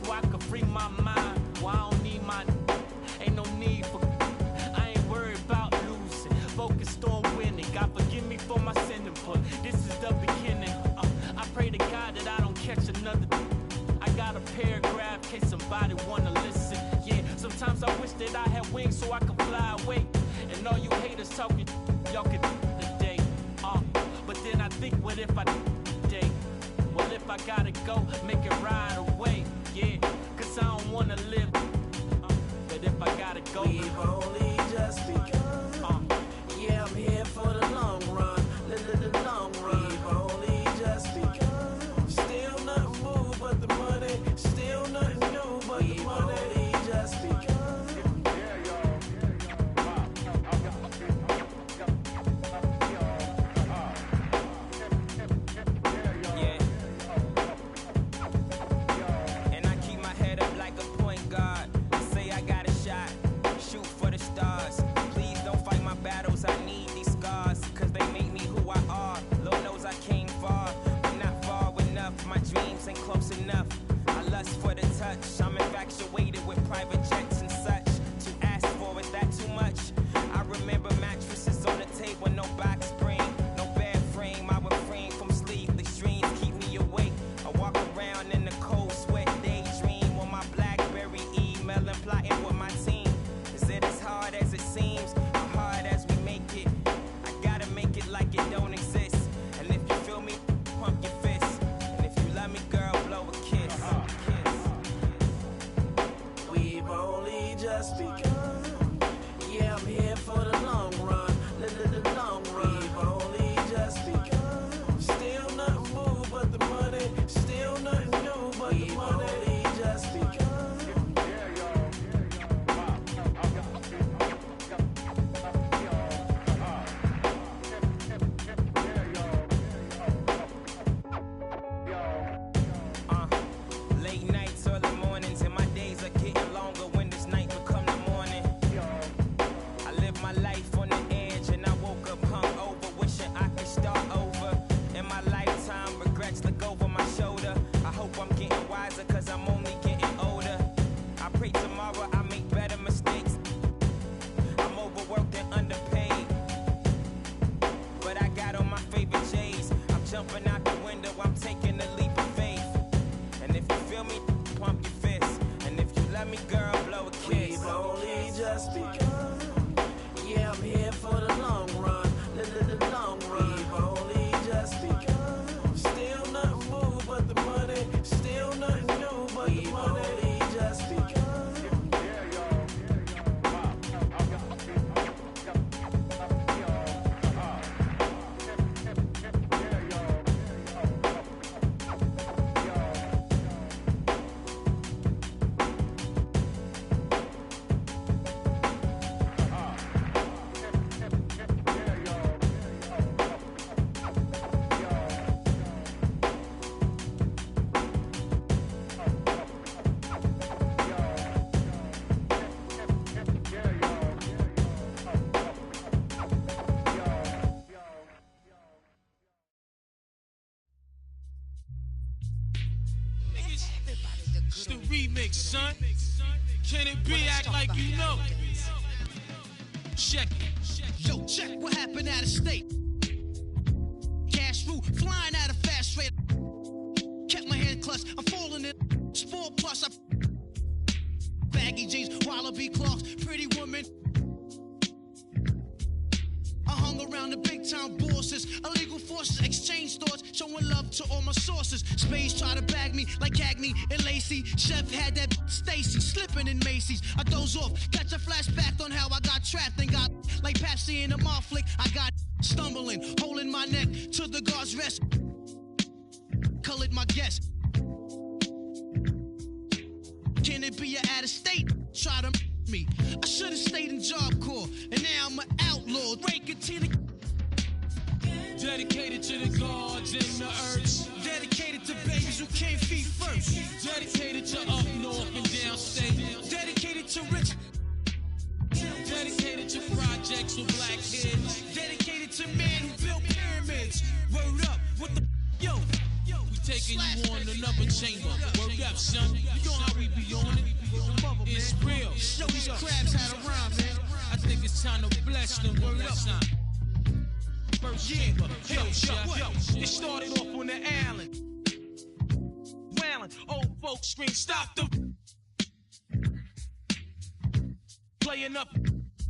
so I can free my mind. Well, I don't need my, ain't no need for, I ain't worried about losing. Focused on winning. God forgive me for my sin and put. This is the beginning. I pray to God that I don't catch another. I got a paragraph in case somebody wanna listen. Yeah, sometimes I wish that I had wings so I could fly away. And all you haters talking, y'all could today. But then I think, what if I today? Well, if I gotta go, make it right away. Yeah, cause I don't wanna live. But if I gotta go, we've only just begun. Yeah, I'm here for the long run. The long run. We've only just begun. Still nothing moved but the money. Still nothing new but the money. We've only just begun. Ain't close enough. I lust for the touch. I'm infatuated with private jets and such. To ask for, is that too much? I remember mattresses on the table, no box spring, no bed frame. I would refrain from sleepless dreams, keep me awake. I walk around in the cold sweat, daydream on my BlackBerry, emailing, plotting with my team. Is it as hard as it seems, or hard as we make it? I gotta make it like it don't exist. And if you feel me, pump your fist. Let me, girl, blow a kiss. We've only just begun. Yeah, I'm here for the long run. The long run. We've only just begun. Still nothing moved but the money. Still nothing new but the money. We've only just begun. Cause I'm only getting older. I pray tomorrow I make better mistakes. I'm overworked and underpaid, but I got on my favorite J's. I'm jumping out the window, I'm taking a leap of faith. And if you feel me, pump your fist. And if you love me, girl, blow a kiss. We've only just begun. Yeah, I'm here for the long run. The long run. We've only just begun. Still nothing moved but the money. Still nothing new but the money. Just begun. It's the remix, son. Can it be act like you know? Check it. Yo, check what happened out of state. Cash rule flying at a fast rate. Kept my hand clutched. I'm falling in. Sport plus. I baggy jeans, wallaby cloths, pretty woman. I hung around the big time bosses, illegal forces, exchange thoughts, showing love to all my sources. Spades try to bag me like Cagney and Lacey. Chef had that Stacy slipping in Macy's. I doze off, catch a flashback on how I got trapped and got like Pepsi in a mall flick. I got stumbling, holding my neck to the guard's rest. Colored my guess. Can it be out of state? Try to me. I should have stayed in Job Corps, and now I'm an outlaw. Break it to the. Dedicated to the gods and the earth. Dedicated to babies who came feet first. Dedicated to up north and downstate. Dedicated to rich. Dedicated to projects with black kids. Dedicated to men who built pyramids. Word up, what the yo? We take taking you on another chamber. Word up, son. You know how we be on it. It's real. Show these crabs how to rhyme, man. I think it's time to bless them. Word up, son. First chamber. Yo. It started off on the island. Wailing. Old folks scream, stop the playing up.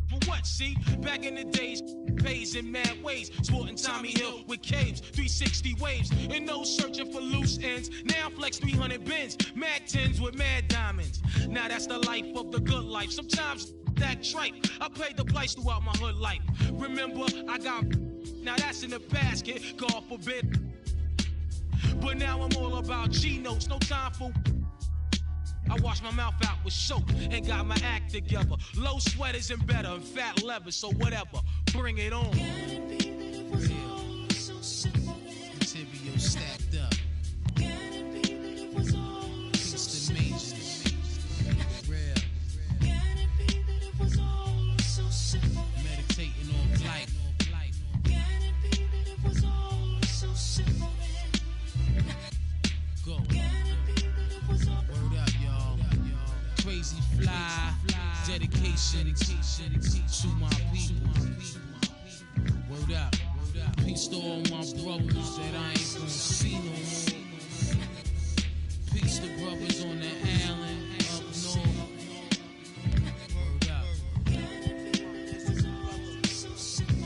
For what, see? Back in the days, pays in mad ways. Sporting Tommy Hill with caves, 360 waves. And no searching for loose ends. Now flex 300 bins. Mad tens with mad diamonds. Now that's the life of the good life. Sometimes that tripe. I paid the price throughout my hood life. Remember, I got... Now that's in the basket, God forbid. But now I'm all about G-notes. No time for... I wash my mouth out with soap and got my act together. Low sweaters and better and fat leather, so whatever, bring it on. Material stacked up. Piece the majors. Real. Meditating on life. Go. Word up, y'all. Crazy fly. Dedication to my people. Word up. Peace to all my brothers that I ain't gonna see no more. Peace to brothers on the island up north. Word up.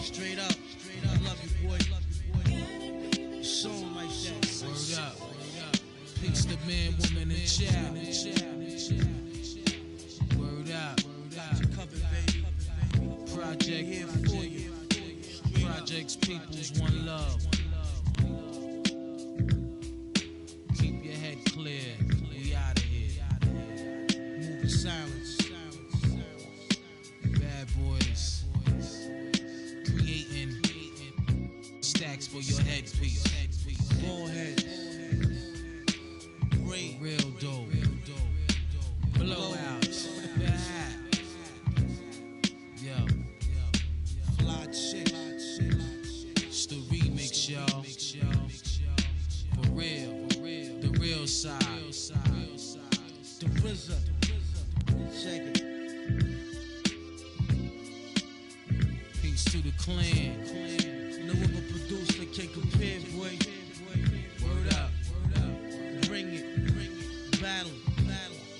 Straight up. I love you, boy. Song like that. Word up. Peace to man, woman, and child. Word up. Covered, baby. Project here for you. Projects, peoples, one love. Keep your head clear. We out of here. Move in silence. Bad boys. Creating stacks for your headpiece. Ballheads. Real dope. Blowouts. Yo. Fly chick. It's the remix, y'all. For real. The real side. The RZA. Check it. Peace to the clan. No other producer can compare, boy. Word up. Bring it. Battle.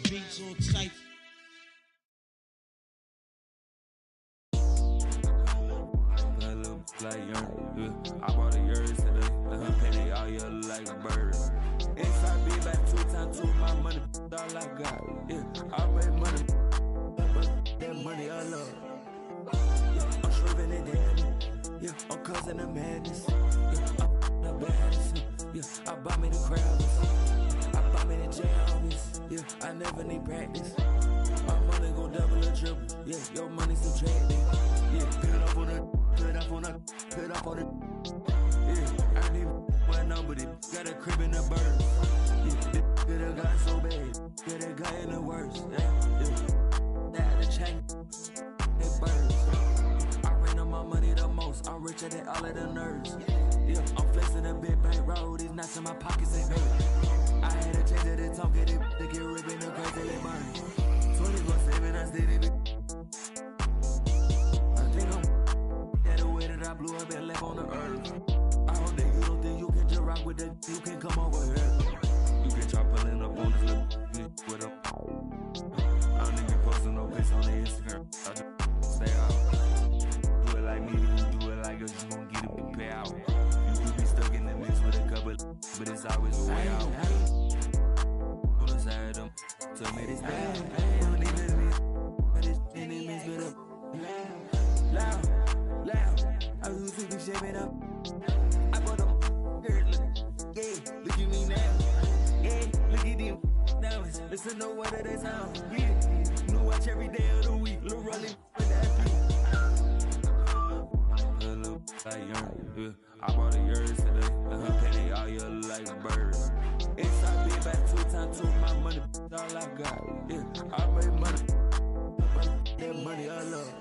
Beats all tight. Like young, I bought a yours today. Penny all year like a bird. Inside be back 2 times 2 my money, all I got. Yeah, I raise money, but that money I love. Yeah, I'm shriving it down. Yeah, I'm causing the madness. Yeah, I'm the baddest. Yeah, I buy me the crowds. I buy me the jammies. Yeah, I never need practice. My money gon' double or triple. Yeah, your money subtracted. Yeah, put it up on the. Put up on it. Yeah, I need one number. Got a crib in the bird. Yeah, get a guy so bad. Get a guy in the worst. Yeah. That the check. It burns. I ran on my money the most. I'm richer than all of the nerds. Yeah, I'm flexing a big bank road. These nuts in my pockets ain't hurt. I had a change of the talk. Get it to get ripping the crazy till it burn. 24/7, I did it. I blew up and left on the earth. I hope that you don't think you can just rock with the. You can come over here. You can try pulling up on this little with them. I don't even posting no pics on the Instagram. I just stay out. Do it like me, you do it like us. You gon' get a big payout. You be stuck in the mix with a couple, but it's always a way out. On the side of them, tell me this bad. Don't even me, but it's enemies with a loud. I was to be shaping up. I bought them girl. Yeah, look at me now. Yeah, look at them diamonds. Listen to what it is now. Yeah, new watch every day of the week. Lil' rolling with that beat. Little like young. I bought a yours today. Penny all year like a bird. Inside be back 2 times 2 my money. All I got. Yeah, I made money. That money I love.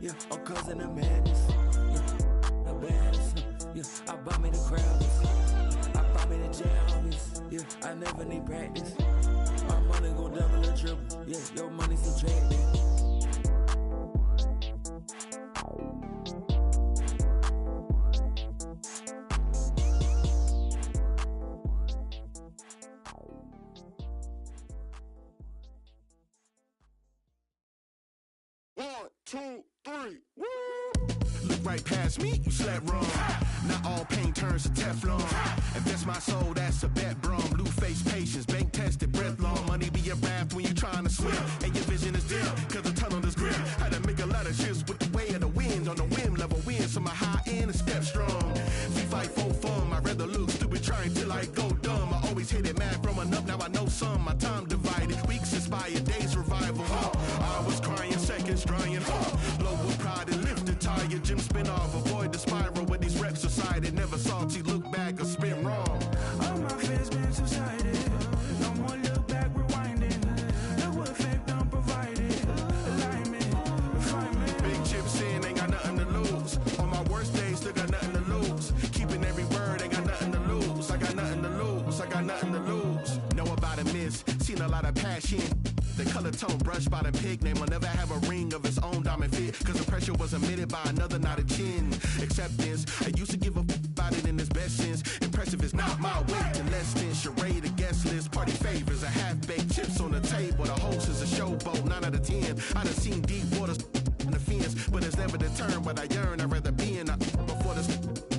Yeah, I'm causing the madness. Yeah, the baddest. Yeah, I buy me the crowd. I never need practice. My money gon' double or triple. Yeah, your money subtracted. One, two, three, woo! Look right past me, you slept wrong. Not all pain turns to Teflon. If that's my soul, that's a bet, brum. Blue face patience, bank tested, breath long. Money be a raft when you're trying to swim. And your vision is dim, cause the tunnel is grim. Had to make a lot of shifts with the way of the wind. On the whim, level win, so my high end is step strong. We fight for fun, I'd rather look stupid trying till I go dumb. I always hit it mad from an up, now I know some. My time divided, weeks inspired, days revival. I was crying seconds, drying. Low with pride and lifted tire, Jim spin off, avoid the spiral with these reps decided. Never salty, look back or spin wrong. All my fears been subsided. No more look back, rewinding. Look what fate done provided. Alignment, refinement. Big chips in, ain't got nothing to lose. On my worst days, still got nothing to lose. Keeping every word, ain't got nothing to lose. I got nothing to lose, I got nothing to lose. Know about a miss, seen a lot of passion. The color tone brushed by the pig name will never have a ring of its own diamond fit. Cause the pressure was emitted by another, not a chin. Acceptance, I used to give a about it in its best sense. Impressive is not my weight to less than charade, a guest list. Party favors, a half-baked chips on the table. The host is a showboat, 9 out of 10. I done seen deep waters in the fence, but it's never determined what I yearn. I'd rather be in a before the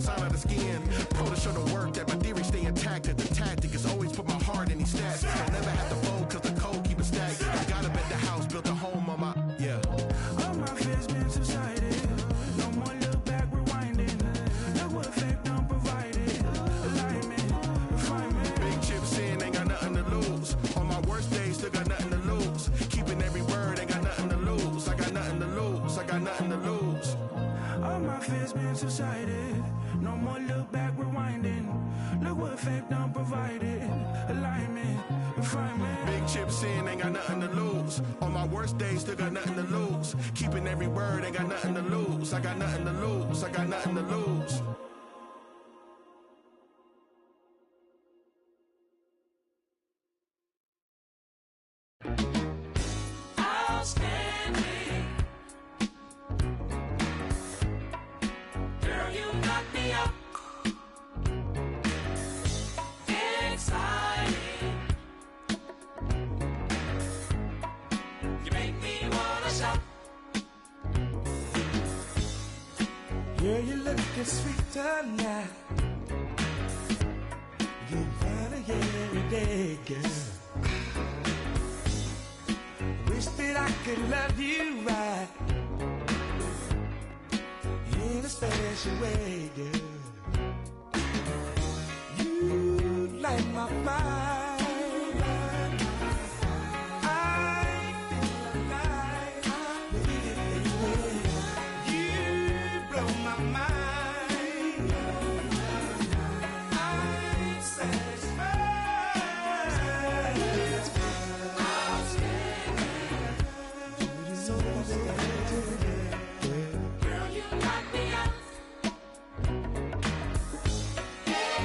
sign of the skin. Pro to show the work that my theory stay intact. That the tactic is always put my heart in these stats. I never have to fold cause the code keep it stacked. I gotta bet the house built a home on my, yeah. All my fears been subsided. No more look back, rewinding. Look what fate done provided. Alignment, refinement. Big chips in, ain't got nothing to lose. On my worst days, still got nothing to lose. Keeping every word, ain't got nothing to lose. I got nothing to lose, I got nothing to lose. All my fears been subsided. No more look back, rewinding. Look what fate done provided. Alignment, refinement. Big chips in, ain't got nothing to lose. On my worst days, still got nothing to lose. Keeping every word, ain't got nothing to lose. I got nothing to lose, I got nothing to lose. Outstanding. Girl, you knock me up. Exciting. You make me wanna shout. Yeah, you looking sweet tonight. You find it every day, girl. Wish that I could love you right in a special way, girl. You light my fire. I feel alive, baby. You blow my mind. I'm satisfied. Girl, you knock me out.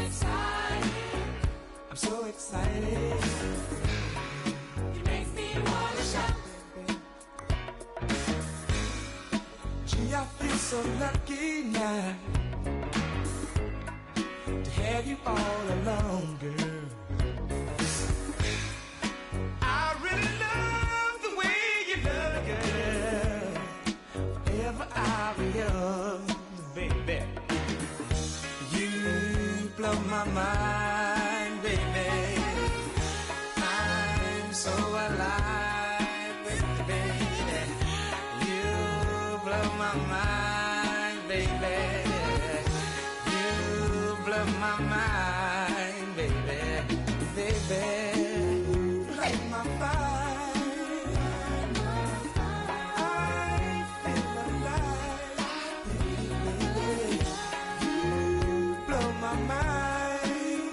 Exciting. I'm so excited. You make me wanna shout. Gee, I feel so lucky now to have you all alone, girl. I really love the way you love, girl. Forever I'll be yours, baby. You blow my mind, baby. I'm so alive, baby. You blow my mind, baby. You blow my mind, baby. Baby, light my fire. I feel alive, baby. You blow my mind.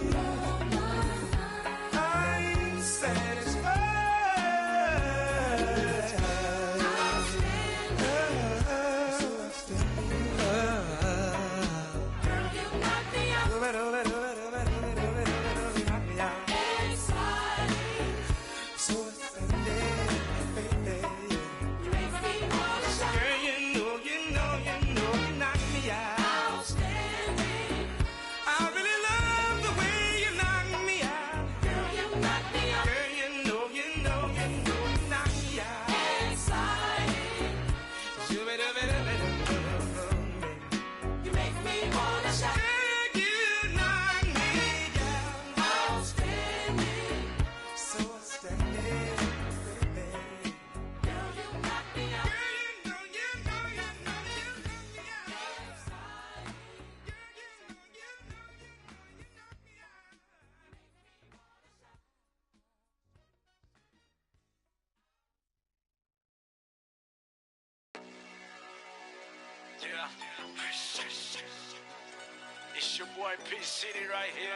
It's your boy P City right here.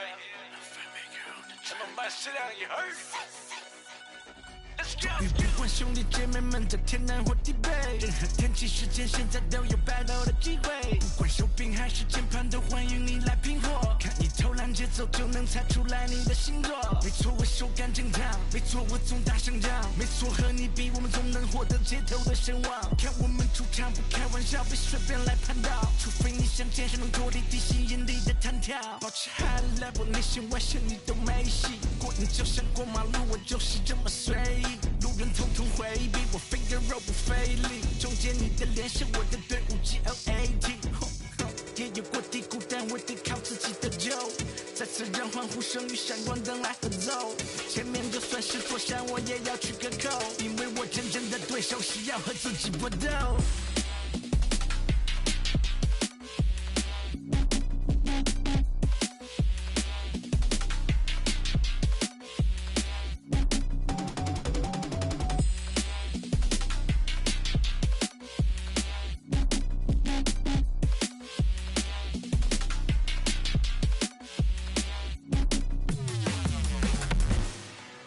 Tell them about sit down, you heard it. Let's go. 与不管兄弟姐妹们在天南或地北，任何天气时间，现在都有 battle 的机会。不管手柄还是键盘，都欢迎你来拼搏。看你偷懒节奏，就能猜出来你的星座。没错，我手感正常，没错，我总大声讲，没错，和你比，我们总能获得街头的声望。看我们出场，不开玩笑，别随便来攀倒，除非你想见识能脱离地心引力的弹跳。保持 high level， 内线外线你都没戏。过你就像过马路，我就是这么随意。路人统统回避，我 finger roll 不费力，终结你的脸是我的队伍 GLAT。也有过低谷，但我得靠自己的救。再次让欢呼声与闪光灯来合奏。前面就算是座山，我也要去个够，因为我真正的对手是要和自己搏斗。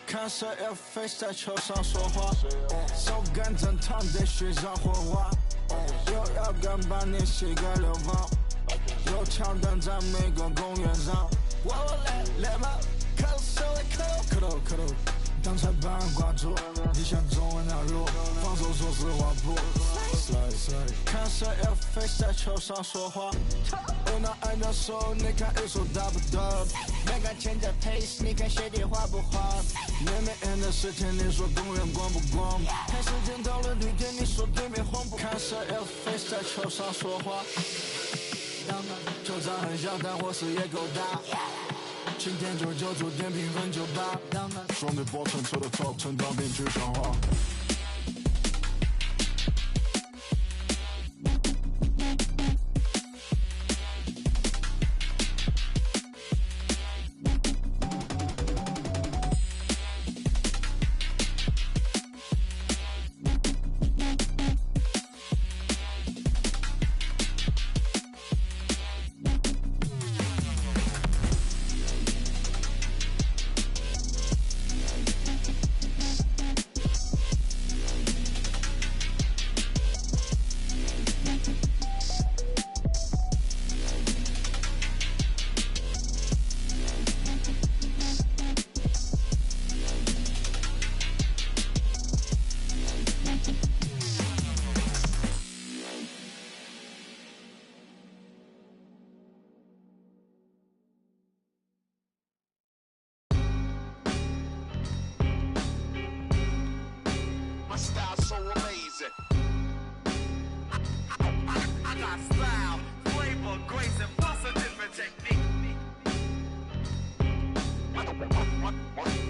看谁要 face 在球上说话，手感正烫得水上火花，又要敢把你膝盖流放，有枪弹在每个公园上。我来吧，磕手来磕头，当裁判挂住，你想中文那路，防守说实话不。看谁要 face 在球上说话，我拿爱的手，你看一手打不得，没敢前在 pace， 你看鞋底滑不滑？妹妹 N 的10天，你说公园光不光？看时间到了绿点，你说对面红不？看谁要 face 在球上说话，球场很小，但火势也够大。晴天99主点评分98，兄弟波乘车的 top 成长变具象化。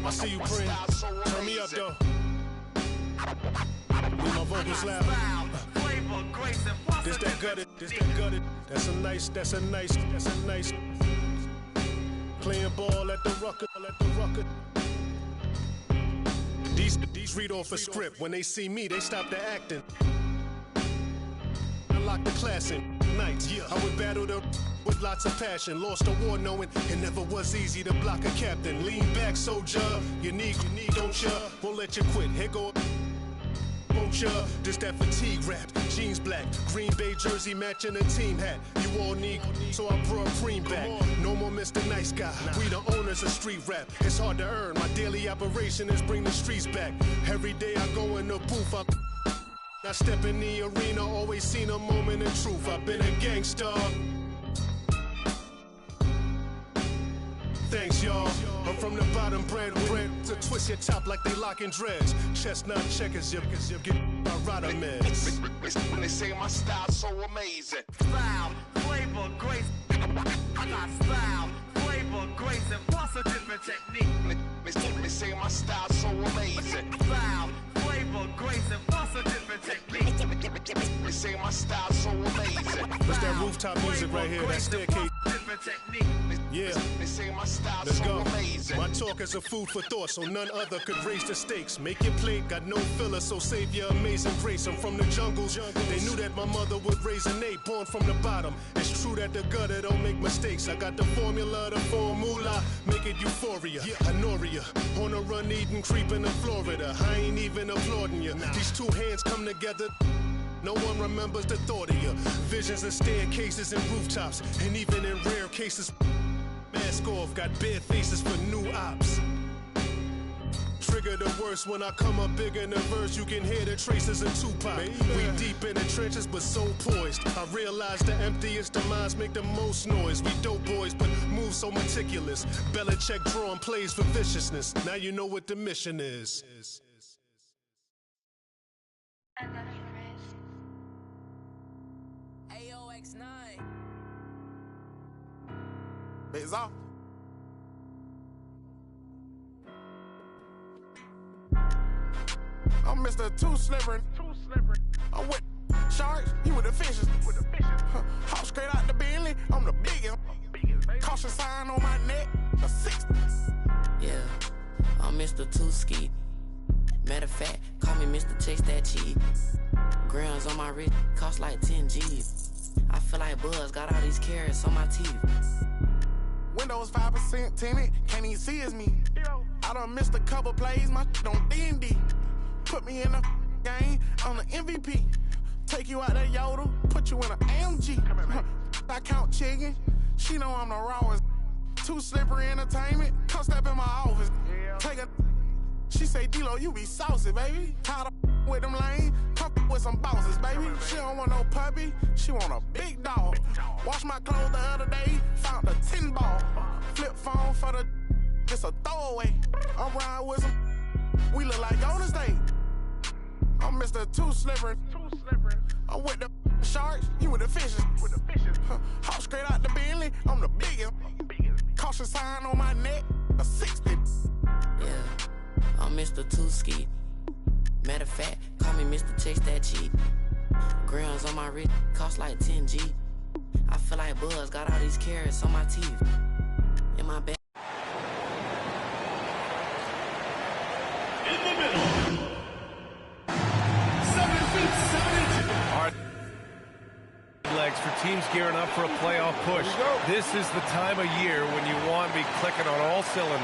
I see you, Prince. Turn me up, though. With my vocals loud. This that gutted. That's a nice. Playing ball at the rucker. These read off a script. When they see me, they stop the acting. Unlock the class in nights. I would battle the with lots of passion. Lost a war knowing it never was easy to block a captain. Lean back, soldier. You need, don't ya? Won't let you quit. Here go. Won't ya? This that fatigue rap. Jeans black. Green Bay jersey matching a team hat. You all need, so I brought cream back. No more Mr. Nice Guy. We the owners of street rap. It's hard to earn. My daily operation is bring the streets back. Every day I go in the booth. I step in the arena. Always seen a moment of truth. I've been a gangster. Thanks, y'all. I'm from the bottom, brand to twist your top like they locking dreads. Chestnut checkers, you get my rider meds. When they say my style's so amazing. Style, flavor, grace. I got style, flavor, grace, and plus a different technique. They say my style's so amazing. Style, flavor, grace, and plus a different technique. They say my style's so amazing. What's that rooftop music right here? That staircase. different technique. Yeah. They say my style's Let's so go. amazing. My talk is a food for thought, so none other could raise the stakes. Make your plate, got no filler, so save your amazing grace. I'm from the jungles. They knew that my mother would raise an ape, born from the bottom. It's true that the gutter don't make mistakes. I got the formula, the formula, make it euphoria. Honoria, on a run, eating, creeping in Florida. I ain't even applauding you. These two hands come together. No one remembers the thought of you. Visions of staircases and rooftops, and even in rare cases, mask off, got bare faces for new ops. Trigger the worst when I come up big in the verse. You can hear the traces of Tupac. We deep in the trenches, but so poised. I realize the emptiest of minds make the most noise. We dope boys, but move so meticulous. Belichick drawing plays for viciousness. Now you know what the mission is. AOX9. Biz off. I'm Mr. Too Slippery. I'm with sharks, you with the fishes. Hop straight out the Bentley, I'm the biggest. Caution sign on my neck, a 60. Yeah, I'm Mr. Too Ski. Matter of fact, call me Mr. Chase That Cheese. Grams on my wrist cost like 10 G's. I feel like Buzz got all these carrots on my teeth. Windows 5% tinted, can't even see it's me. I done missed a couple plays, my shit on D&D. Put me in the game, I'm the MVP. Take you out that Yoda, put you in an AMG. I count chicken, she know I'm the rawest. Too Slippery Entertainment, come step in my office. Take a, she say, D-Lo, you be saucy, baby. Tired of with them lanes, come with some bosses, baby. She don't want no puppy, she want a big dog. Wash my clothes the other day, found a 10 ball. Flip phone for the, just a throwaway. I'm riding with some, we look like Golden State. I'm Mr. Too Slippery. I'm with the sharks, you with the fishes. Hop straight out the Bentley, I'm the biggest. Caution sign on my neck, a 60. Yeah, I'm Mr. Too Ski. Matter of fact, call me Mr. Chase That Cheese. Grams on my wrist cost like 10 G. I feel like Buzz got all these carrots on my teeth. In my back. In the middle. 7 feet 7 inches. Hard legs for teams gearing up for a playoff push. This is the time of year when you want to be clicking on all cylinders.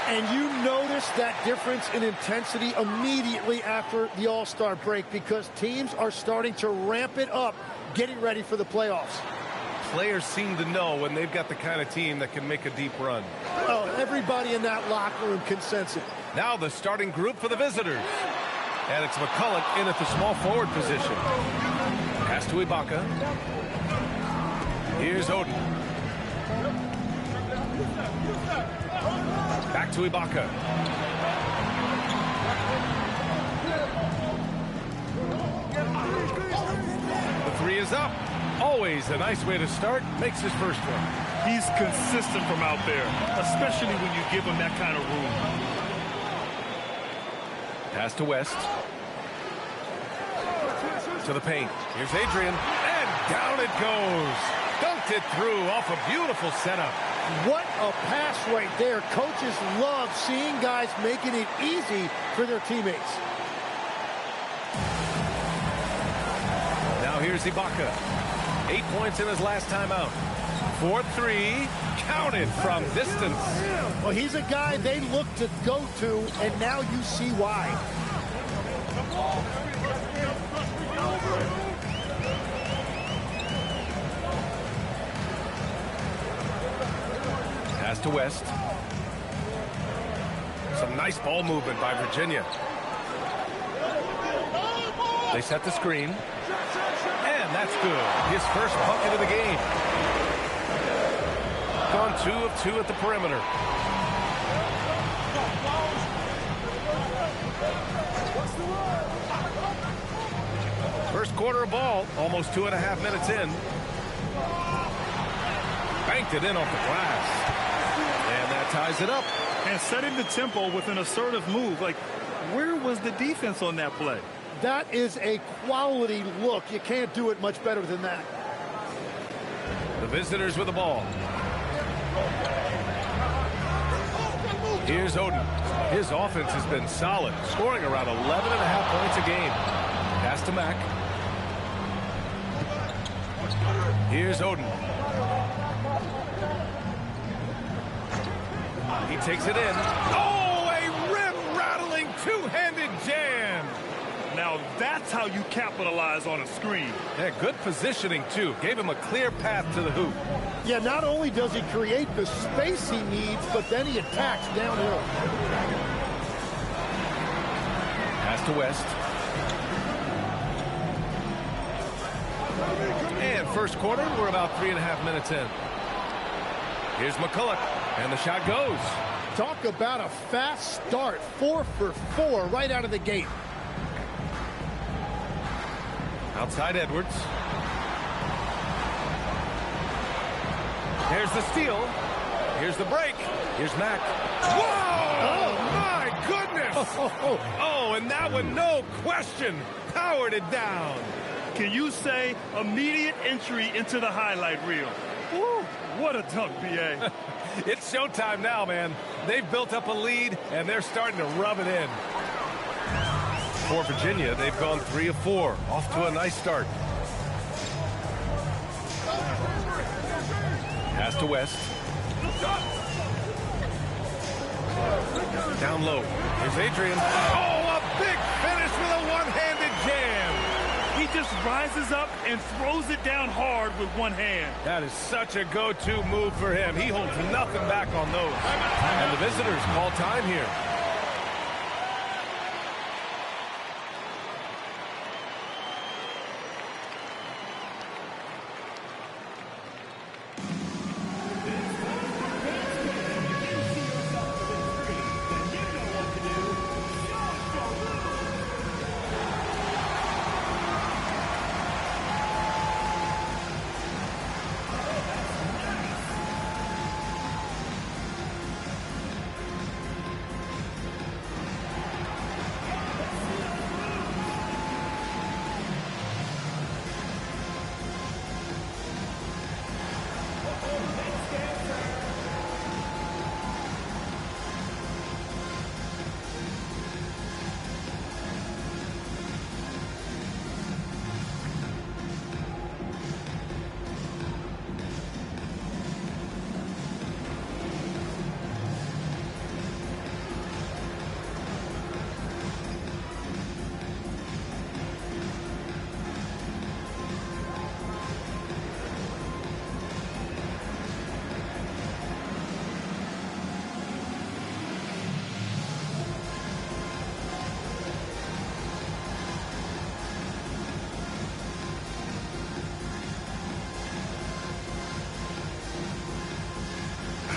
And you notice that difference in intensity immediately after the All-Star break because teams are starting to ramp it up, getting ready for the playoffs. Players seem to know when they've got the kind of team that can make a deep run. Oh, everybody in that locker room can sense it. Now the starting group for the visitors. And it's McCulloch in at the small forward position. Pass to Ibaka. Here's Oden. Back to Ibaka. The three is up. Always a nice way to start. Makes his first one. He's consistent from out there, especially when you give him that kind of room. Pass to West. To the paint. Here's Adrian. And down it goes. Dunked it through off a beautiful setup. What a pass right there. Coaches love seeing guys making it easy for their teammates. Now here's Ibaka. 8 points in his last time out. 4-3, counted from distance. Well, he's a guy they look to go to, and now you see why. Pass to West. Some nice ball movement by Virginia. They set the screen. And that's good. His first bucket of the game. Gone 2 of 2 at the perimeter. First quarter of ball, almost 2.5 minutes in. Banked it in off the glass. And that ties it up. And setting the tempo with an assertive move. Like, where was the defense on that play? That is a quality look. You can't do it much better than that. The visitors with the ball. Here's Oden. His offense has been solid, scoring around 11.5 points a game. Pass to Mack. Here's Oden. He takes it in. Oh, a rim-rattling two-handed jam. Now that's how you capitalize on a screen. Yeah, good positioning, too. Gave him a clear path to the hoop. Yeah, not only does he create the space he needs, but then he attacks downhill. Pass to West. And first quarter, we're about 3.5 minutes in. Here's McCulloch, and the shot goes. Talk about a fast start. 4 for 4 right out of the gate. Outside Edwards. Here's the steal. Here's the break. Here's Mack. Whoa! Oh, my goodness! Oh, and that one, no question, powered it down. Can you say immediate entry into the highlight reel? Woo, what a dunk, B.A. It's showtime now, man. They've built up a lead, and they're starting to rub it in. For Virginia, they've gone 3 of 4. Off to a nice start. Pass to West. Down low. Here's Adrian. Oh, a big finish with a one-handed jam. He just rises up and throws it down hard with one hand. That is such a go-to move for him. He holds nothing back on those. And the visitors call time here.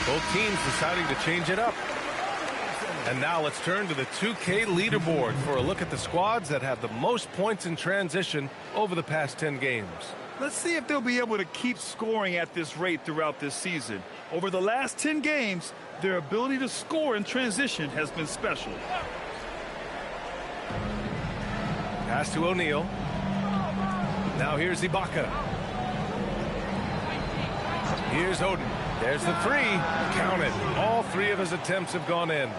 Both teams deciding to change it up. And now let's turn to the 2K leaderboard for a look at the squads that have the most points in transition over the past 10 games. Let's see if they'll be able to keep scoring at this rate throughout this season. Over the last 10 games, their ability to score in transition has been special. Pass to O'Neal. Now here's Ibaka. Here's Oden. There's the three. Count it. All 3 of his attempts have gone in.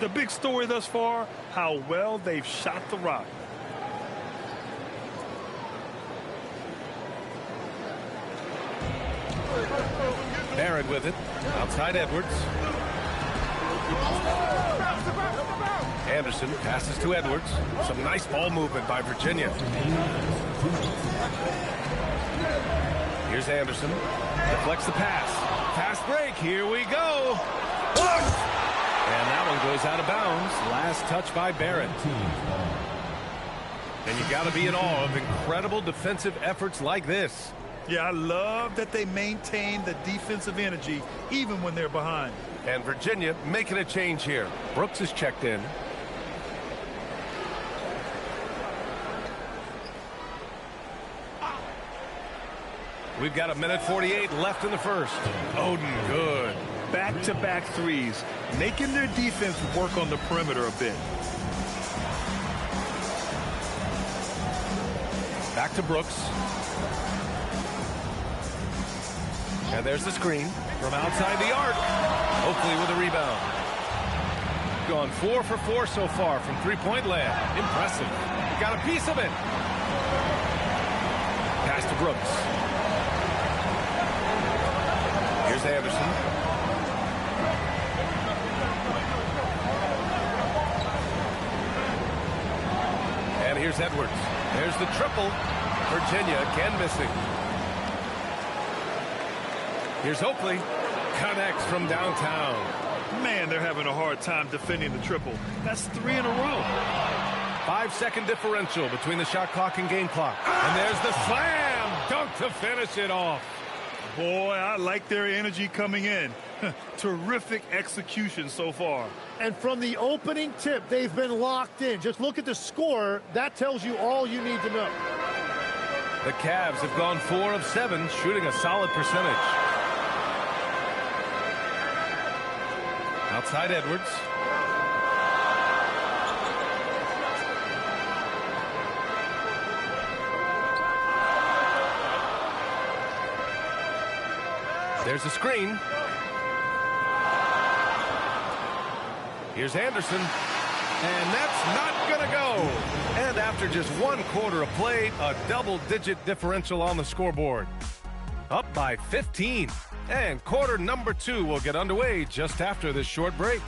The big story thus far, how well they've shot the rock. Barrett with it. Outside Edwards. Anderson passes to Edwards. Some nice ball movement by Virginia. Here's Anderson. Deflects the pass. Fast break. Here we go. And that one goes out of bounds. Last touch by Barrett. And you got to be in awe of incredible defensive efforts like this. Yeah, I love that they maintain the defensive energy even when they're behind. And Virginia making a change here. Brooks is checked in. We've got 1:48 left in the first. Oden, good. Back-to-back threes, making their defense work on the perimeter a bit. Back to Brooks. And there's the screen from outside the arc. Oakley with a rebound. Gone 4 for 4 so far from three-point land. Impressive. He got a piece of it. Pass to Brooks. Here's Anderson. And here's Edwards. There's the triple. Virginia again missing. Here's Oakley. Connects from downtown. Man, they're having a hard time defending the triple. That's 3 in a row. 5-second differential between the shot clock and game clock. And there's the slam dunk to finish it off. Boy, I like their energy coming in. Terrific execution so far. And from the opening tip, they've been locked in. Just look at the score. That tells you all you need to know. The Cavs have gone 4 of 7, shooting a solid percentage. Outside Edwards. There's a screen. Here's Anderson. And that's not going to go. And after just 1 quarter of play, a double-digit differential on the scoreboard. Up by 15. And quarter number 2 will get underway just after this short break.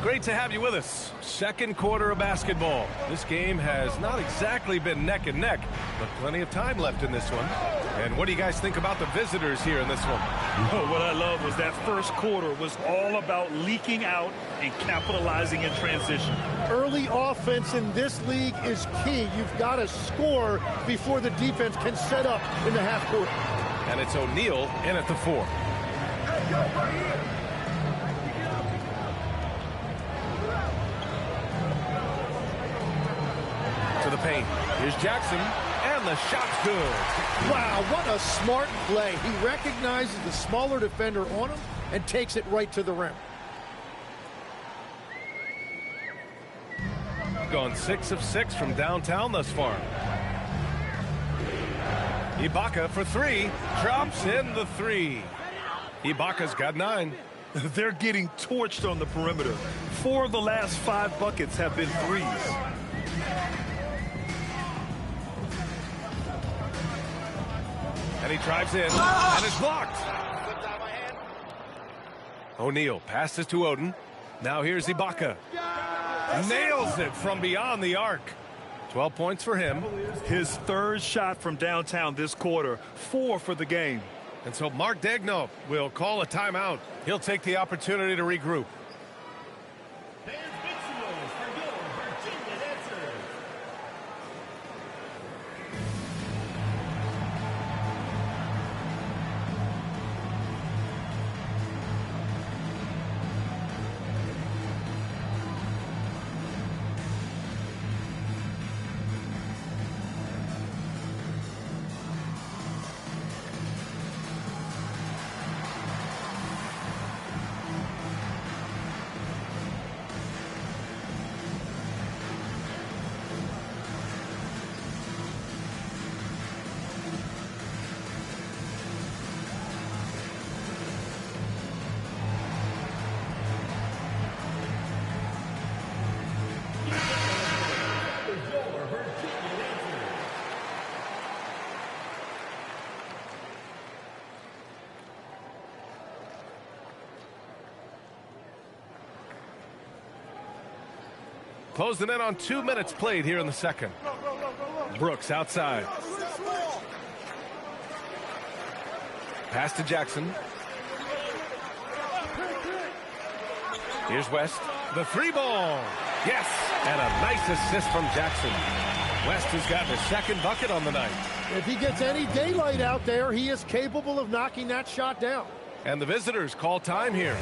Great to have you with us. Second quarter of basketball. This game has not exactly been neck and neck, but plenty of time left in this one. And what do you guys think about the visitors here in this one? What I love was that first quarter was all about leaking out and capitalizing in transition. Early offense in this league is key. You've got to score before the defense can set up in the half court. And it's O'Neal in at the 4. To the paint. Here's Jackson, and the shot's good. Wow, what a smart play. He recognizes the smaller defender on him and takes it right to the rim. Gone 6 of 6 from downtown thus far. Ibaka for 3. Drops in the 3. Ibaka's got 9. They're getting torched on the perimeter. 4 of the last 5 buckets have been threes. And he drives in, and it's blocked. O'Neal passes to Oden. Now here's Ibaka. Nails it from beyond the arc. 12 points for him. His 3rd shot from downtown this quarter. 4 for the game. And so Mark Daigneault will call a timeout. He'll take the opportunity to regroup. Closing in on 2 minutes played here in the second. Brooks outside. Pass to Jackson. Here's West. The 3 ball. Yes. And a nice assist from Jackson. West has gotten his 2nd bucket on the night. If he gets any daylight out there, he is capable of knocking that shot down. And the visitors call time here.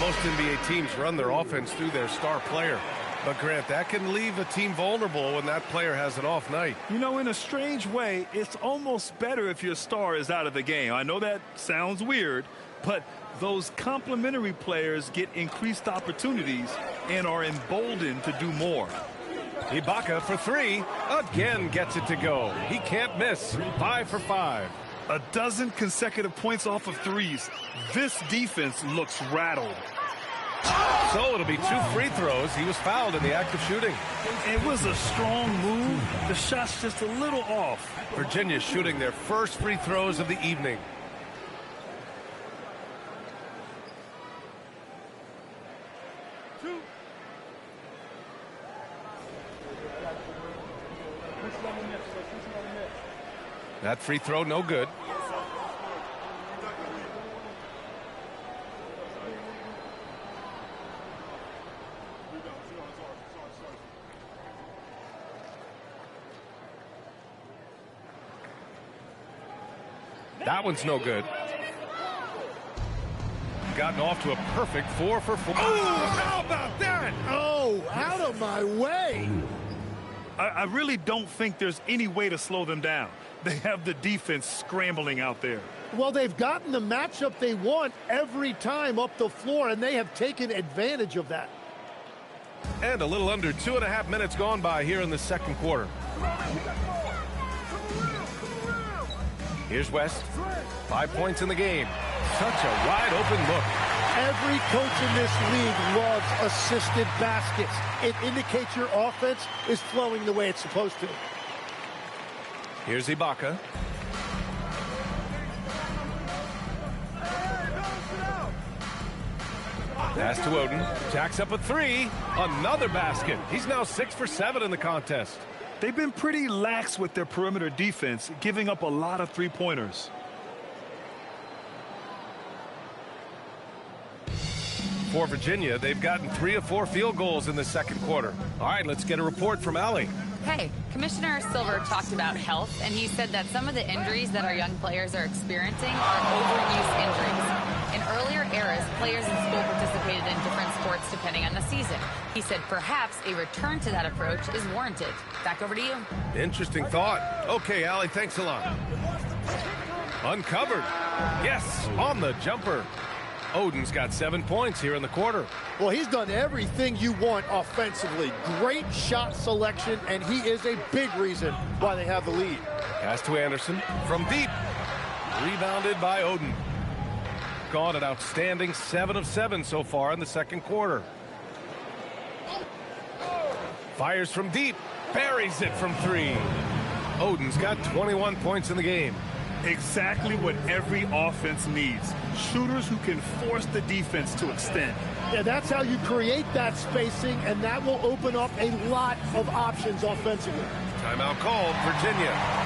most NBA teams run their offense through their star player. But, Grant, that can leave a team vulnerable when that player has an off night. You know, in a strange way, it's almost better if your star is out of the game. I know that sounds weird, but those complementary players get increased opportunities and are emboldened to do more. Ibaka for three. Again gets it to go. He can't miss. 5 for 5. A dozen consecutive points off of threes. This defense looks rattled. So it'll be 2 free throws. He was fouled in the act of shooting. It was a strong move. The shot's just a little off. Virginia shooting their first free throws of the evening. That free throw no good. That one's no good. Gotten off to a perfect 4 for 4. Oh, how about that? Oh, out of my way. I really don't think there's any way to slow them down. They have the defense scrambling out there. Well, they've gotten the matchup they want every time up the floor, and they have taken advantage of that. And a little under 2.5 minutes gone by here in the second quarter. Here's West. 5 points in the game. Such a wide open look. Every coach in this league loves assisted baskets. It indicates your offense is flowing the way it's supposed to. Here's Ibaka. Pass to Oden. Jacks up a 3. Another basket. He's now 6 for 7 in the contest. They've been pretty lax with their perimeter defense, giving up a lot of three-pointers. For Virginia, they've gotten 3 of 4 field goals in the second quarter. All right, let's get a report from Allie. Hey, Commissioner Silver talked about health, and he said that some of the injuries that our young players are experiencing are overuse injuries. In earlier eras, players in school participated in different sports depending on the season. He said perhaps a return to that approach is warranted. Back over to you. Interesting thought. Okay, Allie, thanks a lot. Uncovered. Yes, on the jumper. Oden's got 7 points here in the quarter. Well, he's done everything you want offensively. Great shot selection, and he is a big reason why they have the lead. Pass to Anderson from deep. Rebounded by Oden. Gone an outstanding 7 of 7 so far in the second quarter. Fires from deep. Buries it from 3. Oden's got 21 points in the game. Exactly what every offense needs. Shooters who can force the defense to extend. Yeah, that's how you create that spacing, and that will open up a lot of options offensively. Timeout called, Virginia.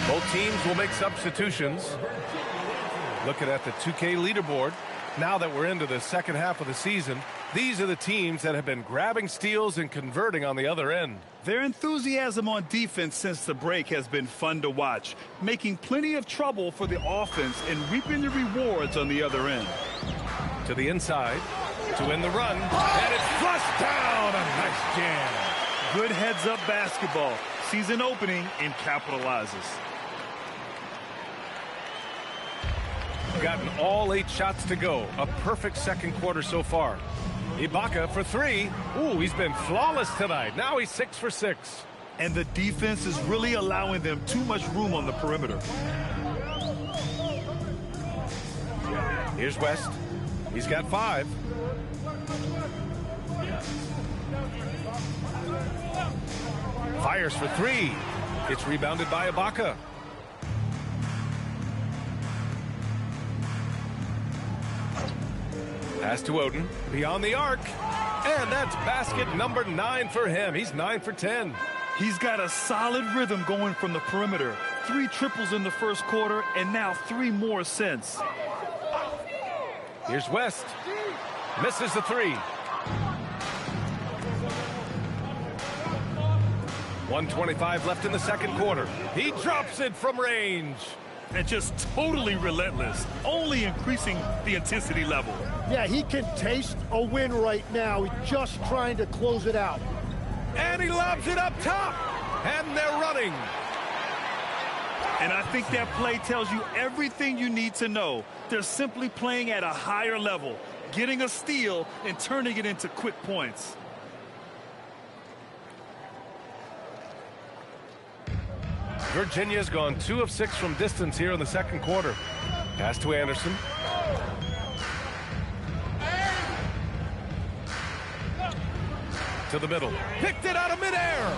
Both teams will make substitutions. Looking at the 2K leaderboard, now that we're into the second half of the season, these are the teams that have been grabbing steals and converting on the other end. Their enthusiasm on defense since the break has been fun to watch, making plenty of trouble for the offense and reaping the rewards on the other end. To the inside, to win the run, and it's flushed down. A nice jam. Good heads-up basketball. sees an opening and capitalizes. Gotten all 8 shots to go. A perfect second quarter so far. Ibaka for 3. Ooh, he's been flawless tonight. Now he's 6 for 6. And the defense is really allowing them too much room on the perimeter. Here's West. He's got 5. Fires for 3. It's rebounded by Ibaka. Pass to Oden. Beyond the arc. And that's basket number 9 for him. He's 9 for 10. He's got a solid rhythm going from the perimeter. 3 triples in the first quarter, and now 3 more since. Here's West. Misses the 3. 1:25 left in the second quarter. He drops it from range. And just totally relentless, only increasing the intensity level. Yeah, he can taste a win right now. He's just trying to close it out. And he lobs it up top. And they're running. And I think that play tells you everything you need to know. They're simply playing at a higher level, getting a steal and turning it into quick points. Virginia's gone 2 of 6 from distance here in the second quarter. Pass to Anderson. To the middle. Picked it out of midair.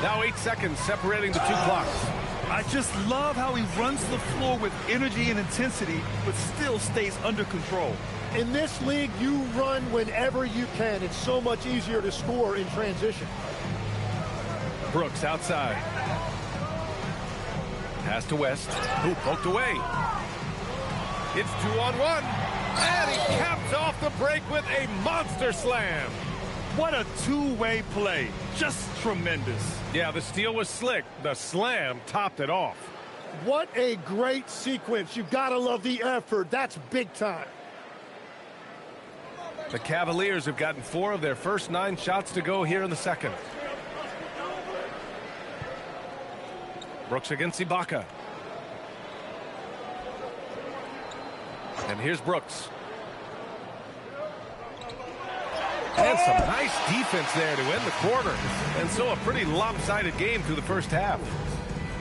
Now 8 seconds separating the 2 clocks. I just love how he runs the floor with energy and intensity, but still stays under control. In this league, you run whenever you can. It's so much easier to score in transition. Brooks outside. Pass to West, who poked away. It's 2-on-1. And he caps off the break with a monster slam. What a two-way play. Just tremendous. Yeah, the steal was slick. The slam topped it off. What a great sequence. You've got to love the effort. That's big time. The Cavaliers have gotten 4 of their first 9 shots to go here in the second. Brooks against Ibaka. And here's Brooks. And some nice defense there to end the quarter. And so a pretty lopsided game through the first half.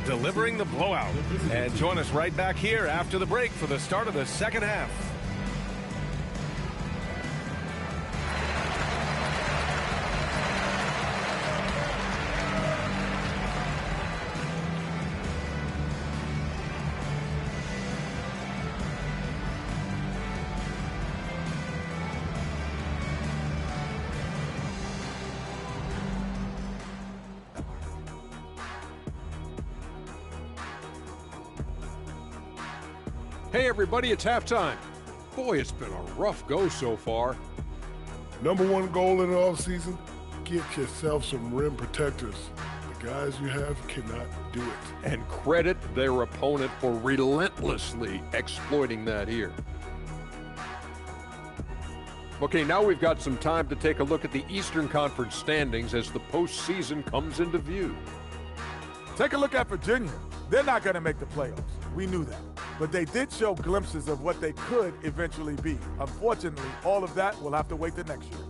Delivering the blowout. And join us right back here after the break for the start of the second half. Hey everybody, it's halftime. Boy, it's been a rough go so far. Number 1 goal in the offseason, get yourself some rim protectors. The guys you have cannot do it. And credit their opponent for relentlessly exploiting that here. Okay, now we've got some time to take a look at the Eastern Conference standings as the postseason comes into view. Take a look at Virginia. They're not going to make the playoffs. We knew that. But they did show glimpses of what they could eventually be. Unfortunately, all of that will have to wait till next year.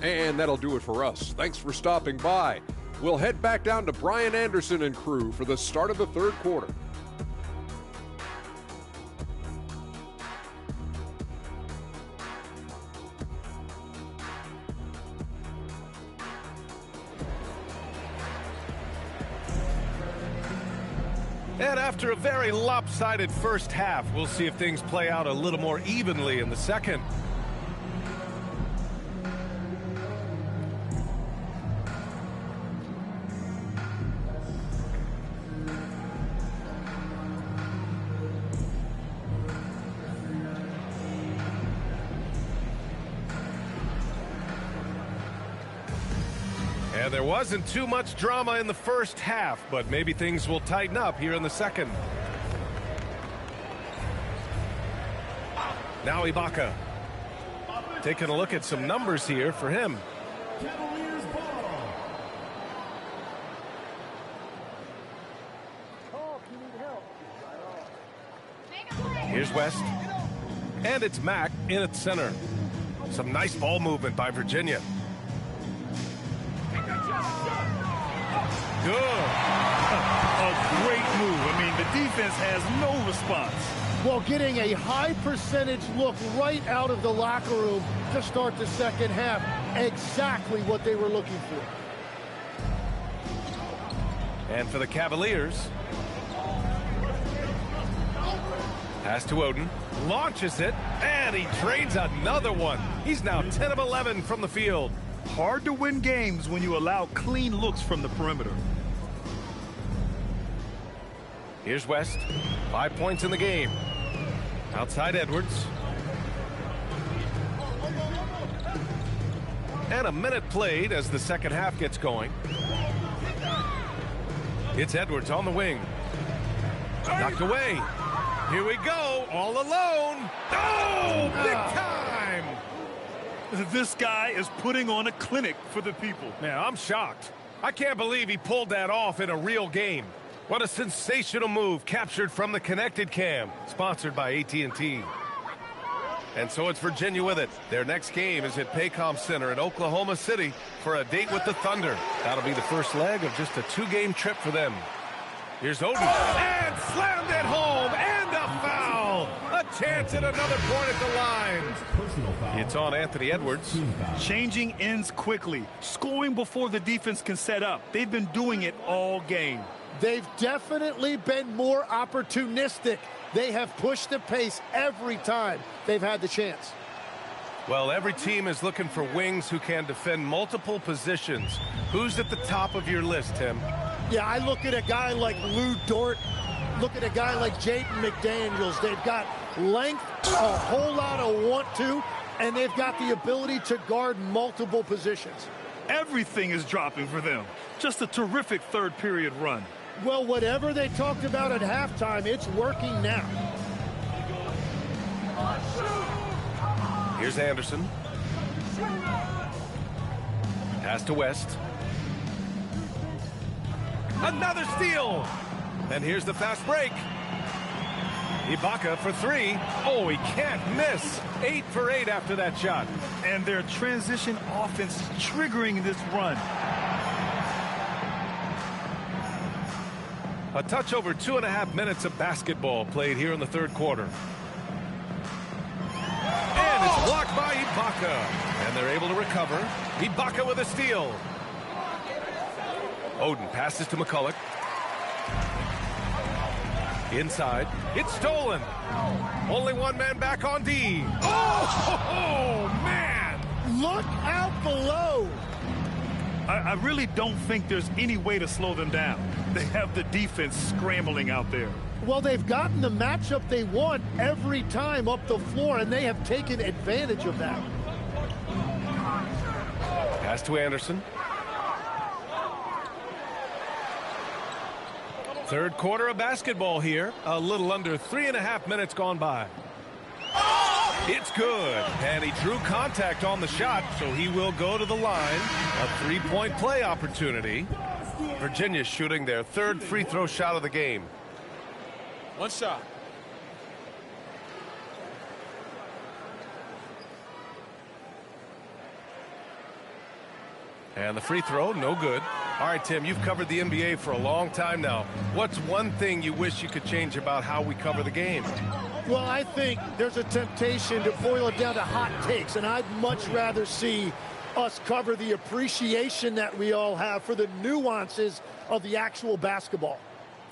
And that'll do it for us. Thanks for stopping by. We'll head back down to Brian Anderson and crew for the start of the third quarter. And after a very lopsided first half, we'll see if things play out a little more evenly in the second. And there wasn't too much drama in the first half, but maybe things will tighten up here in the second. Now Ibaka. Taking a look at some numbers here for him. Here's West. And it's Mack in at center. Some nice ball movement by Virginia. Good. A great move. I mean, the defense has no response. Well, getting a high percentage look right out of the locker room to start the second half. Exactly what they were looking for. And for the Cavaliers, pass to Oden, launches it, and he drains another one. He's now 10 of 11 from the field. Hard to win games when you allow clean looks from the perimeter. Here's West, 5 points in the game. Outside Edwards. And a minute played as the second half gets going. It's Edwards on the wing. Knocked away. Here we go, all alone. Oh, big time! This guy is putting on a clinic for the people. Man, I'm shocked. I can't believe he pulled that off in a real game. What a sensational move captured from the Connected Cam, sponsored by AT&T. And so it's Virginia with it. Their next game is at Paycom Center in Oklahoma City for a date with the Thunder. That'll be the first leg of just a 2-game trip for them. Here's Oden. And slammed it home. And a foul. A chance at another point at the line. It's on Anthony Edwards. Changing ends quickly. Scoring before the defense can set up. They've been doing it all game. They've definitely been more opportunistic. They have pushed the pace every time they've had the chance. Well, every team is looking for wings who can defend multiple positions. Who's at the top of your list, Tim? Yeah, I look at a guy like Lou Dort. Look at a guy like Jaden McDaniels. They've got length, a whole lot of want to, and they've got the ability to guard multiple positions. Everything is dropping for them. Just a terrific third period run. Well, whatever they talked about at halftime, it's working now. Here's Anderson. Pass to West. Another steal. And here's the fast break. Ibaka for 3. Oh, he can't miss. 8 for 8 after that shot. And their transition offense triggering this run. A touch over 2.5 minutes of basketball played here in the third quarter. And it's blocked by Ibaka. And they're able to recover. Ibaka with a steal. Oden passes to McCulloch. Inside. It's stolen. Only one man back on D. Oh, man. Look out below. I really don't think there's any way to slow them down. They have the defense scrambling out there. Well, they've gotten the matchup they want every time up the floor, and they have taken advantage of that. Pass to Anderson. Third quarter of basketball here. A little under 3.5 minutes gone by. It's good. And he drew contact on the shot, so he will go to the line. A 3-point play opportunity. Virginia shooting their third free throw shot of the game. One shot. And the free throw, no good. All right, Tim, you've covered the NBA for a long time now. What's one thing you wish you could change about how we cover the game? Well, I think there's a temptation to boil it down to hot takes, and I'd much rather see us cover the appreciation that we all have for the nuances of the actual basketball.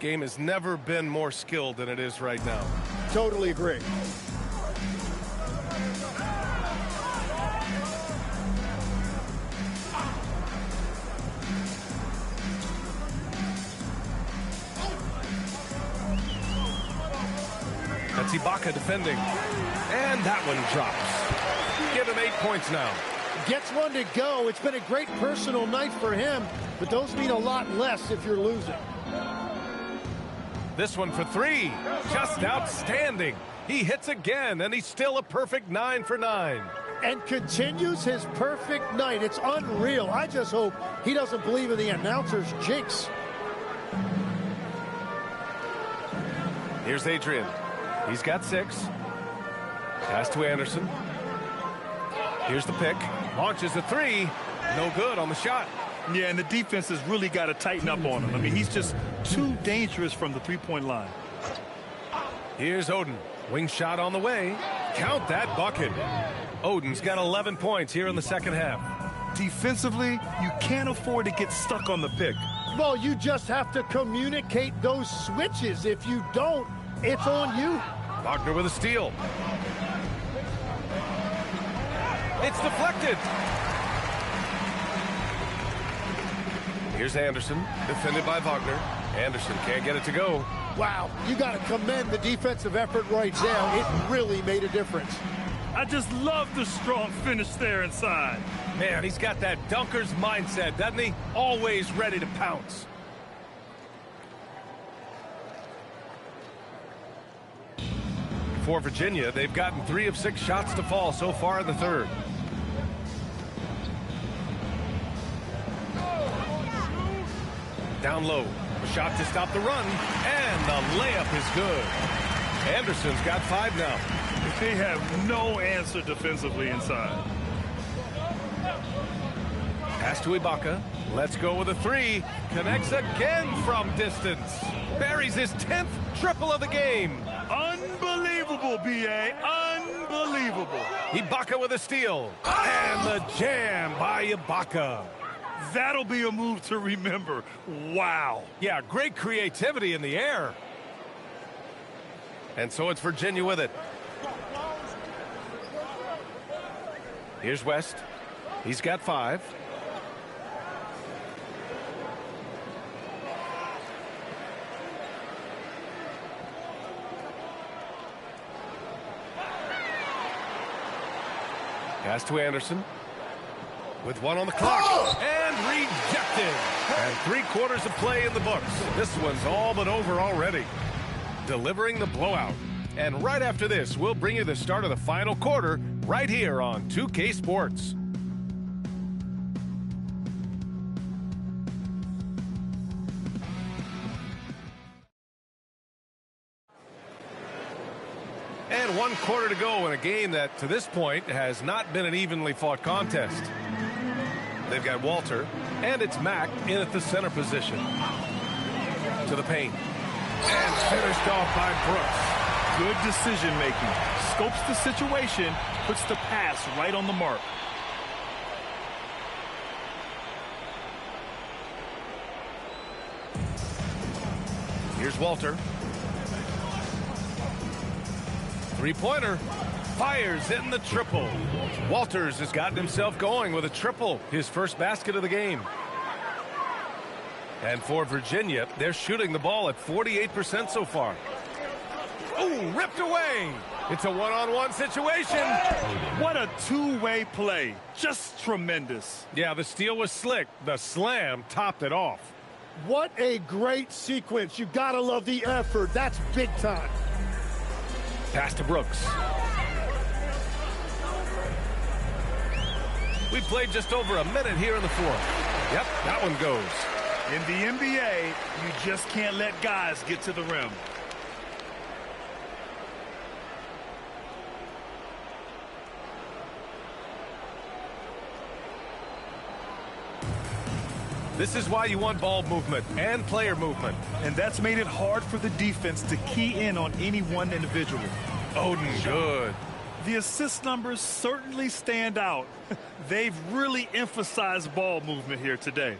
Game has never been more skilled than it is right now. Totally agree. That's Ibaka defending. And that one drops. Give him 8 points now. Gets one to go. It's been a great personal night for him, but those mean a lot less if you're losing. This one for 3. Just outstanding. He hits again, and he's still a perfect 9 for 9. And continues his perfect night. It's unreal. I just hope he doesn't believe in the announcer's jinx. Here's Adrian. He's got 6. Pass to Anderson. Here's the pick. Launches a 3. No good on the shot. Yeah, and the defense has really got to tighten up on him. I mean, he's just too dangerous from the three-point line. Here's Oden. Wing shot on the way. Count that bucket. Oden's got 11 points here in the second half. Defensively, you can't afford to get stuck on the pick. Well, you just have to communicate those switches. If you don't, it's on you. Wagner with a steal. It's deflected. Here's Anderson, defended by Wagner. Anderson can't get it to go. Wow, you got to commend the defensive effort right there. It really made a difference. I just love the strong finish there inside. Man, he's got that dunker's mindset, doesn't he? Always ready to pounce. For Virginia, they've gotten 3 of 6 shots to fall so far in the third. Down low. A shot to stop the run. And the layup is good. Anderson's got 5 now. They have no answer defensively inside. Pass to Ibaka. Let's go with a 3. Connects again from distance. Buries his 10th triple of the game. Unbelievable, B.A. Unbelievable. Ibaka with a steal. And the jam by Ibaka. That'll be a move to remember. Wow. Yeah, great creativity in the air. And so it's Virginia with it. Here's West. He's got 5. Pass to Anderson. With 1 on the clock. And rejected. And 3/4 of play in the books. This one's all but over already. Delivering the blowout. And right after this, we'll bring you the start of the final quarter right here on 2K Sports. And 1 quarter to go in a game that, to this point, has not been an evenly fought contest. They've got Walter, and it's Mack in at the center position. To the paint. And finished off by Brooks. Good decision making. Scopes the situation, puts the pass right on the mark. Here's Walter. 3-pointer. Fires in the triple. Walters has gotten himself going with a triple. His first basket of the game. And for Virginia, they're shooting the ball at 48% so far. Ooh, ripped away. It's a one-on-one situation. What a two-way play. Just tremendous. Yeah, the steal was slick. The slam topped it off. What a great sequence. You gotta love the effort. That's big time. Pass to Brooks. We played just over a minute here in the fourth. Yep, that one goes. In the NBA, you just can't let guys get to the rim. This is why you want ball movement and player movement. And that's made it hard for the defense to key in on any one individual. Oden, good. The assist numbers certainly stand out. They've really emphasized ball movement here today.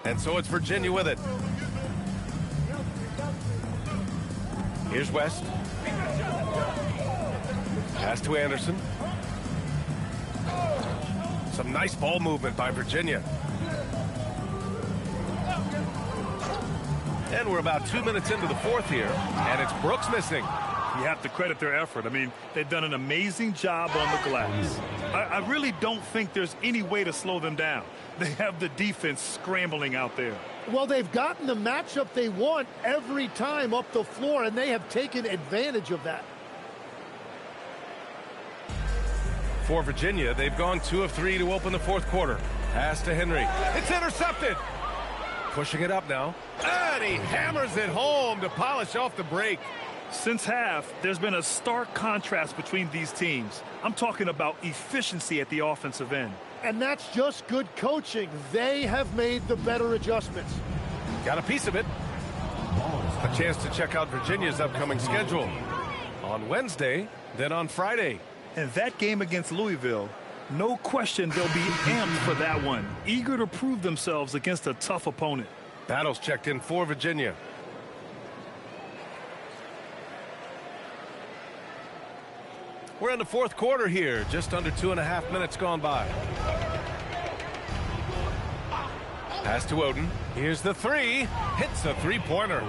And so it's Virginia with it. Here's West. Pass to Anderson. Some nice ball movement by Virginia. And we're about 2 minutes into the fourth here, and it's Brooks missing. You have to credit their effort. I mean, they've done an amazing job on the glass. I really don't think there's any way to slow them down. They have the defense scrambling out there. Well, they've gotten the matchup they want every time up the floor, and they have taken advantage of that. For Virginia, they've gone 2 of 3 to open the fourth quarter. Pass to Henry. It's intercepted. pushing it up now. And he hammers it home to polish off the break. Since half, there's been a stark contrast between these teams. I'm talking about efficiency at the offensive end. And that's just good coaching. They have made the better adjustments. Got a piece of it. A chance to check out Virginia's upcoming schedule. On Wednesday, then on Friday. And that game against Louisville, no question they'll be amped for that one. Eager to prove themselves against a tough opponent. Battles checked in for Virginia. We're in the fourth quarter here. Just under 2.5 minutes gone by. Pass to Oden. Here's the three. Hits a three-pointer.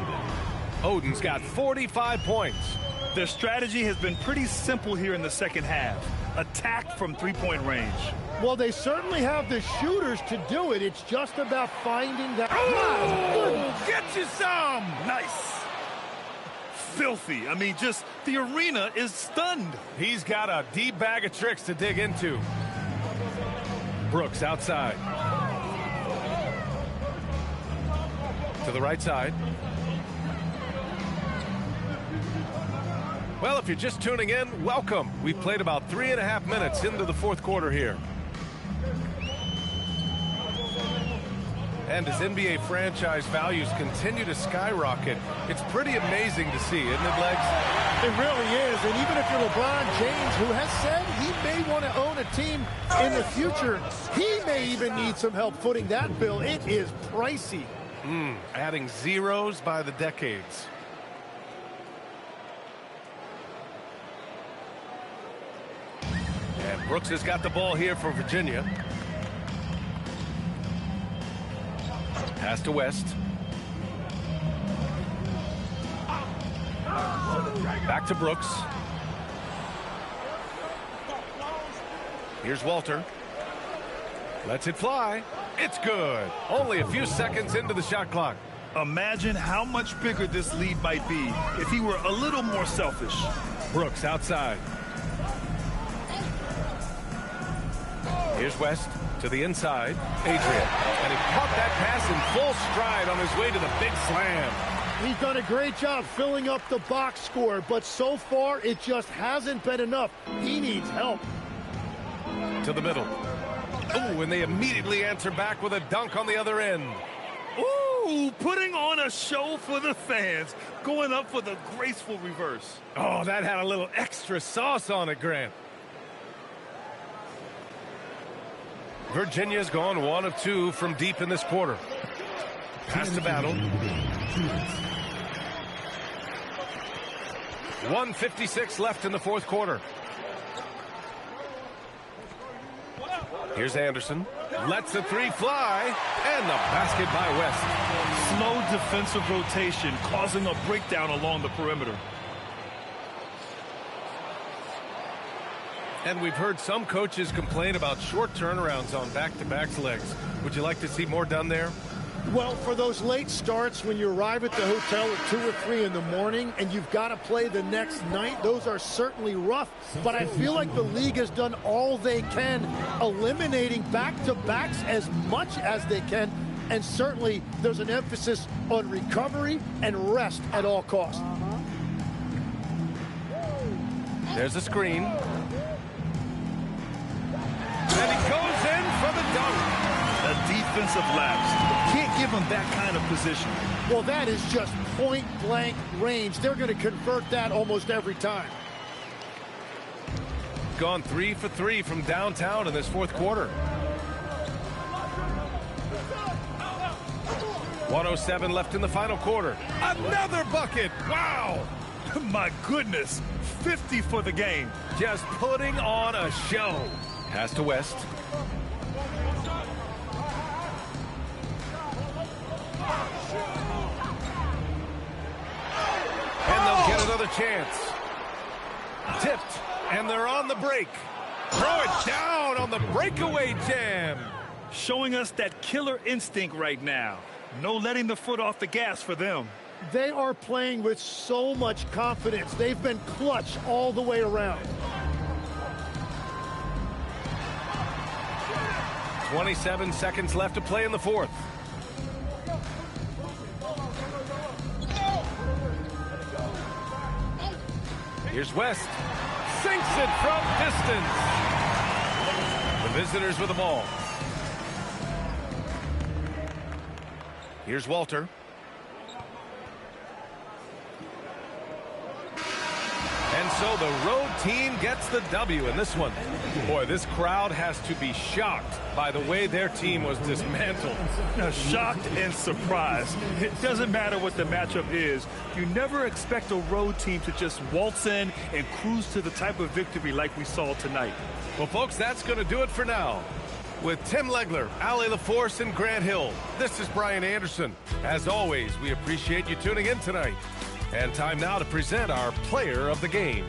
Oden's got 45 points. Their strategy has been pretty simple here in the second half. Attack from three-point range. Well, they certainly have the shooters to do it. It's just about finding that. Oh, get you some! Nice. Filthy. I mean, just the arena is stunned. He's got a deep bag of tricks to dig into. Brooks outside. To the right side. Well, if you're just tuning in, welcome. We've played about 3.5 minutes into the fourth quarter here. And as NBA franchise values continue to skyrocket, it's pretty amazing to see, isn't it, Legs? It really is. And even if you're LeBron James, who has said he may want to own a team in the future, he may even need some help footing that bill. It is pricey. Adding zeros by the decades. And Brooks has got the ball here for Virginia. Pass to West. Back to Brooks. Here's Walter. Lets it fly. It's good. Only a few seconds into the shot clock. Imagine how much bigger this lead might be if he were a little more selfish. Brooks outside. Here's West to the inside. Adrian. And he caught that pass in full stride on his way to the big slam. He's done a great job filling up the box score, but so far it just hasn't been enough. He needs help. To the middle. Oh, and they immediately answer back with a dunk on the other end. Ooh, putting on a show for the fans. Going up for the graceful reverse. Oh, that had a little extra sauce on it, Grant. Virginia's gone 1 of 2 from deep in this quarter. Pass to Battle. 1:56 left in the fourth quarter. Here's Anderson. Lets the three fly. And the basket by West. Slow defensive rotation causing a breakdown along the perimeter. And we've heard some coaches complain about short turnarounds on back-to-backs legs. Would you like to see more done there? Well, for those late starts when you arrive at the hotel at 2 or 3 in the morning and you've got to play the next night, those are certainly rough. But I feel like the league has done all they can, eliminating back-to-backs as much as they can. And certainly there's an emphasis on recovery and rest at all costs. There's a screen. And he goes in for the dunk. A defensive lapse. Can't give him that kind of position. Well, that is just point-blank range. They're going to convert that almost every time. Gone 3 for 3 from downtown in this fourth quarter. 1:07 left in the final quarter. Another bucket. Wow. My goodness. 50 for the game. Just putting on a show. Pass to West. And they'll get another chance. Tipped, and they're on the break. Throw it down on the breakaway jam. Showing us that killer instinct right now. No letting the foot off the gas for them. They are playing with so much confidence. They've been clutch all the way around. 27 seconds left to play in the fourth. Here's West. Sinks it from distance. The visitors with the ball. Here's Walter. And so the road team gets the W in this one. Boy, this crowd has to be shocked by the way their team was dismantled. Now, shocked and surprised. It doesn't matter what the matchup is. You never expect a road team to just waltz in and cruise to the type of victory like we saw tonight. Well, folks, that's going to do it for now. With Tim Legler, Ali LaForce, and Grant Hill, this is Brian Anderson. As always, we appreciate you tuning in tonight. And time now to present our player of the game.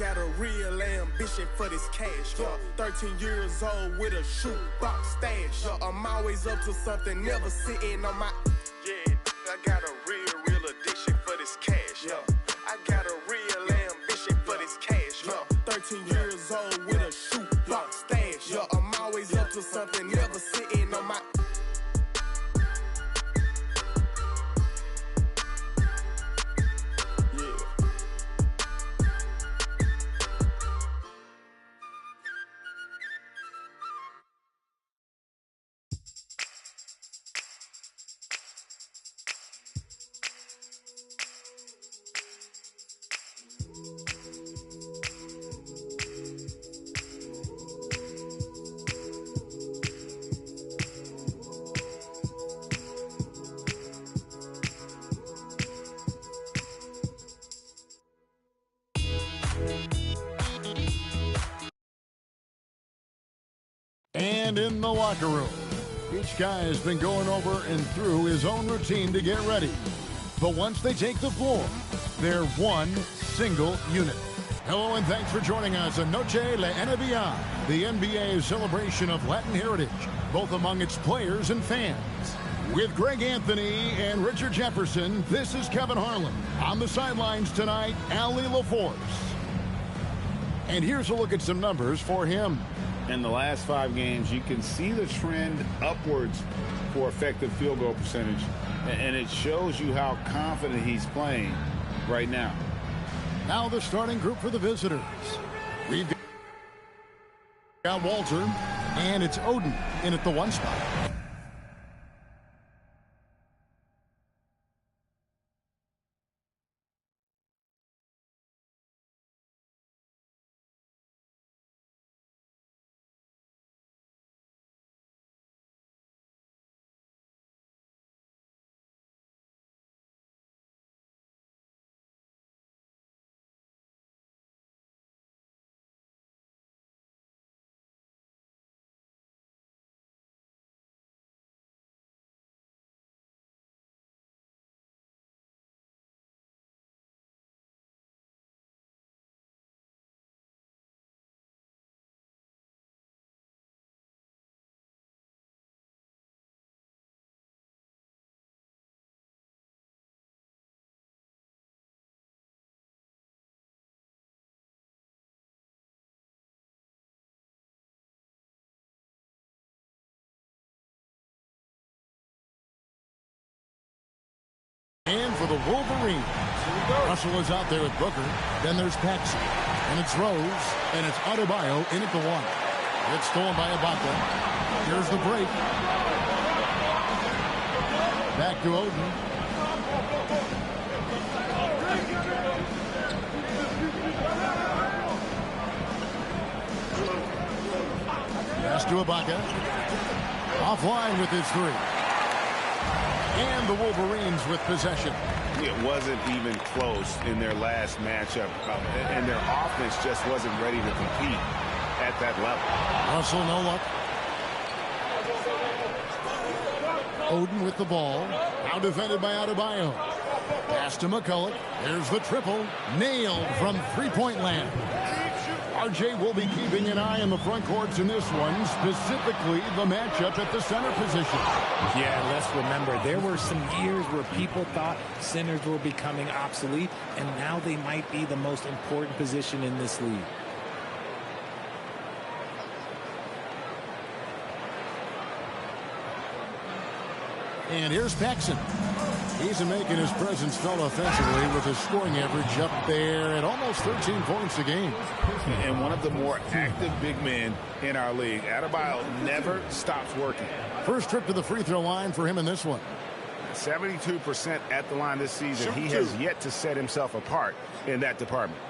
got a real ambition for this cash. 13 years old with a shoebox stash. I'm always up to something, never sitting on my. Yeah, I got a real addiction for this cash. I got a real ambition for this cash. 13 years old with a shoebox stash. I'm always up to something, never sitting on my. And in the locker room, each guy has been going over and through his own routine to get ready. But once they take the floor, they're one single unit. Hello and thanks for joining us on Noche La NBA, the NBA's celebration of Latin heritage, both among its players and fans. With Greg Anthony and Richard Jefferson, this is Kevin Harlan. On the sidelines tonight, Allie LaForce. And here's a look at some numbers for him. In the last 5 games, you can see the trend upwards for effective field goal percentage, and it shows you how confident he's playing right now. Now the starting group for the visitors. We've got Walter, and it's Oden in at the 1 spot. And for the Wolverines, Russell is out there with Booker. Then there's Paxson. And it's Rose. And it's Adebayo in at the 1. It's stolen by Ibaka. Here's the break. Back to Oden. Pass to Ibaka. Offline with his 3. And the Wolverines with possession. It wasn't even close in their last matchup, and their offense just wasn't ready to compete at that level. Russell, no luck. Oden with the ball. Now defended by Adebayo. Pass to McCulloch. There's the triple. Nailed from three-point land. RJ will be keeping an eye on the front courts in this one, specifically the matchup at the center position. Yeah, let's remember, there were some years where people thought centers were becoming obsolete, and now they might be the most important position in this league. And here's Paxson. He's making his presence felt offensively with his scoring average up there at almost 13 points a game. And one of the more active big men in our league. Adebayo never stops working. First trip to the free throw line for him in this one. 72% at the line this season. He has yet to set himself apart in that department.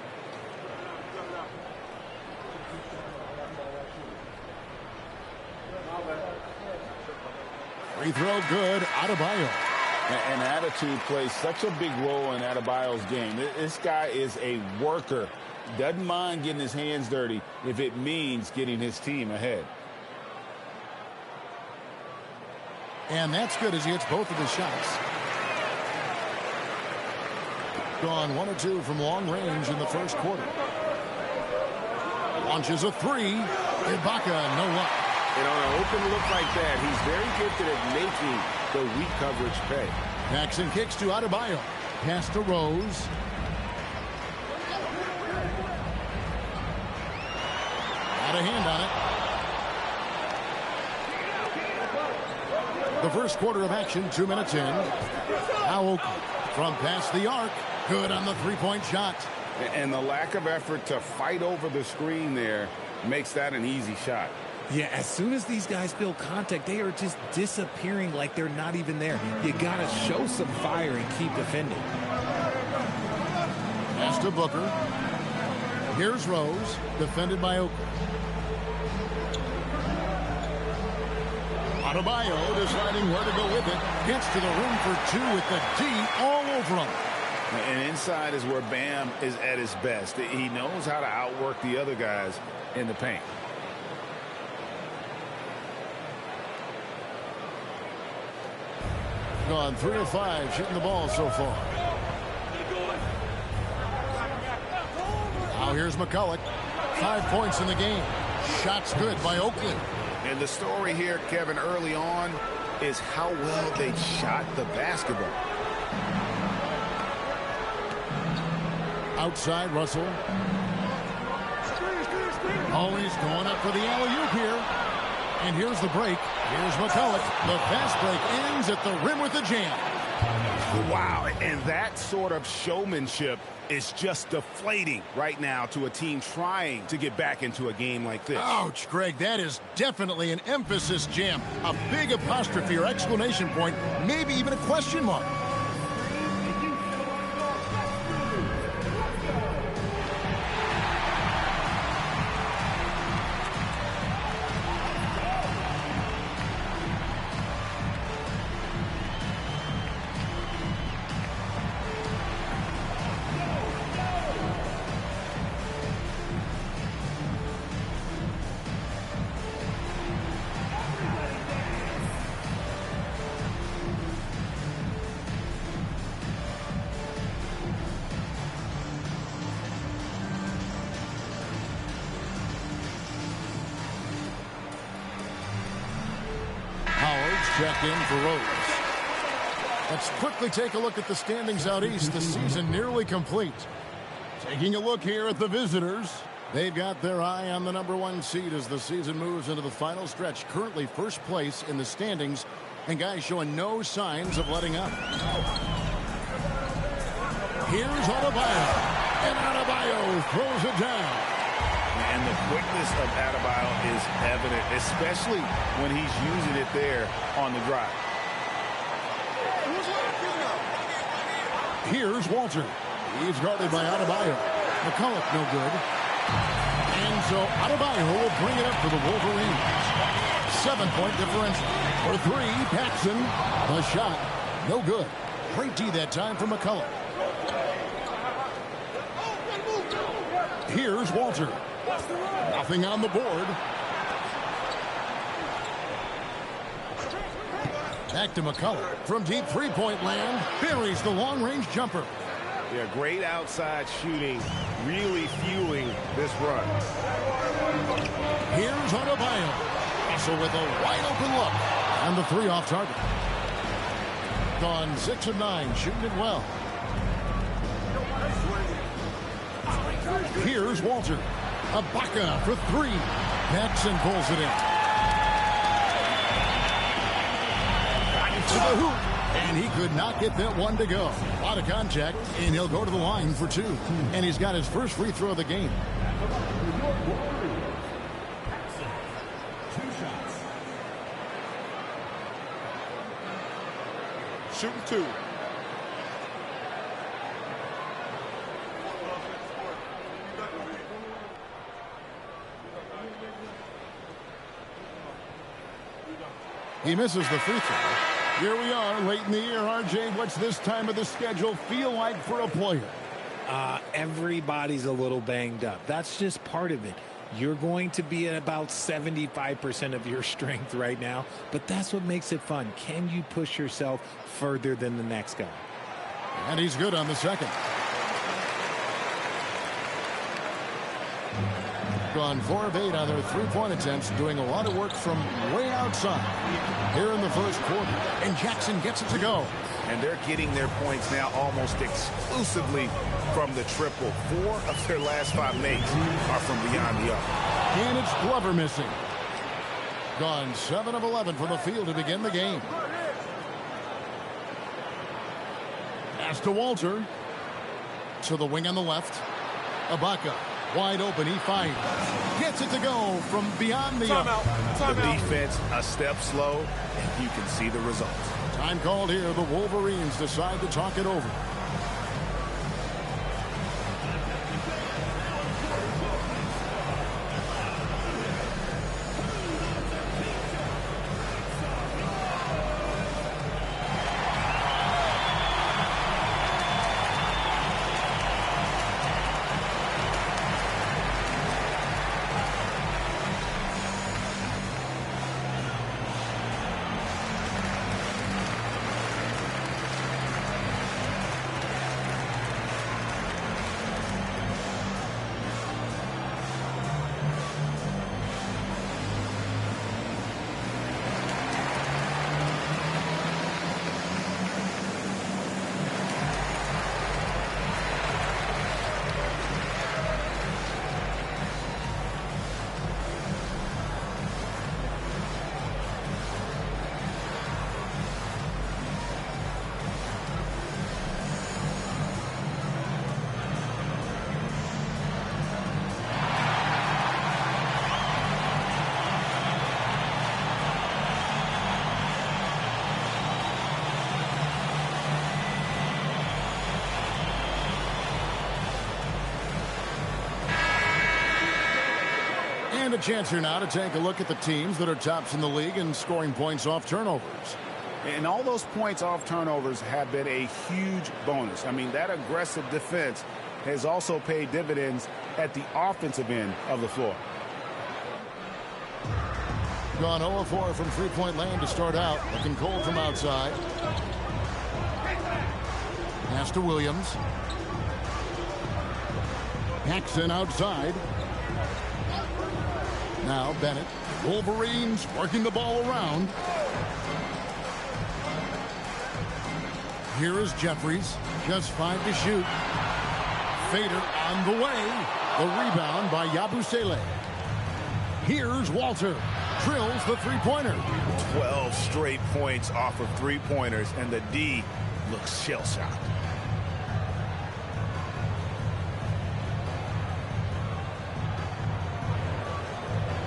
Free throw good. Adebayo. And attitude plays such a big role in Adebayo's game. This guy is a worker. Doesn't mind getting his hands dirty if it means getting his team ahead. And that's good as he hits both of his shots. Gone 1 or 2 from long range in the first quarter. Launches a three. Ibaka, no luck. And on an open look like that, he's very gifted at making the weak coverage pay. Jackson kicks to Adebayo. Pass to Rose. Got a hand on it. The first quarter of action, 2 minutes in. Now Oakley from past the arc. Good on the three-point shot. And the lack of effort to fight over the screen there makes that an easy shot. Yeah, as soon as these guys feel contact, they are just disappearing like they're not even there. You got to show some fire and keep defending. Pass to Booker. Here's Rose, defended by Oakley. Adebayo deciding where to go with it. Gets to the rim for two with the D all over him. And inside is where Bam is at his best. He knows how to outwork the other guys in the paint. Gone 3 of 5 shooting the ball so far. Now here's McCulloch. 5 points in the game. Shots good by Oakley. And the story here, Kevin, early on is how well they shot the basketball. Outside, Russell. Always going up for the alley-oop here. And here's the break. Here's McCulloch. The fast break ends at the rim with a jam. Wow, and that sort of showmanship is just deflating right now to a team trying to get back into a game like this. Ouch, Greg, that is definitely an emphasis jam. A big apostrophe or exclamation point, maybe even a question mark. Check in for Rose. Let's quickly take a look at the standings out east. The season nearly complete. Taking a look here at the visitors. They've got their eye on the #1 seed as the season moves into the final stretch. Currently first place in the standings, and guys showing no signs of letting up. Here's Adebayo, and Adebayo throws it down. And the quickness of Adebayo is evident, especially when he's using it there on the drive. Here's Walter. He's guarded by Adebayo. McCulloch no good. And so Adebayo will bring it up for the Wolverines. 7-point differential. For three, Paxson. The shot, no good. Great D that time for McCulloch. Here's Walter. Nothing on the board. Back to McCulloch. From deep three-point land, buries the long-range jumper. Yeah, great outside shooting, really fueling this run. Here's Adebayo. Also with a wide-open look. And the three off target. Gone 6 of 9, shooting it well. Here's Walter. Ibaka for three. Paxson pulls it in. Right to the hoop. And he could not get that one to go. A lot of contact, and he'll go to the line for two. And he's got his first free throw of the game. Shooting two. He misses the free throw. Here we are late in the year. RJ, what's this time of the schedule feel like for a player? Everybody's a little banged up. That's just part of it. You're going to be at about 75% of your strength right now, but that's what makes it fun. Can you push yourself further than the next guy? And he's good on the second. gone 4 of 8 on their three-point attempts, doing a lot of work from way outside here in the first quarter. And Jackson gets it to go. And they're getting their points now almost exclusively from the triple. 4 of their last 5 makes are from beyond the arc. And it's Glover missing. Gone 7 of 11 from the field to begin the game. Pass to Walter. To the wing on the left. Ibaka wide open. He finds. Gets it to go from beyond the arc. The defense a step slow, and you can see the results. Time called here. The Wolverines decide to talk it over. And a chance here now to take a look at the teams that are tops in the league in scoring points off turnovers. And all those points off turnovers have been a huge bonus. I mean, that aggressive defense has also paid dividends at the offensive end of the floor. Gone 0 of 4 from three-point land to start out. Looking cold from outside. Pass to Williams. Jackson outside. Now Bennett. Wolverines working the ball around. Here is Jeffries. Just 5 to shoot. Fader on the way. The rebound by Yabusele. Here's Walter. Drills the three-pointer. 12 straight points off of three-pointers, and the D looks shell-shocked.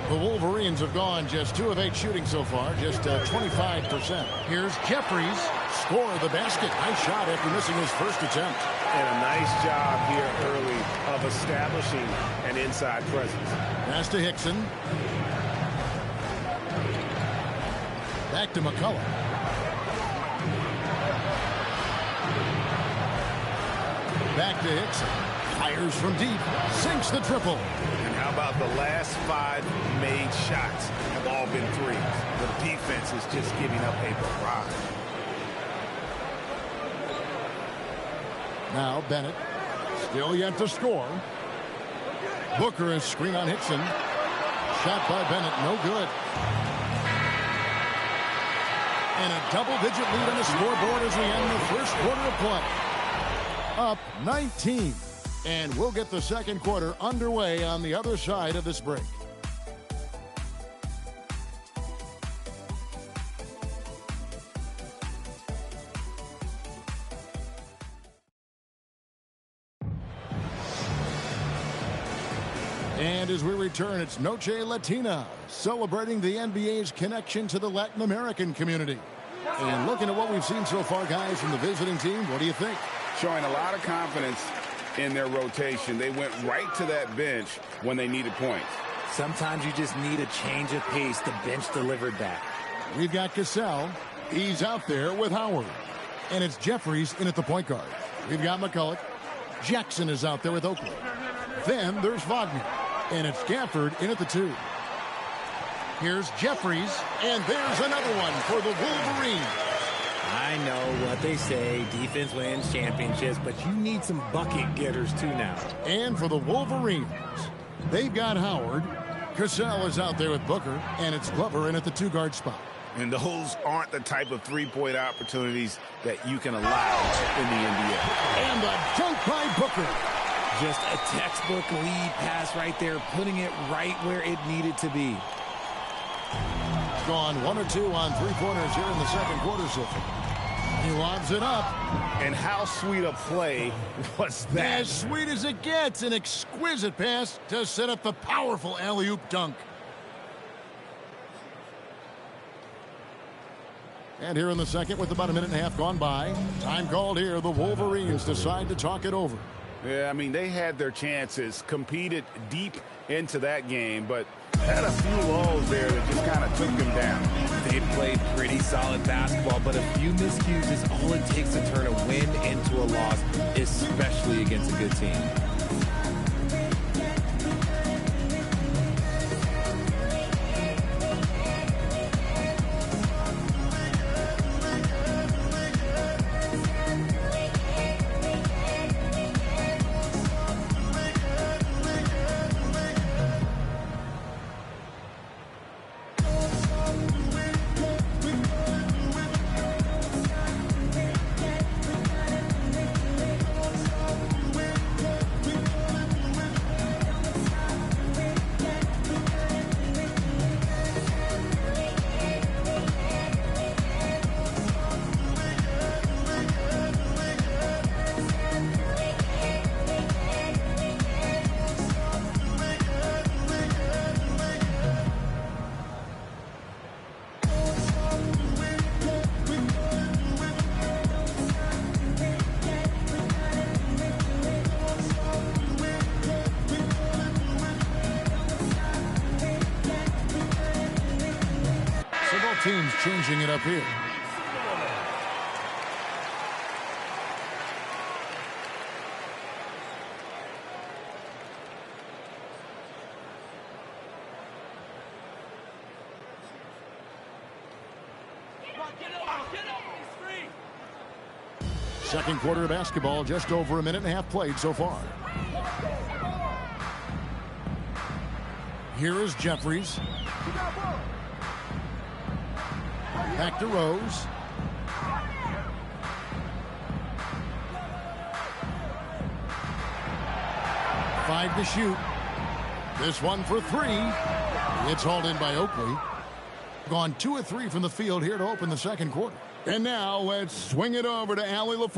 The Wolverines have gone just 2 of 8 shooting so far, just 25%. Here's Jeffries. Score of the basket. Nice shot after missing his first attempt. And a nice job here early of establishing an inside presence. Pass to Hickson. Back to McCullough. Back to Hickson. Fires from deep. Sinks the triple. And how about the last 5 made shots have all been threes? The defense is just giving up a barrage. Now Bennett. Still yet to score. Booker is screen on Hickson. Shot by Bennett. No good. And a double-digit lead on the scoreboard as we end the first quarter of play. Up 19. And we'll get the second quarter underway on the other side of this break. And as we return, it's Noche Latina, celebrating the NBA's connection to the Latin American community. And looking at what we've seen so far, guys, from the visiting team, what do you think? Showing a lot of confidence in their rotation. They went right to that bench when they needed points. Sometimes you just need a change of pace. The bench delivered that. We've got Cassell. He's out there with Howard. And it's Jeffries in at the point guard. We've got McCullough. Jackson is out there with Oakley. Then there's Wagner. And it's Gafford in at the 2. Here's Jeffries. And there's another one for the Wolverines. I know what they say, defense wins championships, but you need some bucket getters too now. And for the Wolverines, They've got Howard. Cassell is out there with Booker, and it's Glover in at the 2-guard spot. And those aren't the type of three-point opportunities that you can allow in the NBA. And the dunk by Booker. Just a textbook lead pass right there, putting it right where it needed to be. Gone 1 or 2 on 3-pointers here in the second quarter so far. He lobs it up. And how sweet a play was that? As sweet as it gets. An exquisite pass to set up the powerful alley-oop dunk. And here in the second, with about a minute and a half gone by, time called here, the Wolverines decide to talk it over. Yeah, I mean, they had their chances, competed deep into that game, but had a few lulls there that just kind of took them down. They played pretty solid basketball, but a few miscues is all it takes to turn a win into a loss, especially against a good team. Teams changing it up here. Second quarter of basketball, just over a minute and a half played so far. Here is Jeffries. Back to Rose. Five to shoot. This one for 3. It's hauled in by Oakley. Gone 2 of 3 from the field here to open the second quarter. And now let's swing it over to Allie LaFleur.